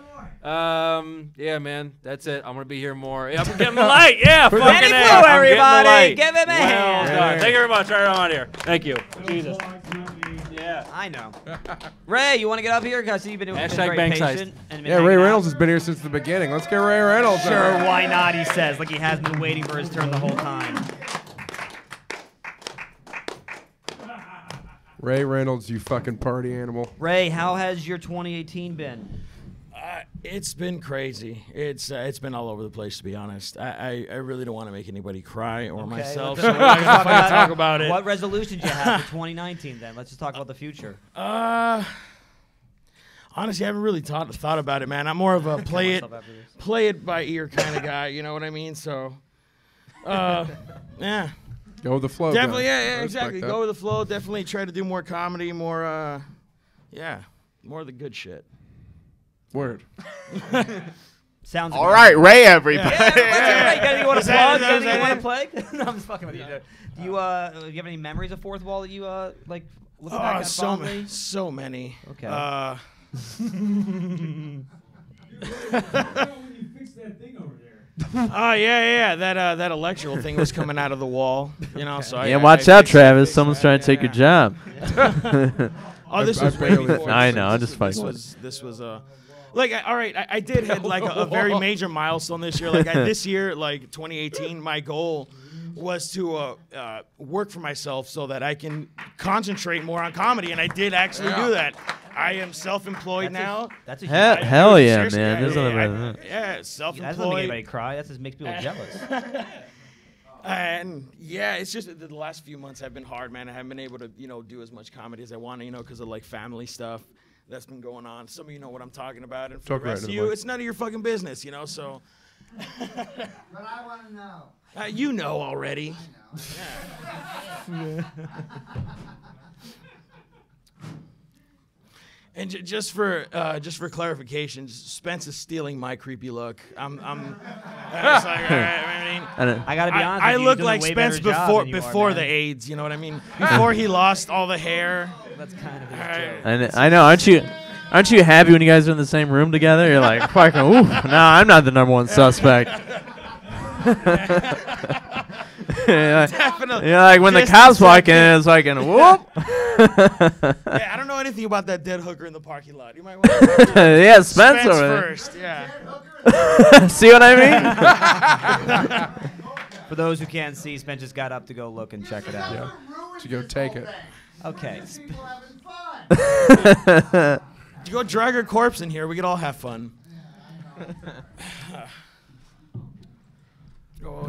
man. That's it. I'm going to be here more. Yeah, I'm getting the light. Yeah, fucking Benny Blue, everybody. Give him a hand. Thank you very much. Right on here. Thank you. Jesus. Yeah. I know. Ray, you want to get up here? Because you've been Hashtag very Bankside. patient. And Yeah, Ray Reynolds has been here since the beginning. Let's get Ray Reynolds. Sure, why not, he says, like he hasn't been waiting for his turn the whole time. Ray Reynolds, you fucking party animal. Ray, how has your 2018 been? It's been crazy. It's been all over the place, to be honest. I really don't want to make anybody cry or myself. So we're not going to talk about it. What resolutions do you have for 2019 then? Let's just talk about the future. Honestly, I haven't really thought about it, man. I'm more of a play it by ear kind of guy. You know what I mean? So, yeah. Go with the flow. Definitely, guys. yeah, exactly. Go with the flow. Definitely try to do more comedy, more of the good shit. Word. Sounds all right, Ray, everybody. Yeah, you got anything you want to plug? Anything you want to plug? No, I'm just fucking with you. Do you have any memories of Fourth Wall that you like looking back at fondly? So many. Okay. Oh yeah. That electrical thing was coming out of the wall, you know. So watch out, Travis. Someone's trying to take your job. Oh, this was way before. I know. I'm just fighting. This was all right. I did hit like a very major milestone this year. Like this year, like 2018, my goal was to work for myself so that I can concentrate more on comedy, and I did actually do that. I am self-employed now. That's a hell yeah, man. There's nothing better than that. Yeah, self-employed. That doesn't make anybody cry. That just makes people jealous. And yeah, it's just that the last few months have been hard, man. I haven't been able to, do as much comedy as I want to, because of like family stuff that's been going on. Some of you know what I'm talking about, and for the rest of you, it's none of your fucking business, so. But I want to know. You know already. I know. And just for clarification, Spence is stealing my creepy look. I'm it's like, all right, I gotta be honest. I with you, look you're doing like a way Spence better job than you before are, the man. AIDS. You know what I mean? Before he lost all the hair. That's kind of his joke. I know. Aren't you happy when you guys are in the same room together? You're like, fucking, ooh, no, I'm not the number one suspect. Definitely. You're like when the cops walk in, it's like, whoop. Yeah, I don't know anything about that dead hooker in the parking lot. You might want to yeah, Spence over there. first. Yeah. See what I mean? For those who can't see, Spence just got up to go look and check it out. Yeah. To go take it. Okay. You go drag her corpse in here. We could all have fun.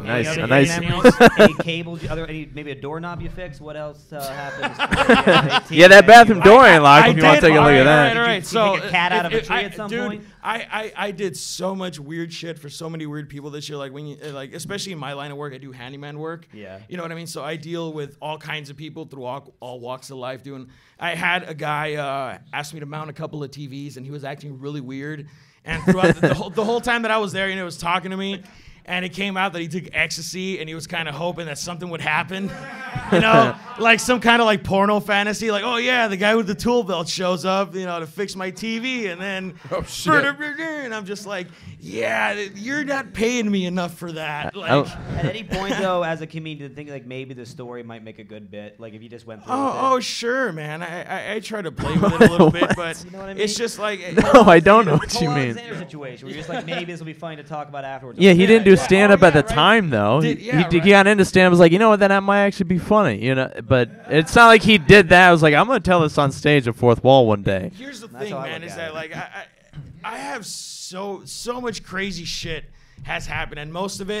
Nice, Any a other nice. memories? Any cables? Maybe a doorknob you fix? What else happens? Yeah, that bathroom door ain't locked. If you want to take a look at that. All right. Did you So pick a cat out of a tree at some point? I did so much weird shit for so many weird people this year. Like when you especially in my line of work, I do handyman work. Yeah. You know what I mean? So I deal with all kinds of people through all walks of life. I had a guy ask me to mount a couple of TVs, and he was acting really weird. And throughout the whole time that I was there, he was talking to me. And it came out that he took ecstasy, and he was kind of hoping that something would happen, like some kind of like porno fantasy, like, oh yeah, the guy with the tool belt shows up, to fix my TV, and then, and I'm just like, yeah, you're not paying me enough for that. Like, at any point though, as a comedian, think like maybe the story might make a good bit, like if you just went through. Oh, sure, man. I try to play with it a little bit, but you know what I mean? It's just like No, I don't know what you mean. Alexander situation where you're just like maybe this will be fun to talk about afterwards. Yeah, he didn't do stand up at the time though. He got into stand up, was like, you know what, that might actually be funny, But it's not like he did that. I was like, I'm gonna tell this on stage at Fourth Wall one day. Here's the thing, man, is that like I have so much crazy shit has happened, and most of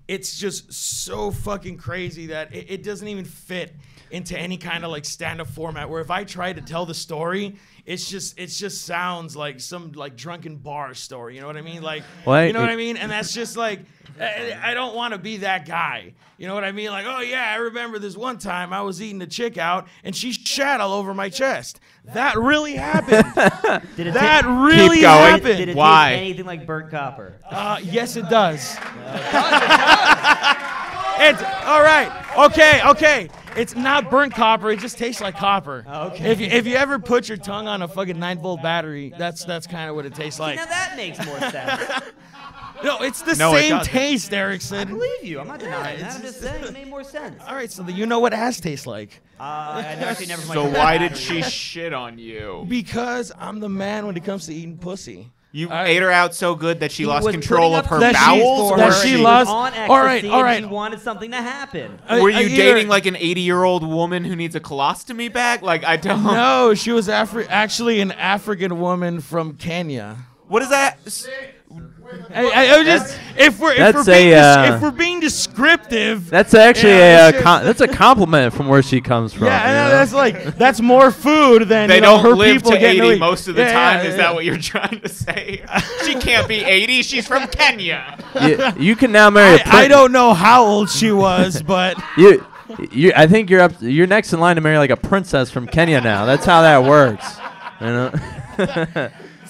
it's just so fucking crazy that it doesn't even fit into any kind of like stand-up format, where if I try to tell the story, it just sounds like some like drunken bar story. You know what I mean? Like, you know what I mean? And that's just like, I don't want to be that guy. You know what I mean? Like, oh yeah, I remember this one time I was eating a chick out and she shat all over my chest. That really happened. Did it that really Keep going. happened. Did it Why? taste anything like burnt copper? Yes, it does. It's all right. Okay. It's not burnt copper. It just tastes like copper. Okay. If you ever put your tongue on a fucking 9-volt battery, that's kind of what it tastes like. Now that makes more sense. No, it's the it same doesn't. taste, Ericson. I believe you. I'm not denying that. I'm just saying it made more sense. All right, so you know what ass tastes like. I actually never. So why did she shit on you? Because I'm the man when it comes to eating pussy. You ate her out so good that she He lost was control of her putting up bowels? for That her. she was lost- on all right, ecstasy all and right. He wanted something to happen. Were you dating like an 80-year-old woman who needs a colostomy bag? Like, I don't. No, she was actually an African woman from Kenya. What is that? I just if we're being descriptive. That's actually that's a compliment from where she comes from. Yeah, that's more food than They don't her live people to getting 80 most of the time. Is that yeah. what you're trying to say? She can't be 80. She's from Kenya. You can now marry. I don't know how old she was, but I think you're next in line to marry like a princess from Kenya now. That's how that works.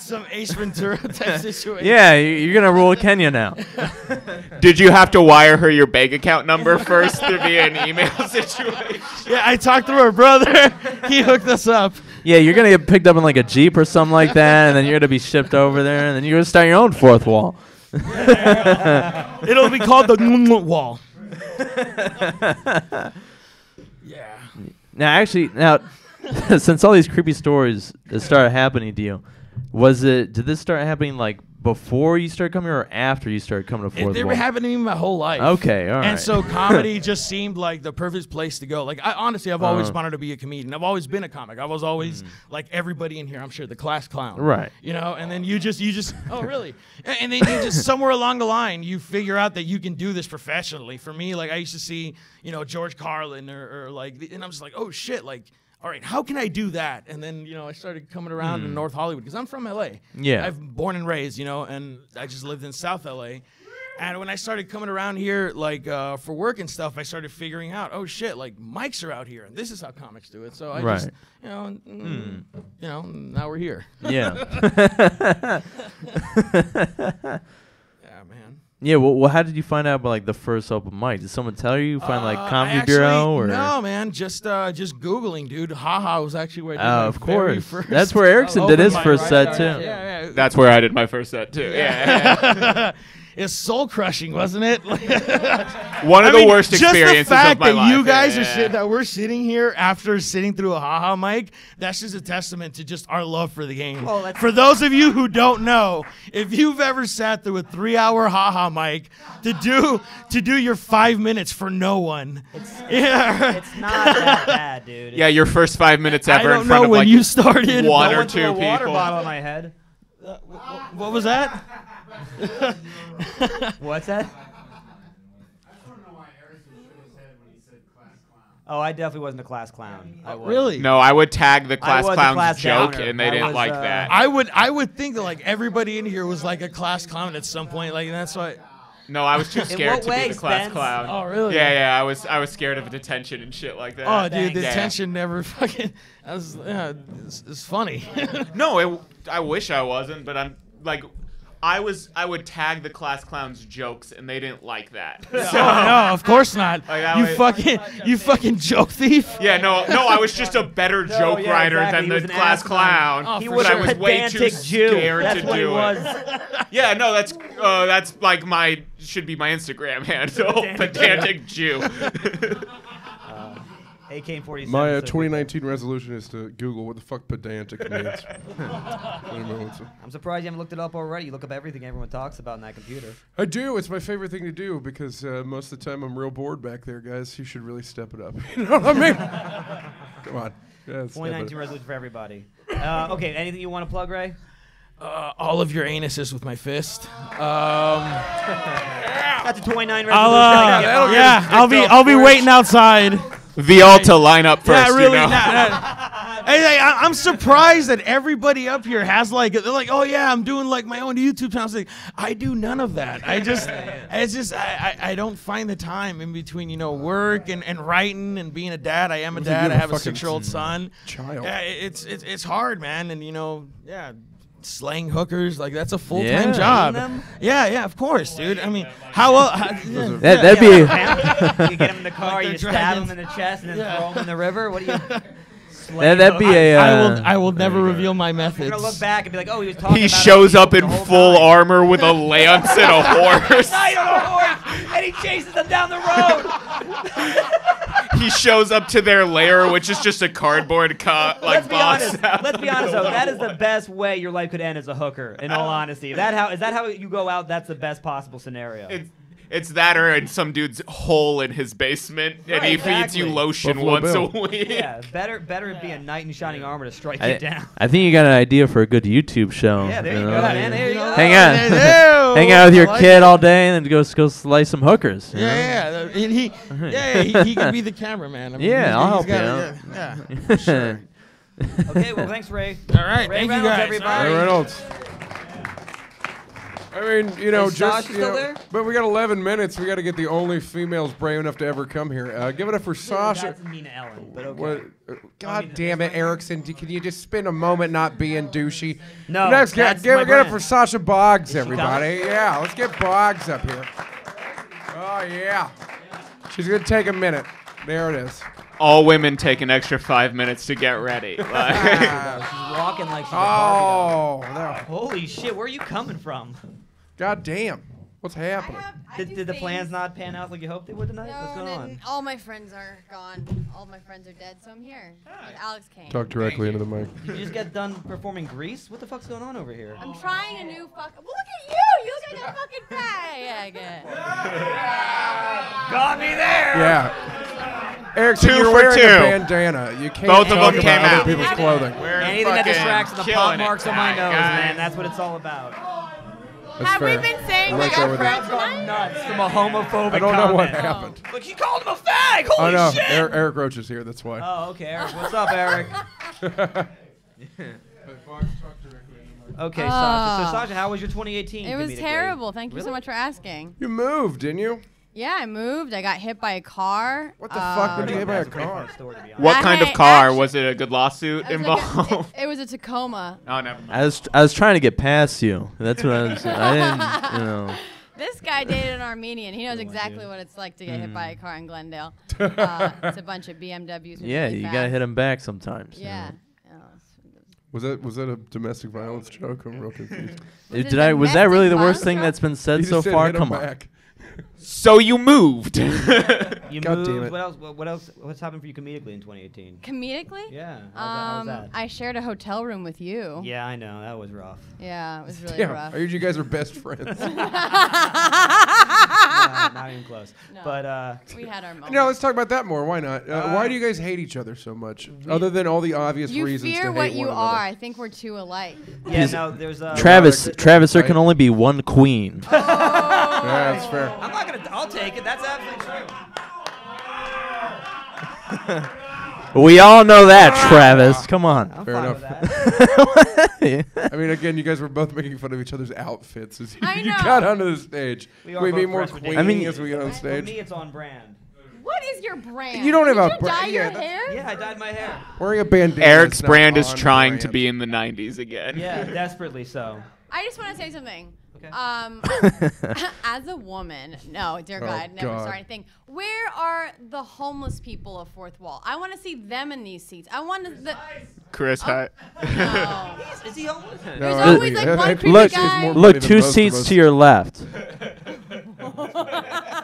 some Ace Ventura type situation. Yeah, you're gonna rule Kenya now. Did you have to wire her your bank account number first to be an email situation? Yeah, I talked to her brother. He hooked us up. Yeah, you're gonna get picked up in like a Jeep or something like that, and then you're gonna be shipped over there, and then you're gonna start your own Fourth Wall. It'll be called the Wall. Yeah. Now, since all these creepy stories started happening to you, did this start happening like before you started coming or after you started coming to Fourth They Wall? were happening to me my whole life. Okay, all right. And so comedy just seemed like the perfect place to go. Like, honestly, I've always wanted to be a comedian. I've always been a comic. I was always like everybody in here, I'm sure, the class clown. Right. You know, and then you just, oh, really? And then you just, somewhere along the line, you figure out that you can do this professionally. For me, like, I used to see, George Carlin or like, and I'm just like, oh, shit, like, all right, how can I do that? And then, I started coming around in North Hollywood because I'm from LA. Yeah. I'm born and raised, and I just lived in South LA. And when I started coming around here, like, for work and stuff, I started figuring out, oh, shit, like, mics are out here. And this is how comics do it. So I just, now we're here. Yeah. Yeah, man. Yeah, well, how did you find out about like the first open mic? Did someone tell you? Find like Comedy Bureau or? No, man, just Googling, dude. Haha was actually where I did my of very course. first That's where Ericson did his open first mic, set right? too. Yeah. That's where I did my first set too. Yeah. It's soul crushing, wasn't it? One of the worst experiences just the fact of my that life. you guys Yeah. that we're sitting here after sitting through a haha mic, that's just a testament to just our love for the game. For those of you who don't know, if you've ever sat through a 3-hour haha mic to do your 5 minutes for no one, it's not that bad, dude. Yeah, your first 5 minutes ever I don't in front know of when like you started. one I or went through two a water people. bottle in my head. What was that? What's that? Oh, I definitely wasn't a class clown. I was. Really? No, I would tag the class was a clown's class joke, downer. and they I didn't was, like that. I would think that like everybody in here was like a class clown at some point. Like that's why. No, I was too In scared what to way, be the class Spence? clown. Oh, really? Yeah, I was scared of detention and shit like that. Oh, dude, Thanks. detention never fucking. It's funny. No, I wish I wasn't, but I'm like, I would tag the class clown's jokes, and they didn't like that. Oh, no, of course not. Like, that You fucking joke thief. Yeah, no, I was just a better joke yeah, writer exactly. He than was the an class asinine. clown. Oh, He for was but a I was way too pedantic Jew. scared That's to what he do was. it. Yeah, no, that's like should be my Instagram handle, pedantic Jew. AK-47. My so 2019 resolution is to Google what the fuck pedantic means. I'm surprised you haven't looked it up already. You look up everything everyone talks about in that computer. I do. It's my favorite thing to do because most of the time I'm real bored back there, guys. You should really step it up. You know what I mean? Come on. Yeah, step it 2019 up. resolution for everybody. Okay, anything you want to plug, Ray? All of your anuses with my fist. That's a 29 resolution. I'll be waiting outside. Villalta line up first. Yeah, really. You know? I'm surprised that everybody up here has they're like, oh yeah, I'm doing like my own YouTube channel. Like, I do none of that. I don't find the time in between, work and writing and being a dad. I am a dad. I have a 6-year-old son. Child. Yeah, it's hard, man. And slaying hookers, like that's a full-time job. Yeah, of course, dude. I mean, that'd be You get them in the car, you stab them in the chest, and then throw them in the river. What do you? that'd be a. I will never reveal my methods. You're gonna look back and be like, oh, he was talking. He about shows other up in people the whole full time. armor with a lance and a horse. Knight on a horse, and he chases them down the road. He shows up to their lair, which is just a cardboard box. Let's be honest though. That is the best way your life could end as a hooker. In all honesty, is that how you go out? That's the best possible scenario. It's that or in some dude's hole in his basement, and he feeds you lotion once a week. Yeah, better it be a knight in shining armor to strike you down. I think you got an idea for a good YouTube show. Yeah, there you go, man. There you go. Hang out with your kid all day and then go slice some hookers. you know? And he can be the cameraman. I mean, I'll help you gotta- out. Yeah, sure. Okay, well, thanks, Ray. All right, Ray thank you Reynolds, guys. everybody. Ray Reynolds. I mean, Is just Sasha still there? but we got 11 minutes. We got to get the only females brave enough to ever come here. Give it up for Sasha. That's Mina Ellen, but okay. What, God damn it, Ericson. Can you just spend a moment not being douchey? No, Next, that's give my it up brand. for Sasha Boggs, Is she everybody. coming? Yeah, let's get Boggs up here. Oh, yeah. She's going to take a minute. There it is. All women take an extra 5 minutes to get ready. She's walking like she's a Barbie doll. no. Holy shit, where are you coming from? God damn. What's happening? Did the plans not pan out like you hoped they would tonight? No, What's going on? all my friends are gone. All my friends are dead, so I'm here with Alex Caine. Talk directly into the mic. Did you just get done performing Grease? What the fuck's going on over here? I'm trying a new fuck. Well, look at you! You look like a fucking fag. Got me there! Yeah. Erickson, 2 you're for wearing 2. a bandana. You can't Both of talk them about came other out. people's clothing. Anything that distracts the pop killing it. marks on my nose, Guys. man. That's what it's all about. That's Have fair. we been saying I'm we right there got with you. friends Gone tonight? nuts from a homophobic I don't know what comment. happened. Look, he called him a fag! Holy Oh, no. shit! Eric Rocha is here. That's why. Oh, okay, Eric. What's up, Eric? Okay, Sasha. So, Sasha, how was your 2018? It was comedically? terrible. Thank you so Really? much for asking. You moved, didn't you? Yeah, I moved. I got hit by a car. What the fuck would you hit by a That's pretty car? fun story, to be honest. What I kind of had car? action- Was it a good lawsuit It was like involved? it was a Tacoma. Oh, never mind. I was trying to get past you. That's what I was. I didn't. This guy dated an Armenian. He knows exactly what it's like to get hit by a car in Glendale. It's a bunch of BMWs. With Yeah, really you fast. gotta hit them back sometimes. Yeah. Was that a domestic violence joke? I'm real confused. Was that really the worst thing that's been said He so just said far? hit 'em Come on. back. So you moved. You God moved. damn it. What else? What else? What's happened for you comedically in 2018? Comedically? Yeah. How's that? I shared a hotel room with you. Yeah, I know. That was rough. Yeah, it was really Damn, rough. I heard you guys are best friends. not even close. No. But we had our moment. No, let's talk about that more. Why not? Why do you guys hate each other so much? Other than all the obvious You reasons to fear hate what you one are. another. I think we're too alike. Yeah, no, there's a Travis, there can only be one queen. Yeah, that's fair. I'm not gonna. I'll take it. That's absolutely true. We all know that, Travis. Come on. Fair enough. I mean, again, you guys were both making fun of each other's outfits as you got onto the stage. We Can are we be both more dressed queenie ridiculously. as we get on For stage? me, it's on brand. What is your brand? You don't have Did a you brand. dye your Yeah, hair? Yeah, I dyed my hair. Wearing a bandana. Eric's not brand is on trying brand. to be in the 90s again. Yeah, desperately so. I just want to say something. Okay. As a woman, no, dear Oh, God, never God. start anything. Where are the homeless people of Fourth Wall? I want to see them in these seats. I want to. Chris High. No. Is he homeless? There's always like one creepy Look, guy. look, 2 seats to your left.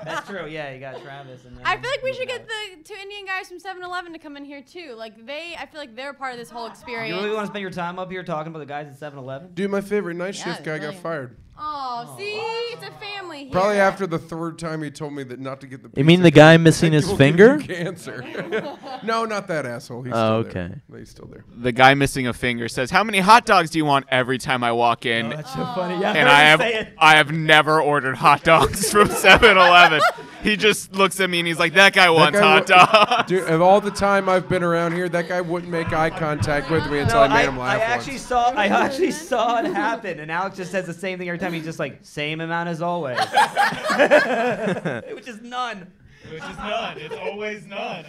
That's true. Yeah, you got Travis. And I feel like we should get the 2 Indian guys from 7-Eleven to come in here too. Like I feel like they're part of this whole experience. You really want to spend your time up here talking about the guys at 7-Eleven? Dude, my favorite night Yeah, shift guy got brilliant. fired. Oh, see, it's a family here. Probably after the 3rd time he told me that not to get the. You mean the guy missing his finger? Cancer. No, not that asshole. He's Oh, still there. okay. He's still there. The guy missing a finger says, "How many hot dogs do you want?" Every time I walk in. Oh, that's so funny. Yeah, And I have never ordered hot dogs from 7-Eleven. He just looks at me and he's like, "That guy wants hot dogs." Dude, of all the time I've been around here, that guy wouldn't make eye contact with me until I made him laugh. I actually saw it happen, and Alex just says the same thing every time. He's just like, same amount as always. Which is none. It's always none.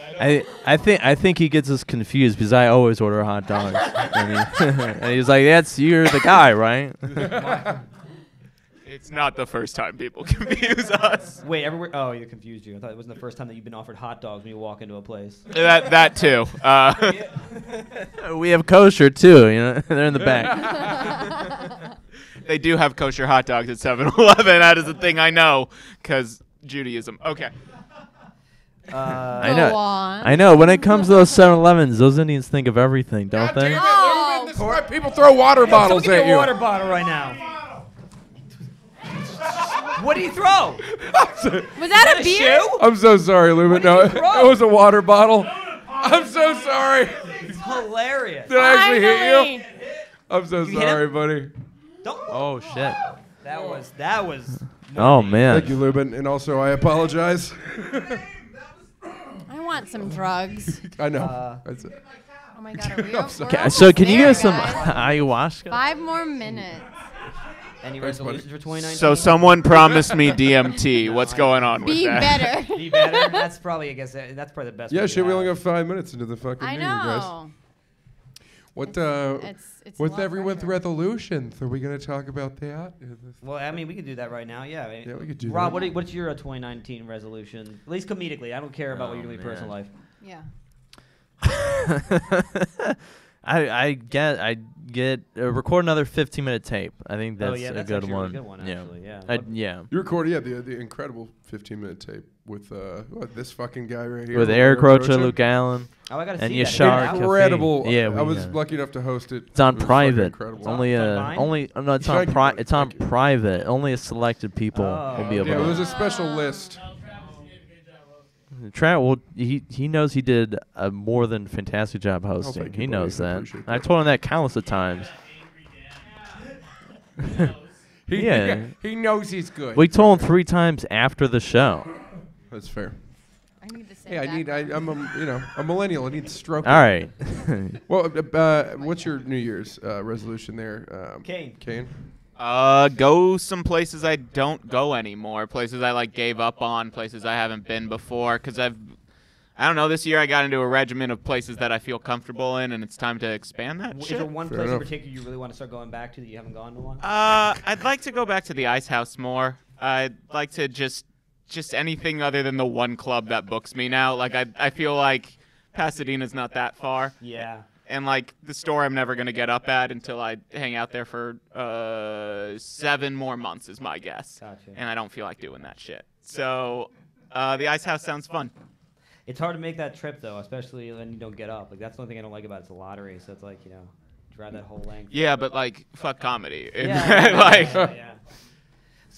I think he gets us confused because I always order hot dogs. and he's like, you're the guy, right? It's not the first time people confuse us. Wait, everywhere. Oh, you confused you. I thought it wasn't the first time that you've been offered hot dogs when you walk into a place. That too. We have kosher too. You know, they're in the back. They do have kosher hot dogs at 7-Eleven. That is a thing I know, because Judaism. Okay. I know. I know. When it comes to those 7-Elevens, those Indians think of everything, don't they? Oh, This is why people throw water bottles Someone give at me a you. water bottle right now. What do you throw? was that a beer? Shoe? I'm so sorry, Lumen. No, it was a water bottle. I'm so sorry. It's hilarious. Did I actually hit Finally. you? I'm so You hit sorry, him? buddy. Oh shit. That was. Oh man. Thank you, Lubin. And also, I apologize. I want some drugs. I know. That's it. Oh my God, are we up? Okay, so can you get some ayahuasca? 5 more minutes. Any resolutions for 2019? So someone promised me DMT. What's going on with Be that? better. Be better. That's probably, I guess, that's probably the best. Yeah, way shit. to We have only it. got 5 minutes into the fucking I meeting, guys. know. What It's a with lot everyone's pressure. resolutions? Are we gonna talk about that? Well, I mean, we can do that right now. Yeah. Yeah, we could do Rob, that. what's your 2019 resolution? At least comedically. I don't care about what you're doing in your personal life. Yeah. I get record another 15-minute tape. I think that's, yeah, that's a good actually a one. really good one, actually, yeah. Yeah. You recorded, the incredible 15-minute tape with this fucking guy right here. With Eric Rocha, Luke Allen, Oh, I gotta and see that. Yashar Cafe. Incredible. Yeah, I was we, lucky enough to host it. It's on It was fucking private. incredible. Only It's on no, it's Thank on you, it's on private. Only a selected people will be able Yeah, to. there's a special list. Well, he knows he did a more than fantastic job hosting. thank He you, knows buddy. I that. appreciate I that. told him that countless of times. Yeah. He knows he's good. We told him 3 times after the show. That's fair. I need the same Hey, I'm a millennial. I need to stroke. All right. Well, what's your New Year's resolution there, Caine? Caine. Go some places I don't go anymore. Places I gave up on. Places I haven't been before. Because I don't know. This year I got into a regimen of places that I feel comfortable in, and it's time to expand that. Is shit. there one place in particular you really want to start going back to that you haven't gone to one? I'd like to go back to the Ice House more. I'd like to just anything other than the one club that books me now. I feel like Pasadena's not that far. Yeah. And the store I'm never gonna get up at until I hang out there for 7 more months is my guess. Gotcha. And I don't feel like doing that shit. So the Ice House sounds fun. It's hard to make that trip though, especially when you don't get up. That's the only thing I don't like about it. It's a lottery, so it's drive that whole length. Yeah, but fuck comedy. Yeah. Like. Yeah.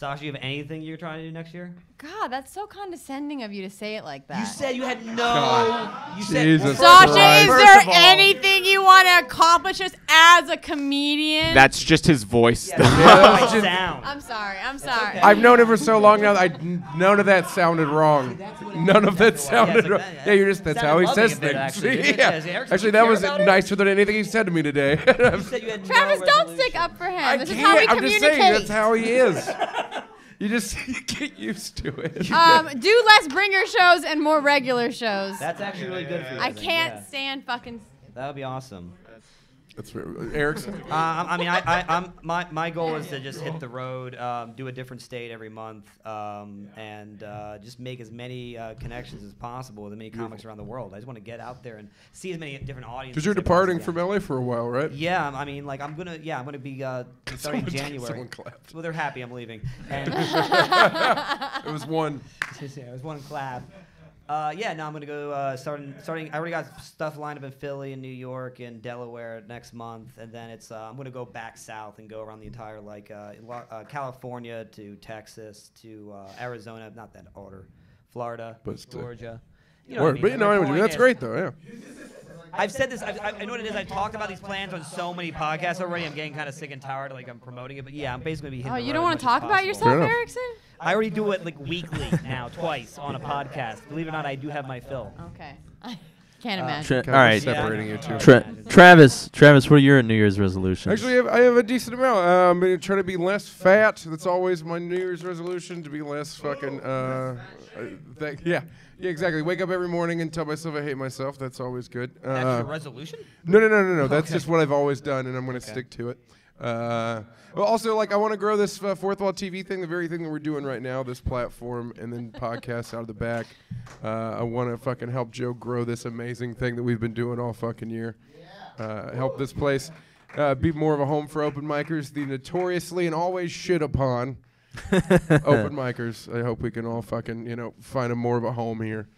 Sasha, you have anything you're trying to do next year? God, that's so condescending of you to say it like that. You said you had no. God. You said Jesus Sasha, Christ. is there anything you want to accomplish just as a comedian? That's just his voice. Yeah, though. that's just sound. I'm sorry. I'm sorry. I've known him for so long now that none of that sounded wrong. None of that sounded wrong. Yeah, you're just, that's how he says things. Actually, Actually, that was nicer than anything he said to me today. Travis, don't stick up for him. This is how we I'm communicate. just saying, that's how he is. You just get used to it. Do less bringer shows and more regular shows. That's actually really good for you. I can't stand fucking. That would be awesome. That's Ericson. I mean, my goal is to just hit the road, do a different state every month, and just make as many connections as possible with as many comics around the world. I just want to get out there and see as many different audiences. Because you're departing from LA for a while, right? Yeah, I mean, like I'm gonna be starting January. Someone clapped. Well, they're happy I'm leaving. And it was one. Yeah, it was one clap. Yeah, no, I'm gonna go starting. I already got stuff lined up in Philly and New York and Delaware next month, and then it's I'm gonna go back south and go around the entire California to Texas to Arizona, not that order, Florida, Georgia. You know what I mean? But you know, anyway, that's great though. Yeah. I've said this. I know what it is. I've talked about these plans on so many podcasts already. I'm getting kind of sick and tired. Like I'm promoting it, but yeah, I'm basically gonna be hitting. Oh, the you road don't want as to much talk as about possible. yourself, Ericson? I already do it like weekly now, twice on a podcast. Believe it or not, I do have my fill. Okay. I can't imagine. All right. Separating you two. Travis, what are your New Year's resolutions? Actually, I have a decent amount. I'm going to try to be less fat. That's always my New Year's resolution, to be less fucking. Yeah, exactly. Wake up every morning and tell myself I hate myself. That's always good. That's your resolution? No. That's just what I've always done, and I'm going to stick to it. But also, I want to grow this Fourth Wall TV thing, the very thing that we're doing right now, this platform, and then podcasts out of the back. I want to fucking help Joe grow this amazing thing that we've been doing all fucking year. Help this place be more of a home for open micers, the notoriously and always shit upon open micers. I hope we can all fucking, find more of a home here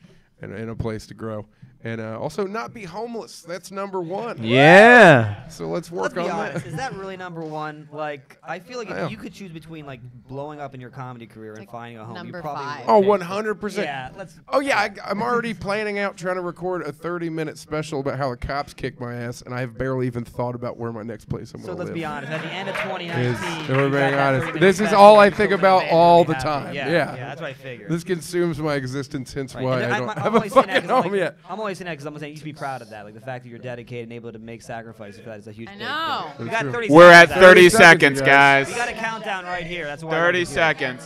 and a place to grow. And also not be homeless. That's number one. Yeah. So let's work on that. Is that really number one? Like, I feel like if you could choose between blowing up in your comedy career and finding a home, you probably would. Oh, 100%. Yeah. I'm already planning out trying to record a 30-minute special about how the cops kicked my ass, and I have barely even thought about where my next place I'm going to live. So let's be honest. At the end of 2019, we're being honest. This is all I think about all the time. Yeah, that's what I figured. This consumes my existence, hence why I don't I'm have a fucking home yet. I'm always saying that because I'm saying you should be proud of that. Like the fact that you're dedicated and able to make sacrifices for that is a huge thing. I know. We got 30 We're at seconds. 30 seconds, guys. We got a countdown right here. That's why 30 seconds.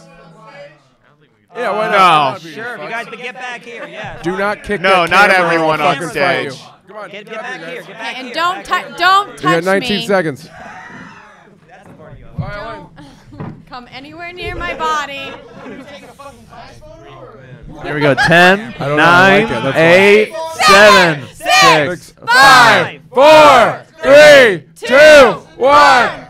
Yeah, why not? Sure, you guys, but get back here. Yeah. Do not kick No, that not camera, everyone I'll on fucking stage. fight you. Come on, Get back here. Get back And here. don't You touch got 19 me. seconds. Don't come anywhere near my body. Here we go. 10, I don't know, 9, I like it. That's 8, 7, 6, 5, 4, 3, 2, 1.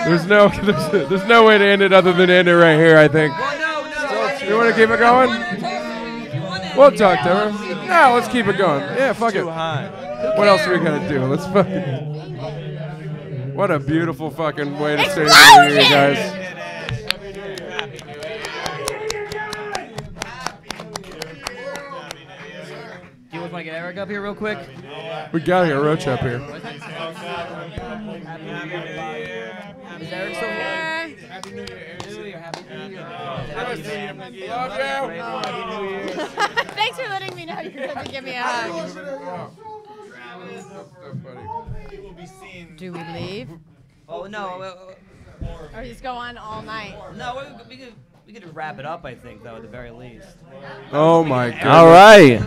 There's no way to end it other than end it right here, I think. You want to keep it going? We'll talk to her. No, let's keep it going. Yeah, fuck it. What else are we gonna do? Let's fucking. What a beautiful fucking way to stay the new year, guys. Do you want to get Eric up here real quick? We gotta get Rocha up here. Is Eric still here? Happy New Year. Love you. Thanks for letting me know you're going to give me a hug. Do we leave? Oh, no. Or just go on all night? No, we could just wrap it up, I think, though, at the very least. Oh, my God. All right.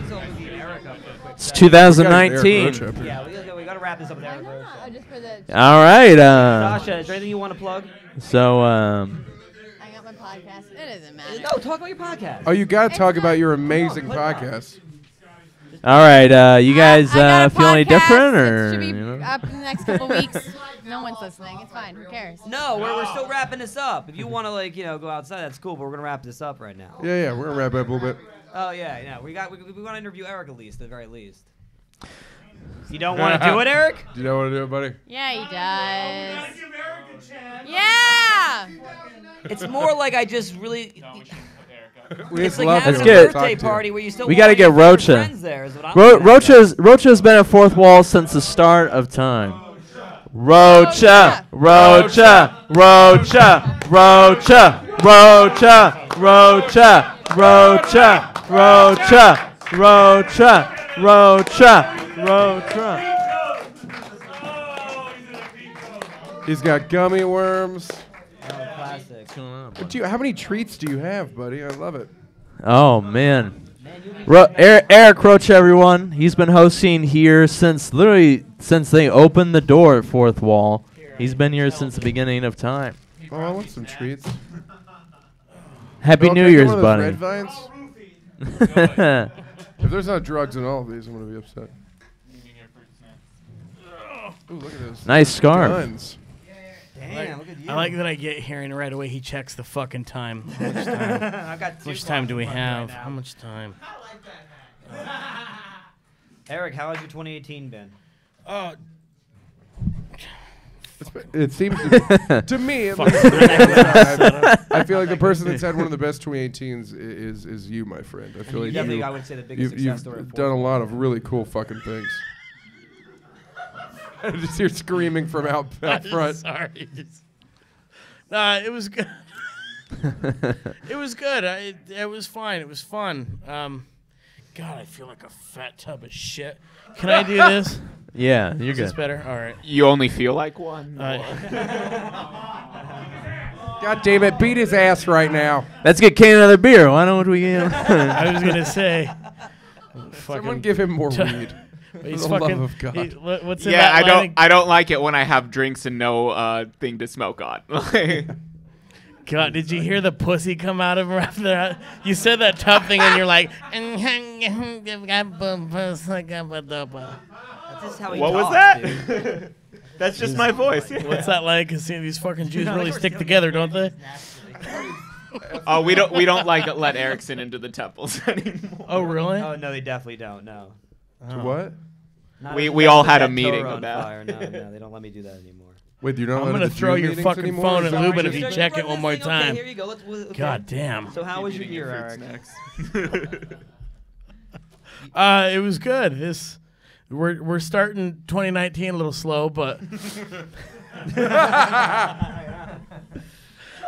It's 2019. Yeah, we got to wrap this up with Eric Rocha. Just for the All right. Sasha, is there anything you want to plug? So, I got my podcast. It doesn't matter. No, talk about your podcast. Oh, you got to talk about your amazing podcast. all right. You guys I got a feel any podcast. different, It or should be you know? up in the next couple weeks. No one's listening. It's fine. Who cares? No, we're still wrapping this up. If you want to go outside, that's cool. But we're gonna wrap this up right now. Yeah, we're gonna wrap it up a little bit. Oh yeah. We want to interview Eric at least, at the very least. You don't want to do it, Eric? You don't want to do it, buddy? Yeah, he does. Yeah. It's more like I just really. We It's just like love having you. a Let's birthday get- party where you still We want got to get your favorite Rocha. friends there, is what I'm looking at. Rocha's been a fourth wall since the start of time. Rocha, Rocha, Rocha, Rocha, Rocha, Rocha, Rocha, Rocha, Rocha, Rocha, Rocha. He's got gummy worms. Classic. How many treats do you have, buddy? I love it. Oh man, Eric Rocha, everyone. He's been hosting here since they opened the door at Fourth Wall. He's been here since the beginning of time. Oh, I want some treats. Happy Okay, New get Year's, one of those buddy. Red vines? If there's not drugs in all of these, I'm gonna be upset. Ooh, look at this. Nice scarf. Guns. Damn, look at you. I like that I get here and right away he checks the fucking time. How much time? I've got How two much time do we clocks running right have? now. How much time? Eric, how has your 2018 been? It seems to me, at least, I feel like the person that's had one of the best 2018s is you, my friend. I feel you like definitely, I would say, the biggest success you've story of done a lot of really cool fucking things. I just hear screaming from out front. Sorry. Nah, it was good. It was good. It was fine. It was fun. God, I feel like a fat tub of shit. Can I do this? Yeah, you're Is this good. better? All right. You only feel like one? God damn it, beat his ass right now. Let's get Caine another beer. Why don't we? I was gonna say. Someone give him more weed. He's For the fucking. love of God. What's in Yeah, that line? I don't like it when I have drinks and no thing to smoke on. God, did you hear the pussy come out of him after that? You said that tough thing and you're like. That's just how he What was talks, that? dude. That's just my voice. What's that like? 'Cause these fucking Jews really stick together, don't they? Oh, we don't like let Ericson into the temples anymore. Oh, really? Oh no, they definitely don't. No. What? Not We if we you all guys put had a that meeting Torah on about. fire. No, they don't let me do that anymore. Wait, you're not I'm allowed gonna to throw do your meetings fucking anymore? phone Is and that lube what it if you're you saying? check it one more Okay, time. here you go. Okay. God damn. So how was your year, Eric? It was good. We're starting 2019 a little slow, but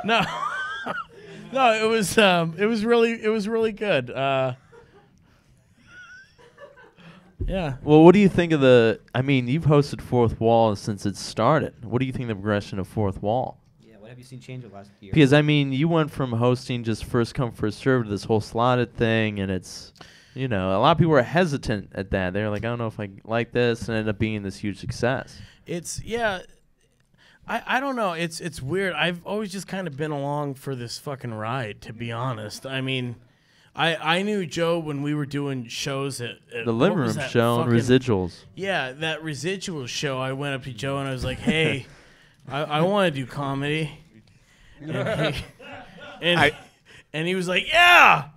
no, it was really good. Yeah. Well, what do you think of the? I mean, you've hosted Fourth Wall since it started. What do you think of the progression of Fourth Wall? Yeah, what have you seen change over the last year? Because I mean, you went from hosting just first come first served to this whole slotted thing, and it's, a lot of people were hesitant at that. They're like, I don't know if I like this, and it ended up being this huge success. I don't know. It's weird. I've always just kind of been along for this fucking ride, to be honest. I mean, I knew Joe when we were doing shows at The living what was room that show and fucking- Residuals. Yeah, that Residuals show. I went up to Joe and I was like, "Hey, I want to do comedy," and he was like, "Yeah,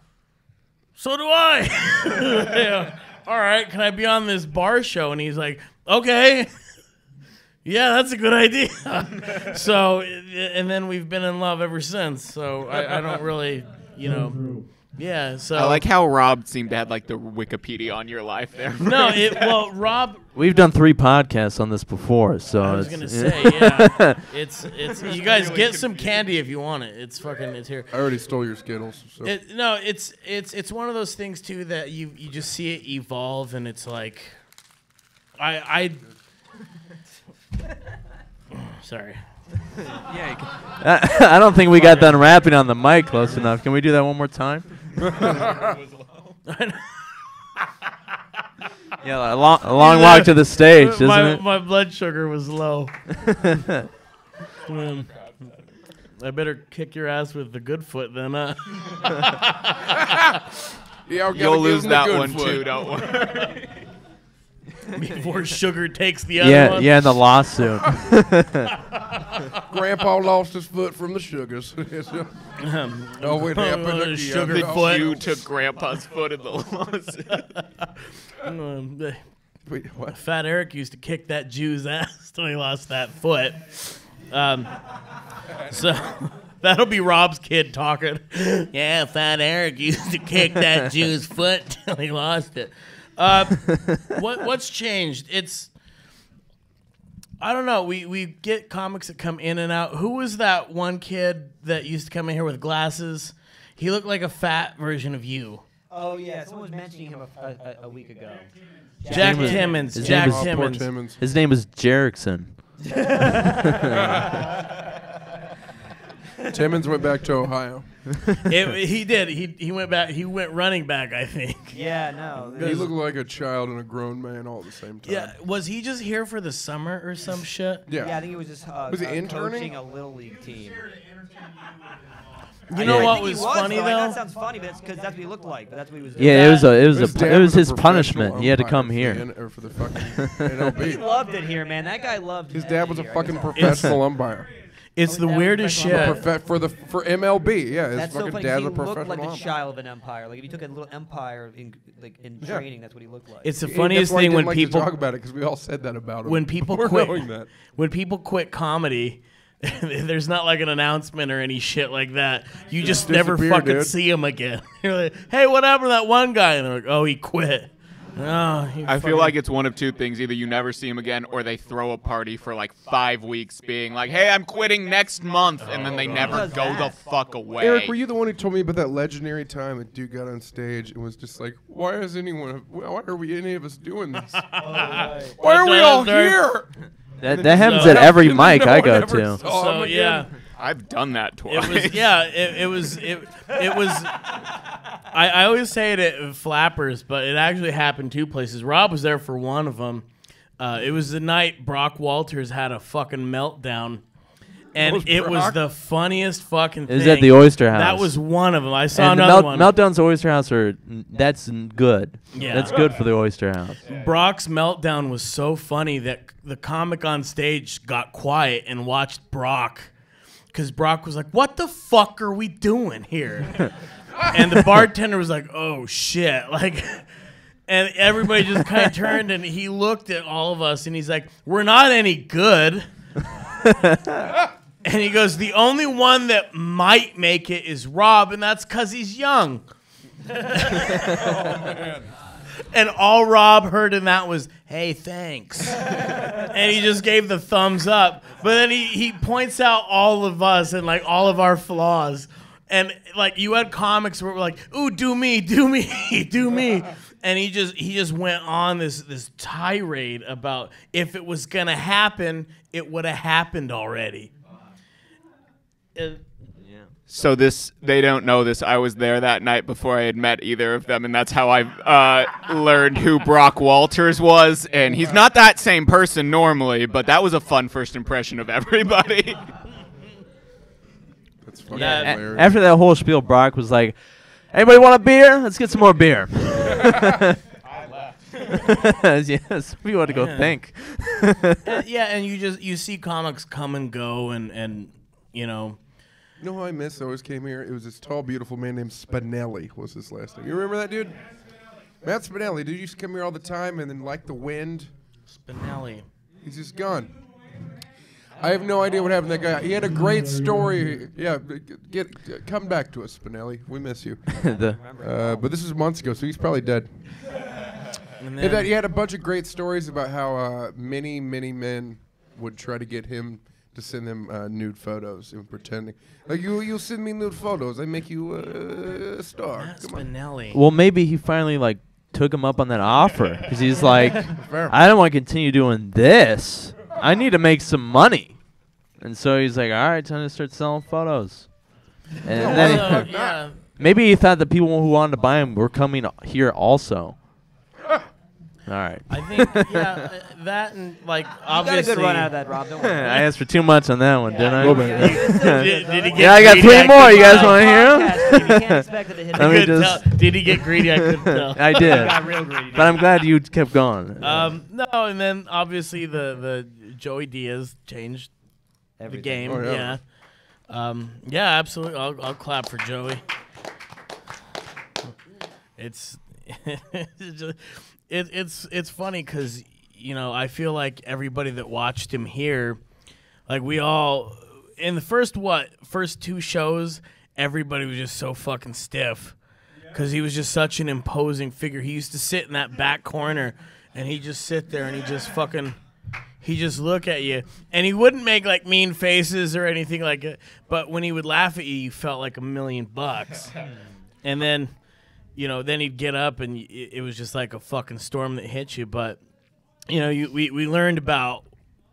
so do I." Yeah. All right, can I be on this bar show? And he's like, "Okay." Yeah, that's a good idea. So, and then we've been in love ever since. So I don't really, yeah. So I like how Rob seemed to have like the Wikipedia on your life there. No, Rob. We've done 3 podcasts on this before, so I was it's, gonna say, yeah. It's you guys get some candy if you want it. It's here. I already stole your Skittles. So. It's one of those things too that you just see it evolve, and it's like, sorry. I don't think we got done rapping on the mic close enough. Can we do that one more time? Yeah, a long walk to the stage, isn't it? My blood sugar was low. I better kick your ass with the good foot then, huh? Yeah, you'll lose that one too. Don't worry. Before sugar takes the other one. Yeah, in the lawsuit. Grandpa lost his foot from the sugars. Oh, it happened again. Sugar foot. You took Grandpa's foot in the lawsuit. Wait, what? Fat Eric used to kick that Jew's ass till he lost that foot. So that'll be Rob's kid talking. Yeah, Fat Eric used to kick that Jew's foot till he lost it. What's changed? I don't know. We get comics that come in and out. Who was that one kid that used to come in here with glasses? He looked like a fat version of you. Oh yeah, someone was mentioning him a week ago. Jack Timmons. Jack Timmons. His name is Jerickson. Timmons went back to Ohio. He did. He went back. He went running back, I think. Yeah, no. He looked like a child and a grown man all at the same time. Yeah, was he just here for the summer or some shit? Yeah. Yeah, I think he was just was he interning? coaching a little league team. You know what was was funny though? That sounds funny, but because that's what he looked like. But that's what he was doing. Yeah, it was his a punishment. He had to come professional here. umpire for the fucking NLB. He loved it here, man. That guy loved His it dad was a here. fucking professional umpire. It's the weirdest shit. For MLB, yeah. His That's so fucking funny. dad's He a professional looked like the umpire. child of an empire. Like if you took a little empire in training, that's what he looked like. It's the That's funniest why he thing when didn't like people to talk about it because we all said that about him. when people We're quit knowing that. when people quit comedy. There's not like an announcement or any shit like that. You just never disappear, fucking dude. see him again. You're like, hey, what happened to that one guy? And they're like, oh, he quit. Oh, I feel like it's one of two things. Either you never see him again or they throw a party for like 5 weeks being like, hey, I'm quitting next month. And then they never go the fuck away. Eric, were you the one who told me about that legendary time that dude got on stage and was just like, why are we any of us doing this? Why are we all here? That happens at every mic I go to. So yeah, I've done that twice. It was. I always say it at Flappers, but it actually happened 2 places. Rob was there for one of them. It was the night Brock Walters had a fucking meltdown. And it was the funniest fucking thing. It was at the Oyster House. That was one of them. I saw and another one. Meltdowns at Oyster House that's good. Yeah. That's good for the Oyster House. Brock's meltdown was so funny that the comic on stage got quiet and watched Brock. Because Brock was like, what the fuck are we doing here? And the bartender was like, oh, shit. Like, and everybody just kind of turned and he looked at all of us and he's like, we're not any good. And he goes, the only one that might make it is Rob, and that's because he's young. And all Rob heard in that was, hey, thanks. And he just gave the thumbs up. But then he points out all of us and, like, all of our flaws. And, like, you had comics where we're like, ooh, do me, do me, do me. And he just went on this tirade about if it was going to happen, it would have happened already. So they don't know this. I was there that night before I had met either of them, and that's how I learned who Brock Walters was. And he's not that same person normally, but that was a fun first impression of everybody. That's fucking Yeah, hilarious. after that whole spiel, Brock was like, anybody want a beer? Let's get some more beer. Yes, we want to go think. And you see comics come and go and you know. You know who I miss? I always came here. It was this tall, beautiful man named Spinelli. Was his last name? You remember that dude? Matt Spinelli. Dude used to come here all the time, and then like the wind. Spinelli. He's just gone. I have no idea what happened to that guy. He had a great story. Yeah, come back to us, Spinelli. We miss you. But this was months ago, so he's probably dead. He had a bunch of great stories about how many men would try to get him to send them nude photos and pretending. Like, you'll send me nude photos. I make you a star. Matt Spinelli. Well, maybe he finally, like, took him up on that offer. Because he's like, I don't want to continue doing this. I need to make some money. And so he's like, all right, time to start selling photos. And then maybe he thought the people who wanted to buy him were coming here also. All right. I think that and like obviously. You got a good run out of that, Rob. Don't worry. I asked for too much on that one, didn't I? Did he get Yeah, I got greedy? 3 more. You guys want to hear You can't expect it to hit Let me the just. Did he get greedy? I couldn't tell. I did. He got real greedy, But I'm glad you kept going. No, and then obviously the Joey Diaz changed the game. Oh, yeah. Yeah, absolutely. I'll clap for Joey. It's it's funny because I feel like everybody that watched him here, like we all in the first 2 shows, everybody was just so fucking stiff because he was just such an imposing figure. He used to sit in that back corner and he'd just sit there and he just look at you, and he wouldn't make like mean faces or anything like it. But when he would laugh at you, you felt like $1 million. And then, then he'd get up, and it was just like a fucking storm that hit you. But we learned about,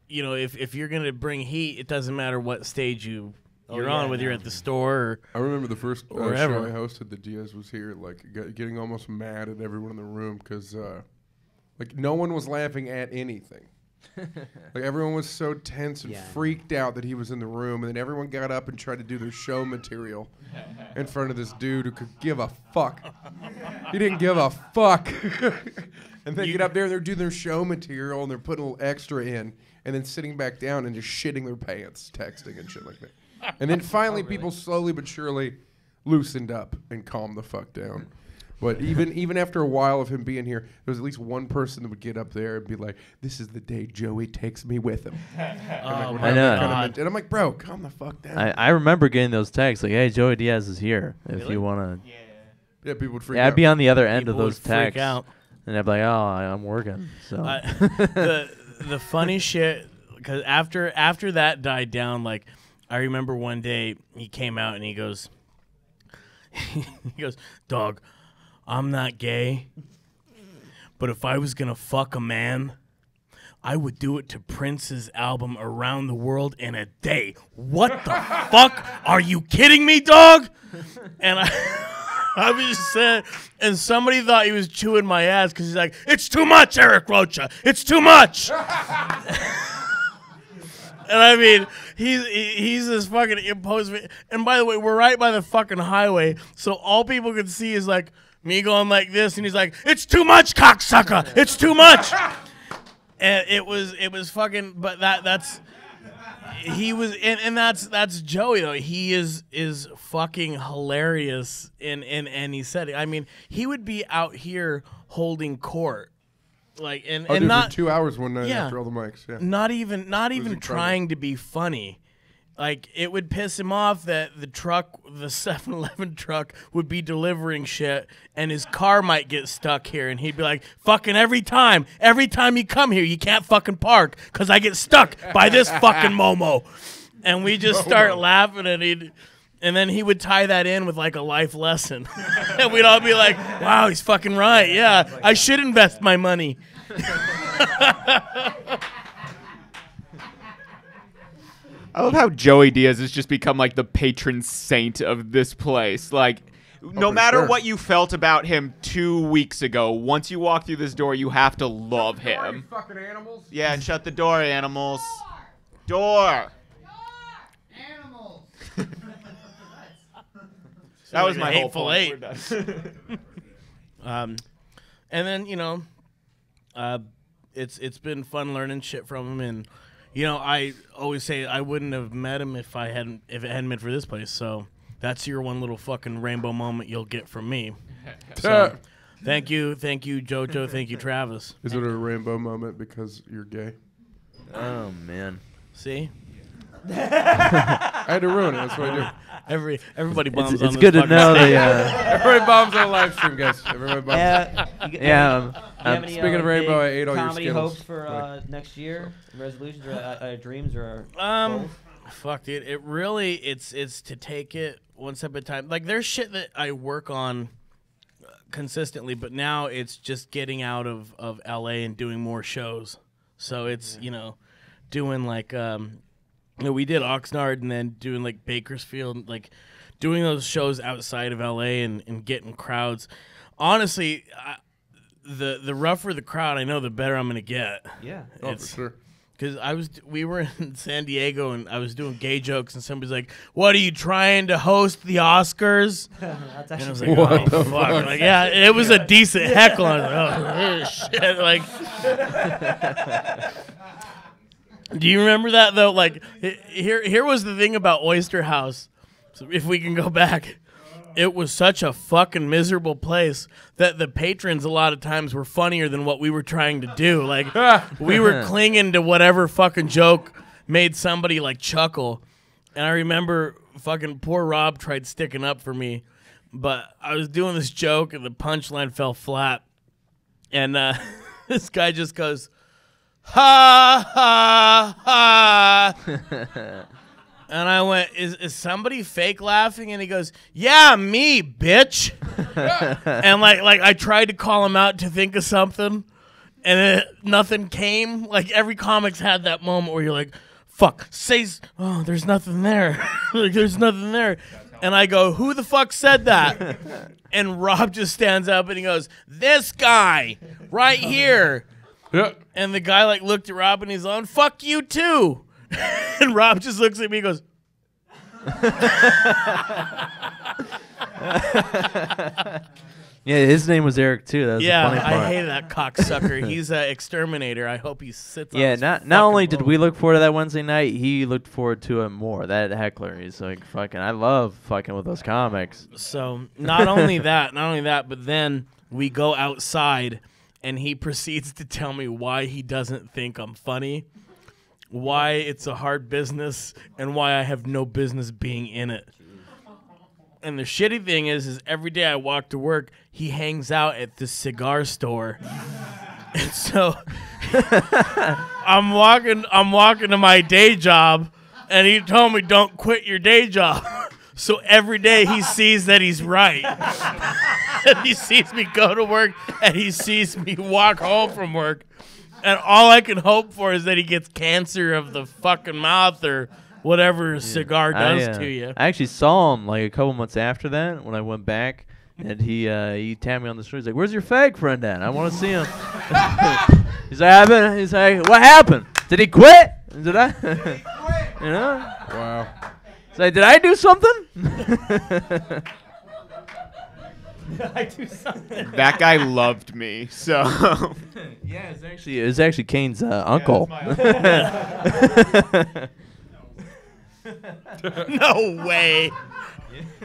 if you're gonna bring heat, it doesn't matter what stage you're on, whether you're at the store or I remember the first show wherever. I hosted that Diaz was here, like getting almost mad at everyone in the room because like no one was laughing at anything. Like everyone was so tense and freaked out that he was in the room, and then everyone got up and tried to do their show material in front of this dude who could give a fuck. He didn't give a fuck. And they get up there and they're doing their show material and they're putting a little extra in, and then sitting back down and just shitting their pants, texting and shit like that. And then finally people slowly but surely loosened up and calmed the fuck down. But even after a while of him being here, there was at least one person that would get up there and be like, "This is the day Joey takes me with him." I know. And I'm like, "Bro, calm the fuck down." I remember getting those texts like, "Hey, Joey Diaz is here. If you want to." Yeah, people would freak out. I'd be on the other end of People those would freak texts, out. and I'd be like, "Oh, I'm working." So the funny shit, because after that died down, like I remember one day he came out and he goes, "Dog, I'm not gay, but if I was gonna fuck a man, I would do it to Prince's album Around the World in a day." What the fuck? Are you kidding me, dog? And I was just saying, and somebody thought he was chewing my ass because he's like, "It's too much, Eric Rocha. It's too much." And I mean, he's this fucking imposing. And by the way, we're right by the fucking highway, so all people could see is like me going like this, and he's like, "It's too much, cocksucker. It's too much." And it was fucking. But that's he was, and that's Joey though. He is fucking hilarious in any setting. I mean, he would be out here holding court. Like and not for 2 hours one night after all the mics. Yeah. Not even trying to be funny. Like it would piss him off that the 7-Eleven truck would be delivering shit and his car might get stuck here, and he'd be like, "Fucking every time you come here, you can't fucking park because I get stuck by this fucking Momo." And we just start laughing, and then he would tie that in with like a life lesson. And we'd all be like, "Wow, he's fucking right. Yeah, I should invest my money." I love how Joey Diaz has just become like the patron saint of this place. Like, no matter what you felt about him 2 weeks ago, once you walk through this door, you have to love him. You fucking animals. Yeah, and shut the door, animals. Door. Animals. That was my whole Hateful point. Eight. We're done. And then it's been fun learning shit from him, and I always say I wouldn't have met him if it hadn't been for this place. So that's your one little fucking rainbow moment you'll get from me. So thank you, Jojo, thank you, Travis. Is it a rainbow moment because you're gay? Oh man, see, I had to ruin it. That's what I do. Everybody bombs on it's this good to fucking know stage. Everybody bombs on live stream, guys. Everybody bombs. Speaking of rainbow, I ate all your comedy Skittles. hopes for next year? Resolutions or dreams or goals? Fuck, dude. It really it's to take it one step at a time. Like there's shit that I work on consistently, but now it's just getting out of LA and doing more shows. So it's doing like we did Oxnard and then doing like Bakersfield, like doing those shows outside of LA and getting crowds. Honestly, the rougher the crowd, I know the better I'm gonna get. Yeah. Oh, for sure. Because we were in San Diego and I was doing gay jokes and somebody's like, "What are you trying to host the Oscars?" That's and I was actually like, What "Oh the fuck!" fuck? Like, yeah, it was a decent heckle. I was like, "Oh shit!" Like, do you remember that though? Like, here was the thing about Oyster House. So if we can go back. It was such a fucking miserable place that the patrons a lot of times were funnier than what we were trying to do. Like, we were clinging to whatever fucking joke made somebody, like, chuckle. And I remember fucking poor Rob tried sticking up for me. But I was doing this joke, and the punchline fell flat. And this guy just goes, "Ha, ha, ha." And I went, is somebody fake laughing? And he goes, "Yeah, me, bitch." And like I tried to call him out to think of something, and nothing came. Like every comic's had that moment where you're like, "Fuck, oh, there's nothing there." Like there's nothing there. And I go, "Who the fuck said that?" And Rob just stands up and he goes, "This guy right here." Yeah. And the guy like looked at Rob and he's on, "Fuck you too." And Rob just looks at me and goes, Yeah, his name was Eric too. That was the funny part. I hated that cocksucker. He's an exterminator. I hope he sits on Yeah, his not fucking only did boat. we look forward to that Wednesday night, he looked forward to it more. That heckler, he's like fucking. I love fucking with those comics. So not only that, but then we go outside and he proceeds to tell me why he doesn't think I'm funny, why it's a hard business, and why I have no business being in it. And the shitty thing is every day I walk to work, he hangs out at the cigar store. And so I'm walking to my day job, and he told me, "Don't quit your day job." So every day he sees that he's right. And he sees me go to work, and he sees me walk home from work. And all I can hope for is that he gets cancer of the fucking mouth or whatever a cigar does to you. I actually saw him like a couple months after that when I went back, and he tapped me on the shoulder. He's like, "Where's your fake friend at? I want to see him." He's like, "What happened? Did he quit? Did I?" You know? Wow. He's like, "Did I do something?" I do something. That guy loved me, so. Yeah, it's actually Caine's uncle. No way.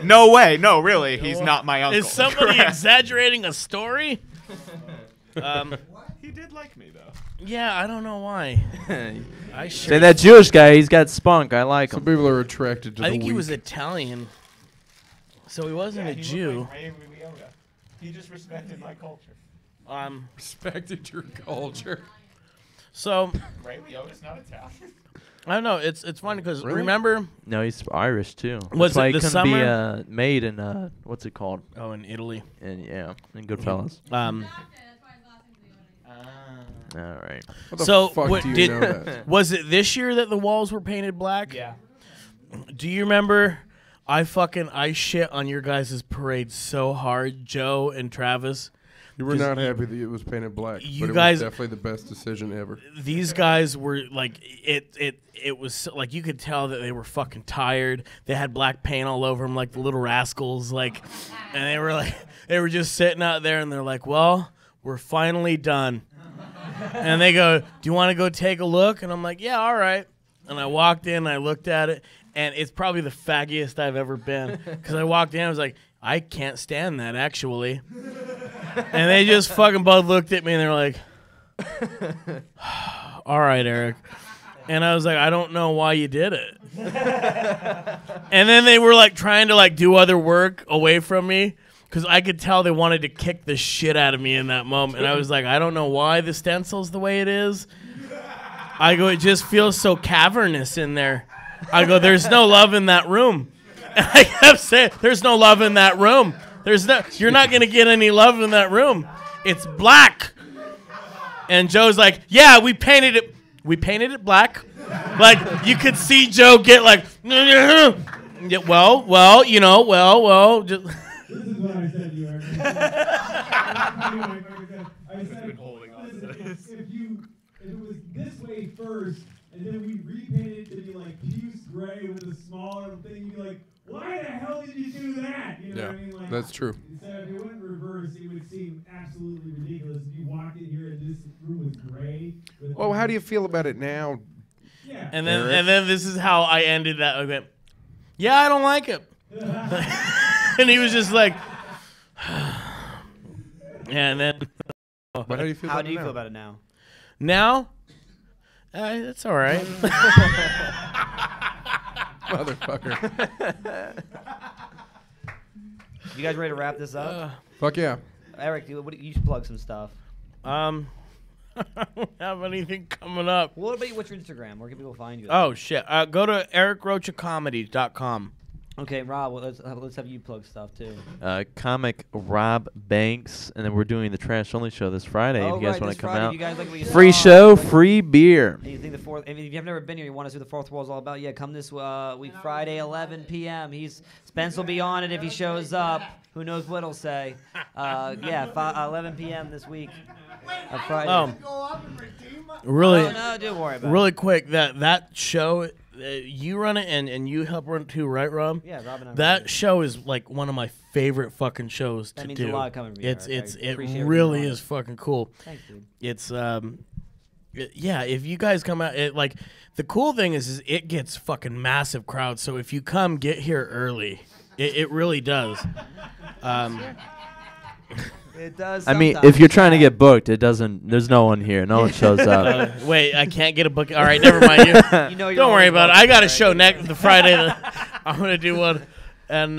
No way. No, really. He's not my uncle. Is somebody exaggerating a story? He did like me, though. Yeah, I don't know why. Say that Jewish guy, he's got spunk. I like Some him. people are attracted to I the think he weak. was Italian, so he wasn't a Jew. He just respected my culture. Respected your culture. So Ray Liotta's not Italian. I don't know. It's funny because Really? remember? No, he's Irish too. Was That's why it he the couldn't summer? be made in what's it called? Oh, in Italy. And yeah, in Goodfellas. All right. What the So fuck what do you did know that? was it this year that the walls were painted black? Yeah. Do you remember? I shit on your guys' parade so hard, Joe and Travis. You were not happy that it was painted black. You but guys- it was definitely the best decision ever. These guys were like it was like you could tell that they were fucking tired. They had black paint all over them like the little rascals, like, and they were just sitting out there and they're like, "Well, we're finally done." And they go, "Do you want to go take a look?" And I'm like, "Yeah, all right." And I walked in, I looked at it, and it's probably the faggiest I've ever been because I walked in, I was like, "I can't stand that actually." And they just fucking both looked at me and they were like, "All right, Eric." And I was like, "I don't know why you did it." And then they were like trying to like do other work away from me because I could tell they wanted to kick the shit out of me in that moment. And I was like, "I don't know why the stencil's the way it is." I go, "It just feels so cavernous in there." I go, "There's no love in that room." And I kept saying, "There's no love in that room. You're not gonna get any love in that room. It's black." And Joe's like, "Yeah, we painted it black." Like you could see Joe get like, "Yeah, well, you know, well." Just This is what I said to you, Eric. I said, if it was this way first, and then we repainted it to be like puce gray with a smaller thing, you'd be like, why the hell did you do that? You know what I mean? Like, that's true. Instead, if it went reverse, it would seem absolutely ridiculous if you walked in here and this room was gray. Well, how do you feel about it now? Yeah. And then this is how I ended that. I went, yeah, I don't like it. And he was just like, and then. But how do you feel? How do you feel about it now? Now, it's all right. Motherfucker. You guys ready to wrap this up? Fuck yeah. Eric, you should plug some stuff. I don't have anything coming up. What about what's your Instagram? Where can people find you? Oh shit! Go to ericrochacomedy.com. Okay, Rob. Well, let's have you plug stuff too. Comic Rob Banks, and then we're doing the Trash Only show this Friday. Oh, if you guys right, want this to come Friday, out, you guys like what you free saw, show, like- free beer. And you think the fourth? I mean, if you've never been here, you want to see what the fourth wall is all about. Yeah, come this week, Friday, 11 p.m. Spence will be on it if he shows up. Who knows what he'll say? 11 p.m. this week. Friday. Really? Oh, no, don't worry about really it. quick, that show, you run it and you help run it too, right, Rob? Yeah, Rob and I That run show is like one of my favorite fucking shows That to means do. a lot coming from you, Eric. I It appreciate everything really you're on. is fucking cool. Thanks, dude. It's yeah, if you guys come out, like the cool thing is it gets fucking massive crowds. So if you come, get here early. It really does. It does. I mean, if you're trying to get booked, it doesn't. There's no one here. No one shows up. Wait, I can't get a book. All right, never mind. You know you're Don't worry always about it. welcome, I got a Eric. show the Friday. I'm gonna do one, and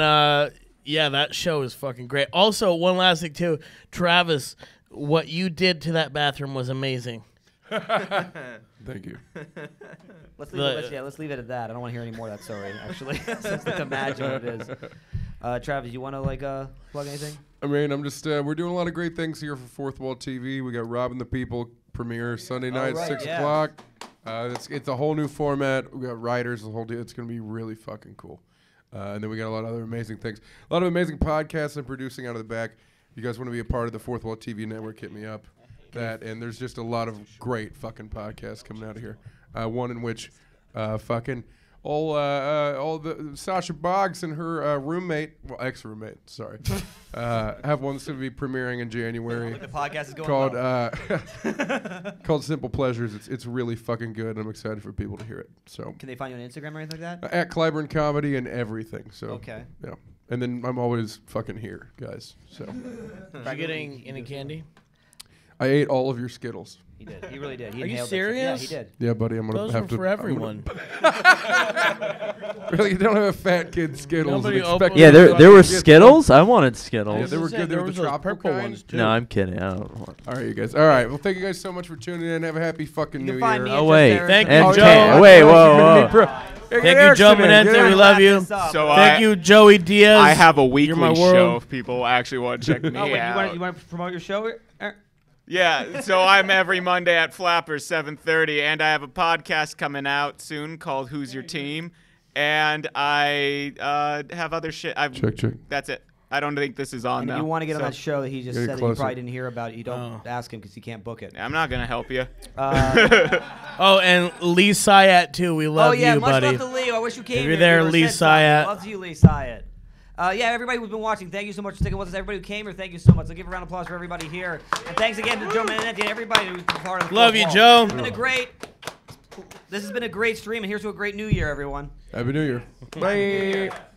yeah, that show is fucking great. Also, one last thing too, Travis, what you did to that bathroom was amazing. Thank you. Let's leave it at that. I don't want to hear any more of that story, actually. Since I can imagine what it is. Travis, you want to plug anything? I mean, I'm just we're doing a lot of great things here for Fourth Wall TV. We got Robbing the People premiere Sunday night, right, 6 yeah. o'clock. It's a whole new format. We got writers, the whole deal. It's gonna be really fucking cool. And then we got a lot of other amazing things. A lot of amazing podcasts I'm producing out of the back. If you guys want to be a part of the Fourth Wall TV network, hit me up. And there's just a lot of great fucking podcasts coming out of here. One in which fucking all the Sasha Boggs and her roommate, well, ex-roommate, sorry, have one that's going to be premiering in January. The podcast is going called well. called Simple Pleasures. It's really fucking good. And I'm excited for people to hear it. So Can they find you on Instagram or anything like that? at Clyburn Comedy and everything. So Okay. yeah. And then I'm always fucking here, guys. So Did you get any candy? I ate all of your Skittles. He did. He really did. He Are you inhaled that shit. serious? Yeah, he did. Yeah, buddy, I'm gonna Those have were to. for everyone. Really, you don't have a fat kid Skittles. Nobody and expect opened Yeah, them there to there were fucking get- Skittles. I wanted Skittles. Yeah, they were good. They There were the was those tropical purple kind. ones too. No, I'm kidding. I don't want. All right, you guys. All right. Well, thank you guys so much for tuning in. Have a happy fucking You New can find Year. me Oh at wait, Just Thank Eric. you, and Joe. Caine. Wait, whoa, whoa. Thank you, Joe Manente. We love you. So Thank you, Joey Diaz. I have a You're my weekly world. show if people actually want to check me Oh, wait, out. you want to promote your show? Eric? Yeah, so I'm every Monday at Flappers 7:30, and I have a podcast coming out soon called Who's Your Team, and I have other shit. Check. That's it. I don't think this is on And if now. you want to get on so that show that he just Get it said that you closer. probably didn't hear about, you don't ask him because he can't book it. I'm not gonna help you. Oh, and Lee Syatt too. We love yeah, you, much buddy. love to Lee. I wish you came. If here. you're there, You Lee said something. Syatt. Love to you, Lee Syatt. Yeah, everybody who's been watching, thank you so much for sticking with us. Everybody who came here, thank you so much. So give a round of applause for everybody here. And thanks again to Joe Manente and everybody who's been part of the Love Fourth you, Wall. Joe. This has been a great stream, and here's to a great new year, everyone. Happy New Year. Bye.